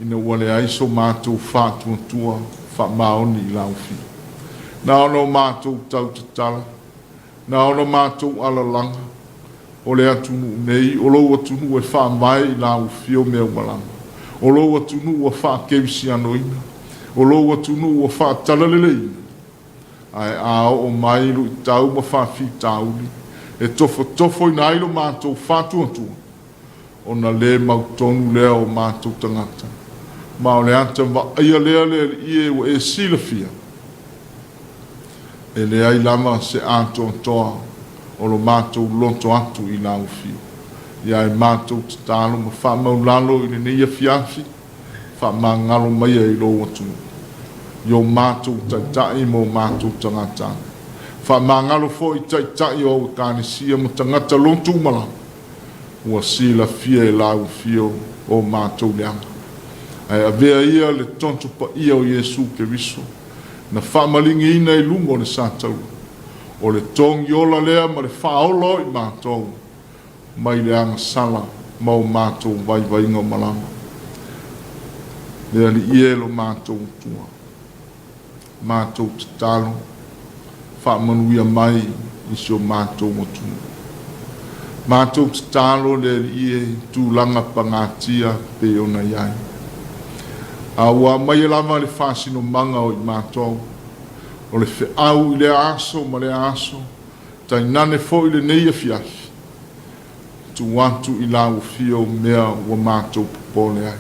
Ina wale aiso mātou wha tuatua wha maoni I lauwhi. Na ono mātou tau tatala. Na ono mātou ala langa. O le atunu nei, o lo atunu e wha mai I lauwhi o mea walanga. O lo atunu o wha kevisi anoina. O lo atunu o wha talaleleina. Ai ao o mai lu I tau ma wha fi tauli. E tofo I nailo mātou wha tuatua. O na le mautonu lea o mātou tangata. Ma o le anta wa aia lea I o e sila fia. E le ai lama se ato toa. O lo mātou lonto atu I lau fio. Ia e mātou tatalo ma wha maulalo I le ne Afiafi, wha mangalo mai I lo atu. Yo mātou taitai mo mātou tangata. Wha mangalo fo I taitai o kānesia mo tangata lonto umala. Ua sila fia I lau fio o mātou leanga. Ai avea ia le tonto pa ia o Yesu ke viso. Na wha malingi ina I lungo le sātau. O le tongi ola lea ma le whaolo I mātou. Mai le anga sala mau mātou vai ngā malama. Lea li ielo mātou tua. Mātou tatalo. Whamanuia mai I sio mātou motu. Mātou tatalo lea li ie tūlanga pangatia pe ona iai. Awa mai lama le whasino manga o I mātou. O le fe au I le aso ma le aso. Tai nane fo I le nei Afiafi. Tu wantu I lau fio mea wa mātou popole ai.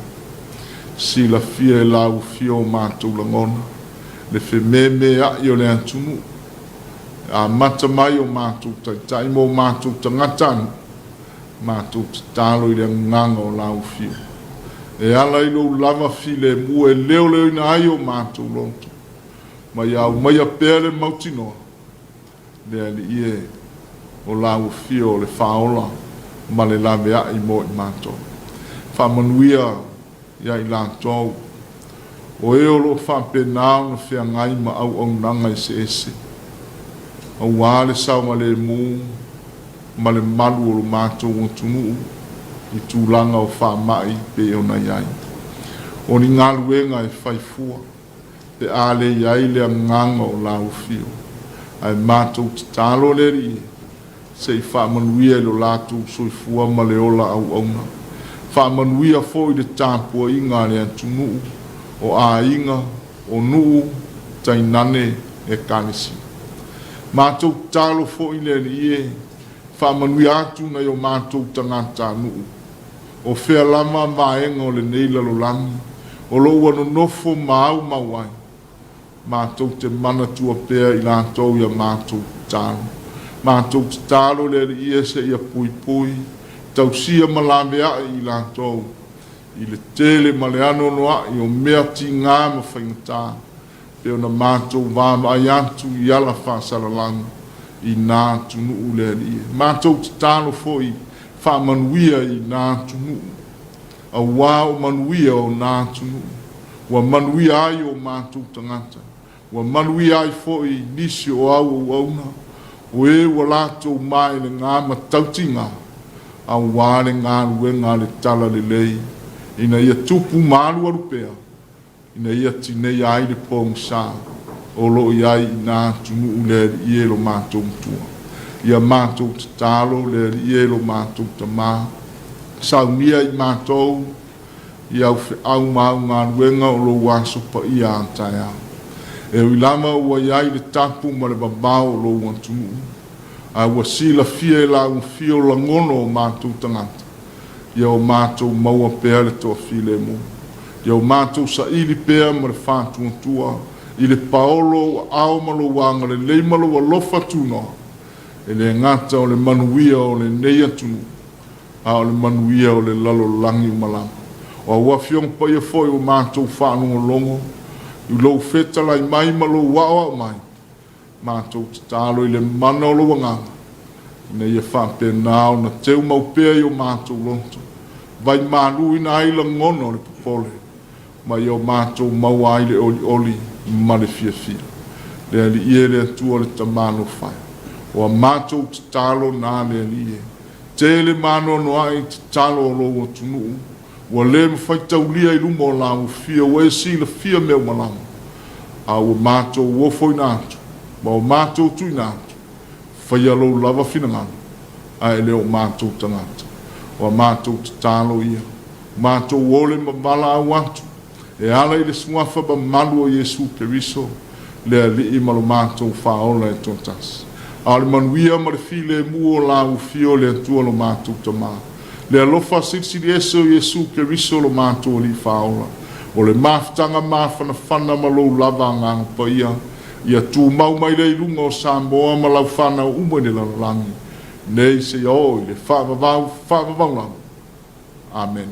Si la fia I lau fio mātou langona. Le fe me a I o le antunu. A mata mai o mātou tai mo mātou tangatanu. Mātou tatalo I le nganga o lau fio. E ala I lo lava file mu e leo ina ai o mātou lonto. Mai au mai a pere mautinoa. Lea li ie o lau fio le whaola ma le lawe a I mo I mātou. Whamanuia ia I lātou. O e o lo whapenao na whia ngai ma au nanga I se ese. Au wale sau ma le mū ma le malu o lo mātou o tunu I tūlanga o whamai pe o na iai. O ni ngaluenga e whaifua. Te ale iai le nganga o lau fio. Ai mātou tatalo le ri. Se I whamanuia lo lātou soifua ma le ola au auna. Whamanuia fo I le tāpua inga le antunu. O a inga, o nuu, tainane e kānesi. Mātou tatalo fo I le ri e. Whamanuia atu na yo mātou tangata nuu. O whea lama maenga o le neila lo langi. O lo ua no nofo mau mawai. Mātou te mana tua pēr I lātou ia mātou tālo. Mātou tālo le ia se ia pui pui. Tau sia malamea I lātou. I le tele maleano noa I o mea ti ngā ma whaingatā. pe ona mātou vā mai atu i ala whāsaralanga i nā tunu ule li. Mātou te tālo foi whamanuia i nā tunu. A wā o manuia o nā tunu. Wa manuia ai o mātou tangata. Wa manuia ai foi nisi o au o auna. O e wa lātou mai le ngā matautinga. A wā le ngā ruenga le tala le lei. Ina ia tupu malu arupea. Ina ia tinei ai le pōng sā. O lo iai i nā tunu le i e lo mātou mtua. Ia mātou te tālo le i e lo mātou te mā. Saunia i mātou. Ia au mau ngā ruenga o lo waso pa i ātai au. E uilama ua iai le tapu ma le babao o lo wantunu. A ua sila fia e la un fio la ngono o mātou tangata. Ia o mātou maua pēr le toa file mo. Ia o mātou sa ili pēr ma le whātua tua. I le paolo au malo wanga le leimalo wa lofa tuna. E le ngata o le manuia o le neia tunu. A o le manuia o le lalo langi malama. O ua fiong pa ia foi o mātou whanunga longo. I lo feta lai mai malo wawa mai. Mātou te tālo i le mana o lo wanganga. Ina ia whape nāo na teu maupea i o mātou lonto. Vai mālu ina aila ngono le popole. Mai o mātou maua ai le oli oli ma le fia fia. Le ali ie le atua le tamano whai. O a mātou te tālo nā le ali ie. Te le mano no ai te tālo o lo o tunu. Ua le mawhaitau lia i lumo o lau fia o e si le fia meo malamu. A ua mātou uofo i nātu. Ma o mātou tu i nātu. Whai alo lava finangana. A e leo mātou tangata. O a mātou te tālo ia. Mātou ole ma mala au atu. E ala i le smuafa ba malu o Yesu Keriso. Le ali i malo mātou whaola e tontas. A le manuia ma le file mu o lau fio le atua lo mātou tamaa. Le alofa siri ese o Yesu Keriso lo mātou li whaola. O le maftanga mafana whana malo lava ngang pa ia. Ia tū mau mai le ilunga o Samoa ma lau whana o umene la langi. Nei se o i le whaavavau lau. Amen.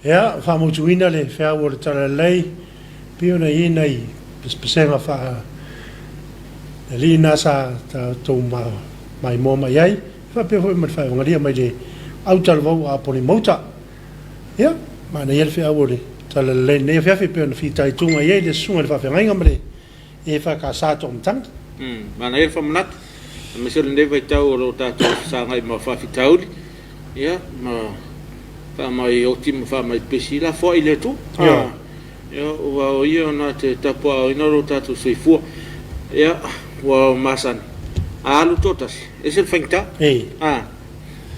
Ya, whamutuina le whea ora tala lei, pio na i nei, pesenga wha, li nasa ta tau mai mō mai ai, wha pia hoi mat whai wangaria mai le au tala wau a poni mauta. Ya, ma na iel whea ora tala lei, nei Afiafi pio na whitai tunga iei le sunga le whawhengainga mare, e wha ka sāto mtanga. Ma na iel whamanat, na mesele ne vai tau o lo tātou sāngai ma whawhitauri, ya, ma mai o timu mai pesi la fo ile tu ya wa o ia na te tapua ina ro tatu soifua ya wa masan alu totas ese fenta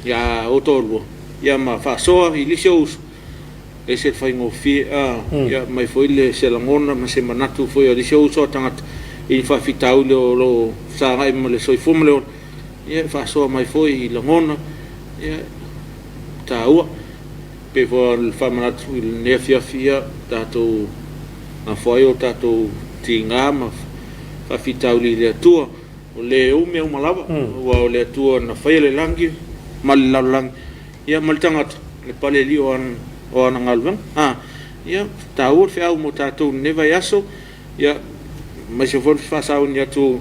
ya o tolu ya ma fa so ilisios ese faingo fi ya mai foi le selangona ma semanatu foi ilisios o tangat i fa fitau lo sa ngai mo le soifua mo le ya fa so mai foi langona ya tau pe for el famanat il ne Afiafi tato na foi o tato tinga ma fa fitau le tua o le o me malava o le tua na foi le langi mal lang ya mal tangat le pale li o an ngalvan ya tau fe au mo tato ne vai aso ya ma se for fa sa un ya tu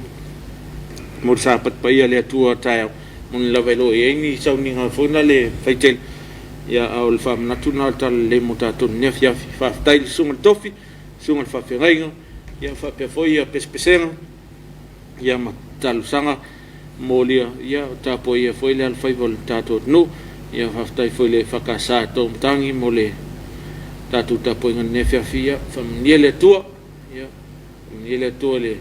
mo sa pat pa ya le tua ta mun la velo e ni sa un nga fo na le faitel ya au fa national tal le mutato ne Afiafi fa tai sunga tofi sunga fa fenga ya fa pe foi ya pespesenga ya matal sanga molia ya Tapuaiga foi le alfa vol tato no ya fa tai foi le fa casa to tangi mole tato Tapuaiga ne Afiafi ya fa niele tua ya niele tua le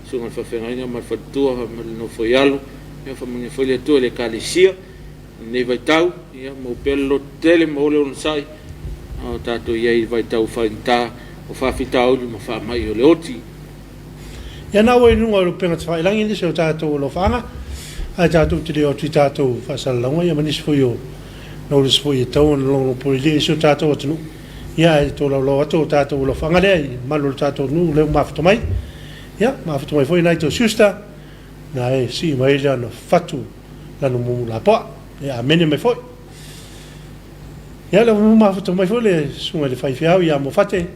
sunga fa fenga ma fa tua no foi alo ya fa mun foi le tua le kalisia ne vai tau ia mo pelo tele mo le unsai o tato ia vai tau fainta o fa fitau mo fa mai o le oti ya na we nunga lo penga tfa ilangi ni se tato lo fanga a tato te o tato fa salonga ia manis foi o no le foi tau no po le se tato tu ia to lo tato lo fanga le malo tato nu le mafto mai ia mafto mai foi nai to susta na e si mai la no fatu la no mu la pa ya mene me foi ya la uma foto mai foi le sunga le fai fiau ya mo fate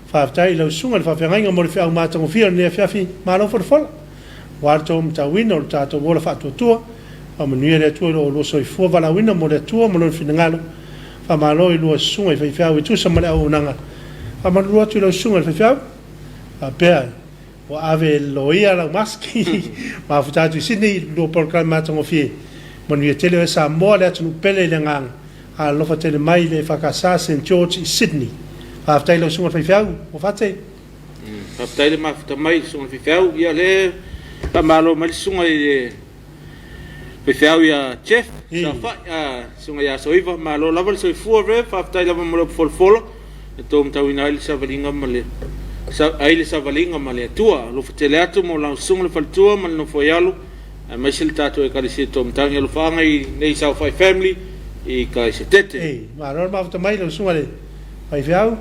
fa tai lo sunga le fa fenga mo le fiau ma tong fia ne Afiafi ma lo for fol warto mta wino tato bola fa tu a menu le tu lo so fu va la wino mo le tu mo lo finangalo fa ma lo lo sunga fai fiau tu sa ma o nanga fa ma lo tu lo sunga fai fiau a pe o ave lo ia la maski ma futa tu Sydney lo programma tong fia mon ye tele Samoa le tu pele le ngang a lo fa tele mai le fa casa St George i Sydney fa tai lo sunga fa fiau o fa te fa tai le ma fa mai sunga fa fiau ia le pa malo mai sunga e fa fiau ia chef sa fa sunga ia soiva malo laval soi fu re fa tai la mo fol fol e tom tawina il sa valinga male sa ai sa valinga male tua lo fa tele atu mo la sunga le fa tua mal no foi alu mai sil tato e kalisi tom tangi lo fa ngai nei sa fa family e kai se tete ma lo ma mai lo sunga le fai fiau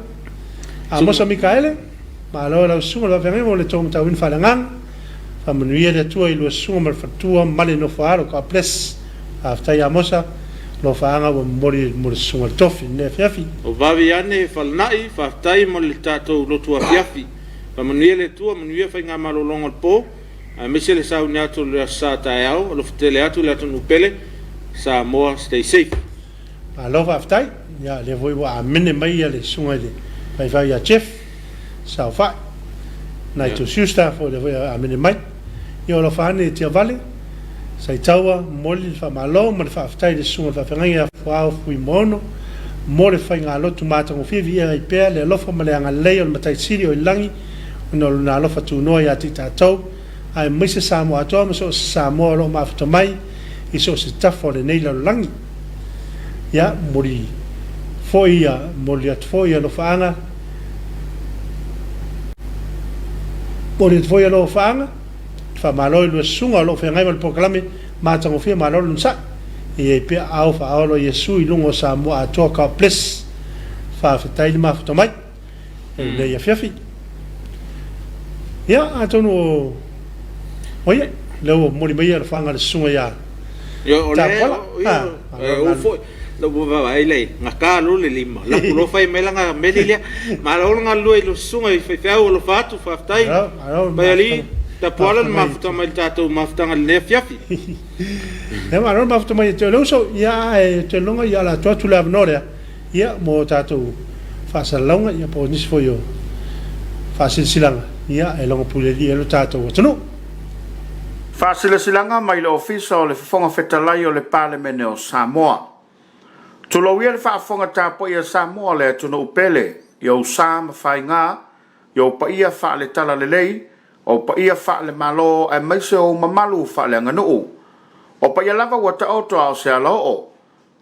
a mosa Mikaele ma lo sunga lo fa ngai mo le tom tawin fa langang fa manuia le tua i lo sunga mal fa tua male no fa alo ka ples afta ya mosa lo fa nga mo le sunga tofi ne Afiafi o vavi ane fa nai fa tai mo le tato lo tua Afiafi fa manuia le tua manuia fa nga malo longo po a mesele sa unia to le sa taao lo fitele atu le atu nupele Samoa stay safe a lo fa aftai ya le voi wa mene mai le sunga le vai ya chef sa fa na to susta fo le voi a mene mai yo lo fa ne ti vale sai taua moli fa malo ma fa aftai le sunga fa fenga fa fui mono mo le fa nga lo tu mata ngo fi via i pe le lo fa male nga le on matai siri o langi no na lo fa tu no ya ti tatou ai mese Samoa to so Samoa lo mafto mai i so se tafo le nei lo langi ya mori foi ya mori at foi lo faanga mori at foi lo faanga fa malo lo sunga lo fa ngai mal proclame ma tango fi malo lo sa e pe au fa lo Yesu i lungo Samoa to ka ples fa tai mafto mai le Afiafi ya atono oye lo mori mai al fanga le sunga ya yo o le o foi lo va vai le ngaka lo le lima la lo fai melanga melilia ma lo nga lo lo sunga fai fa lo fatu fa tai ba ali Tapuaiga mafuta mai tatou mafuta le Afiafi e ma no mafuta mai te lo so ia te longa ia la tu la vnoria ia mo tatou fa salonga ia po nis foi fa silanga ia e longa puleli e lo tatou tonu fa silanga mai lo ofisa o le fonga fetalai o le Parliament o Samoa tulo ia le fa fonga Tapuaiga Samoa le tunu pele yo sam fainga yo pa ia fa le tala le lei o pa ia fa le malo e mai se o mamalu fa le nganu o pa ia lava wata auto ao se alo o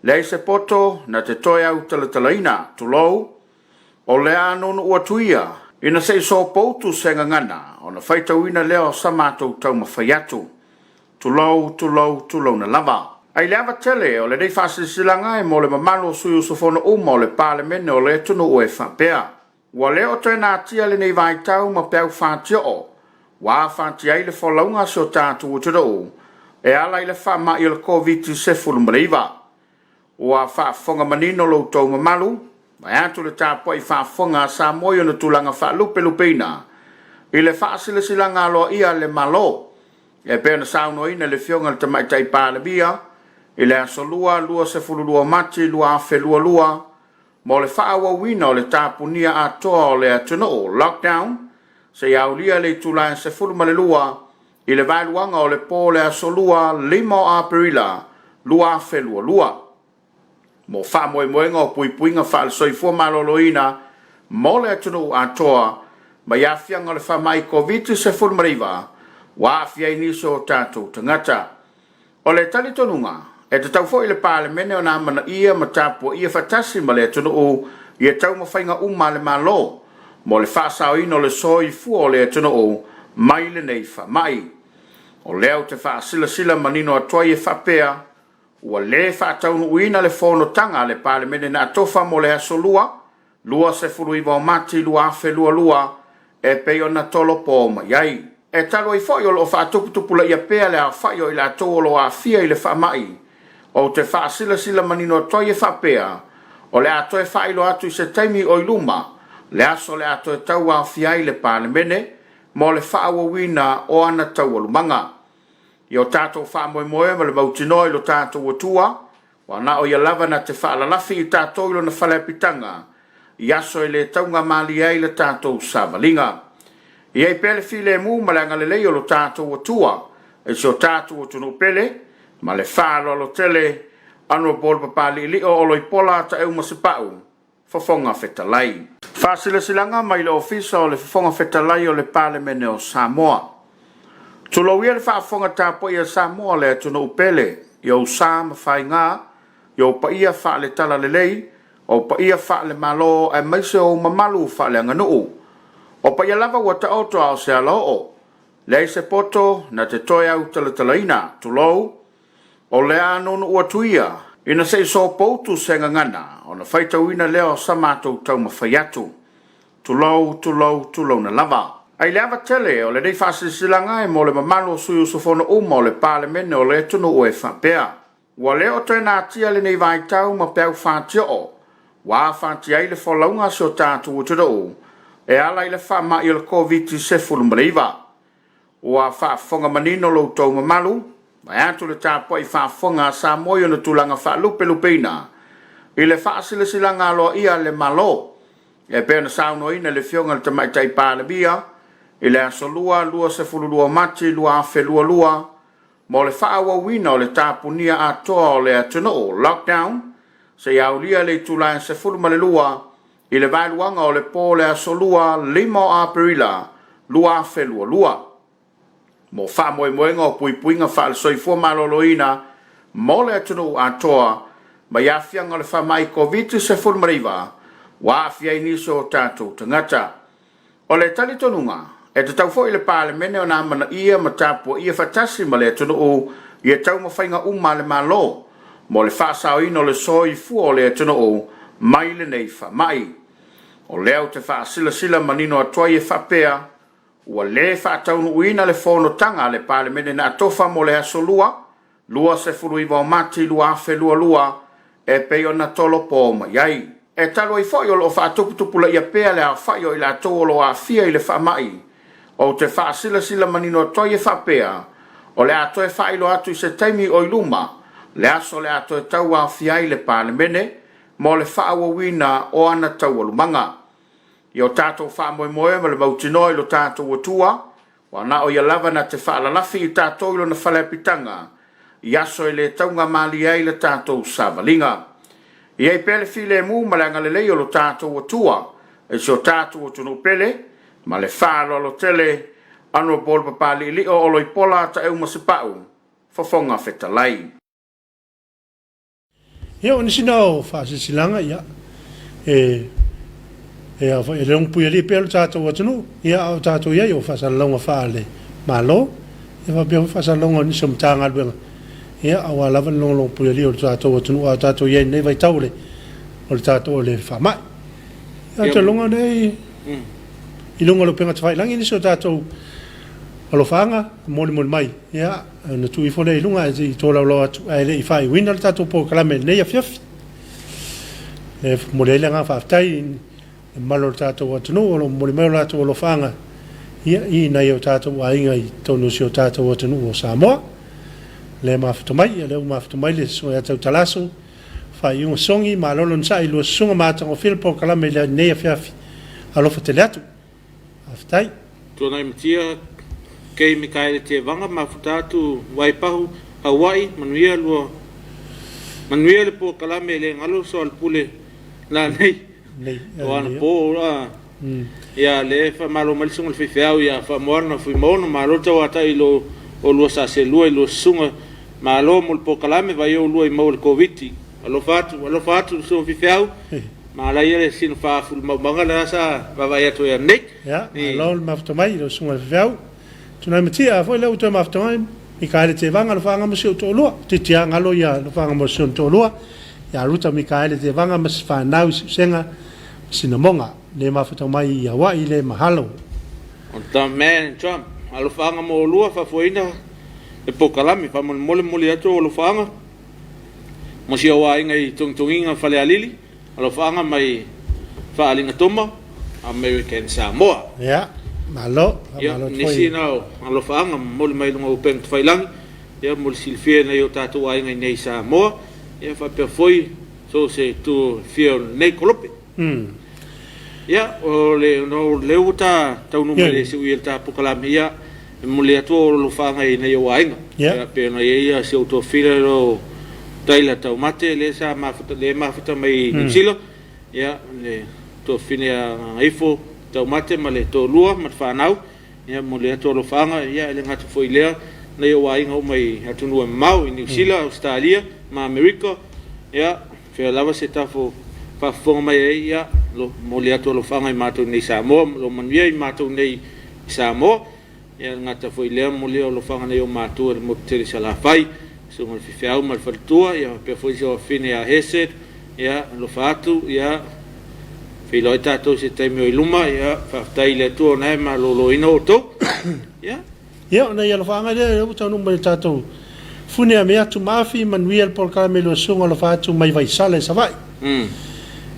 le se poto na te toi au talaina tulo o le anu ua tuia ina se so poutu se ngana o na faita wina leo samato tau mawhaiatu tulo na lava ai lava tele o le dei fa silanga e mo le mamalu suyu sofono uma o le Parliament o le tunu ue fa pea wa leo te na tia le nei vai tau ma peu fa tio wa fanti ai le folaunga so tatu o tudo e ala ile fa ma il covid se fulu mreiva wa fa fonga manino lo to malu ma atu le tapo i fa fonga sa moyo no tulanga fa lupeina ile fa sile silanga lo ia le malo e pe na sa no ina le fionga te mai tai pa le bia ile so lua se fulu lua mati lua fe lua mo le fa wa wina le tapo nia ato le atuno lockdown se aulia le tula se fulu malelua i le valuanga o le pole a solua limo a perila lua fe lua mo fa moenga o puipuinga fa le soifua maloloina mo le atunu atoa ma ia fianga le fa mai covid se fulu mariva wa fia iniso tatu tangata o le tali tonunga e te tau fo i le Parliament o na mana ia ma tapu ia fatasi ma le atunu o ia tau mawhainga le malo mo le whaasaoina le soi fua le atuna o mai le nei wha mai. O leo te whaasila manino atua e whapea, ua le whaataunu uina le whono tanga le Parliament na atofa mo le asolua, lua se furu iwa o mati, lua afe lua, e peo na tolo po mai ai. E talo i fo lo whaatuputupula ia pea le a whaio i la tolo a fia i le wha mai. O te whaasila manino atua e whapea, o le atoe whailo atu i se taimi o iluma, le aso le ato e tau a fiai le Parliament mo le whaawawina o ana tau alumanga. I o tātou whaamoemoe ma le mautinoi lo tātou atua, wa na o ia lava na te whaalalafi i tātou ilo na whalepitanga, i aso e le taunga mali ai le tātou savalinga. I ei pele file mu ma le angalelei o lo tātou atua, e si o tātou atunu pele, ma le whaalo lo tele, anu bol papali li o loi pola ta eu masipau, fafonga fetalai. Silanga mai le ofisa o le fafonga fetalai o le Parliament o Samoa. Tulo ia le fafonga Tapuaiga Samoa le atunu upele, yo sam fainga, yo pa ia fa le tala le lei, o pa ia fa le malo e maise o mamalu fa le nganu. O pa ia lava wata auto ao se alo o, le se poto na te toi au talaina, tulo, o le anu ua tuia, ina se so poutu se ngana, o na faita wina leo samato tau mawhaiatu. Tulo na lava. Ai lava tele o le dei whasilanga e mo le mamalo suyu sofono o le Parliament o le tunu ue whapea. Wa leo te nā tia le nei vai tau ma peu whātia o. Wa whātia i le whalaunga so tātu utuda o. E ala i le whama i le COVID se fulumariva. Wa whafonga manino lo tau mamalu. Mai atu le tāpua i whafonga sa moyo na tulanga whalupeina. I le whasilanga lo ia le malo. E pe na sauno ina le fionga le tamai tai pāle bia. I le aso lua se fulu lua mati, lua afe lua. Mo le whaawawina o le tāpunia atoa o le atuna o lockdown. Se iaulia le tulaen se fulu male lua. I le vailuanga o le po le aso limo a perila. Lua afe lua. Mo wha moenga o puipuinga wha le soifua maloloina. Mo le atuna o atoa. Ma iafianga le wha mai COVID se fulu mariva. Wa afia iniso tātou tangata. O le tali tonunga, e te tau fo i le Parliament o nā mana ia ma tāpua ia fatasi ma le atunu o ia tau mawhainga le malo, mo le whaasao ino le soi fua o le atunu o mai le nei wha mai. O leo te whaasila manino atua ia whapea, ua le whaataunu uina le whono tanga le Parliament na atofa mo le aso lua se furu iwa o mati lua afe lua, e pe ona tolo po ma yai e talo I foi o lo fa tupu la ia pe le fa yo ila tolo a fia ile fa mai o te fa sila manino to ye fa pea o le ato e fa ilo atu se taimi o iluma le aso le ato e tau a fia ile pale mene mo le fa wina o ana tau lumanga yo tato fa mo le mautino ilo tato watua wa na o ya lava na te fa la lafi tato ilo na fa le pitanga yaso ile taunga mali ai le tato savalinga ia pele file mu malanga le leo lo tato watua e so tato watu pele ma le fa lo tele ano bol papa li o lo ipola ta e umasipau fofonga fetalai ia o nisino fa silanga ia e fa e long pu li pele tato watu ia o tato ia yo fa salonga fa le malo e va be fa salonga ni som tanga be ia awa lava long pu li o tato watu o tato ia nei vai taule o tato le fa mai ia te longa nei I lunga lo penga tawai langi ni so tato alo fanga moli mai ia na tu I fole lunga I tola lo atu ai I fai wina tato po kalame nei Afiafi e mole langa fa tai malo tato watu no lo moli mai tato lo fanga ia I na yo tato wa inga I tonu si tato watu no Samoa le mafuto mai le mafuto mai le so ya tau talaso fai un songi malo lo sai lo songa mata o fil po kalame nei Afiafi alo fateleatu aftai tona imtia kei mikaele te vanga mafutatu waipahu Hawaii manuia le po kalame le ngalo so al pule la nei wana po ya le fa malo malsunga fi fiau ya fa morna fi mono malo tawata ilo o lo sa se lo ilo sunga malo mul po kalame vai o lo I mo el Komiti alo fatu so fi fiau ma la ia sin fa ful manga la sa va vai to ya nek ja lol mafto mai lo sunga vau tuna metia foi le to mafto mai I kaile te vanga lo fanga mo se to lo te tia ngalo ya lo fanga mo se to lo ya ruta mi kaile te vanga mas fa nau senga sinamonga le mafto mai ya wa ile mahalo on ta man Trump alo fanga mo lo fa foina e pokalami fa mole ato lo fanga mo si wa inga I tungtunginga fa le alili alo fanga mai fa alinga toma American Samoa ya malo nisi nao alo fanga mol mai lunga upeng tfailang ya mol silfia na yo tatu ai ngai nei Samoa ya fa pe foi so se tu fio nei kolope ya o le uta tau no mele se uil ta pokalami ya mol ya to lo fanga i nei yo ai ya pe no ya se auto filo taila tau mate le sa mafuta mai silo ya le to finia ifo tau mate male to lua mat fanau ya mole to lo fanga ya le ngatu foi le na yo wa inga mai atu no mau in New Zealand Australia ma America ya fe lava se tafo fa forma ya lo mole to lo fanga ma to nei Samoa lo manvia ma to nei Samoa ya ngata foi le mole lo fanga na yo ma to mo tele sala fai so mo fiau mal faltua ya pe foi jo fine a heset ya lo fatu ya filo tato se taimi o iluma ya fa tai le tu na ma lo ino to ya na ya lo fanga le o tau no mai tato fune a mea tu mafi manuel por caramelo sunga lo fatu mai vai sale sa vai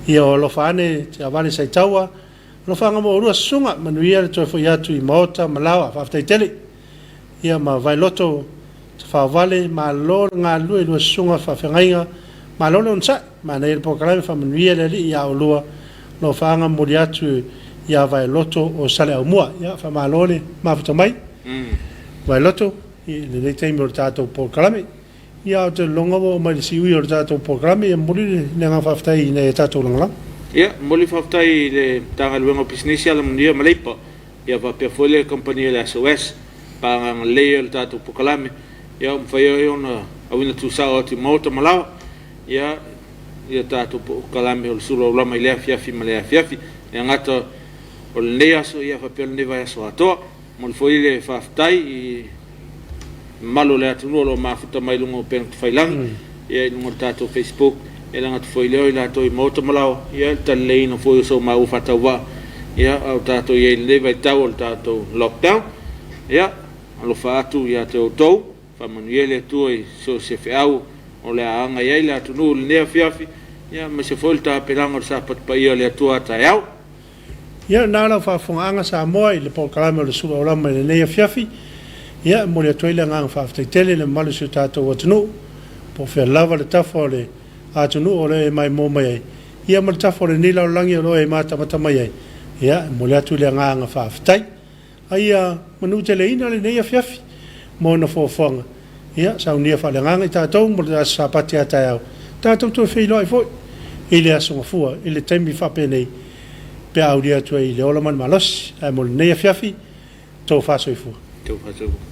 ia lo fane te avale sai taua lo fanga mo rua sunga manuel to foi atu I mota malawa fa tai tele ia ma vai loto fa vale ma lo nga lo sunga fa fengainga ma lo non sa ma nei por caramelo fa manuel le ia o lua no fanga moriatu ia vai loto o sale au mua ia fa malole ma futa mai vai loto le le tem mortato por kalame ia te longa o mai si ui ortato por kalame e mori le nga fa ftai ne tato longa ia moli fa ftai le tanga luengo business ala mundia malepa ia va pe foile compagnia la SOS pa le el tato por kalame ia fa yo na awina tu sa o ti moto malawa ia ia tato po kalame o Suluaulama I le Afiafi ma le Afiafi ia ngata o le aso ia fa pe le vai aso ato mo foi le fa ftai I malo le atu lo mafuta mai lungo pen failang ia lungo tato Facebook ia ngata foi le ila to I moto malao ia tale no foi so mau fatawa ia au tato ia le vai tau tato lockdown ia alo fa atu ia te o tou fa manuele tu I so se feau o le anga ia le atunu le nea fiafi ia ma se folta pelanga o sa pat pa ia le atua ta yau ia na la fa fonga Samoa i le programa le Suluaulama le nei Afiafi ia mo le toile nga fa tele le malu su tato o tunu po fe lava le tafo le atunu o le mai mo mai ia mo tafo le nila langi o e mata mata mai ia mo le atu le nga fa tai ia manu te le ina le nei Afiafi mo na fo fonga ia sa unia fa le nga tato mo le sapati ata au tato to fe lo fo ile aso fua ile temi fa pe nei pe audia tu i le ola man malos ai mo nei Afiafi to fa so fu tau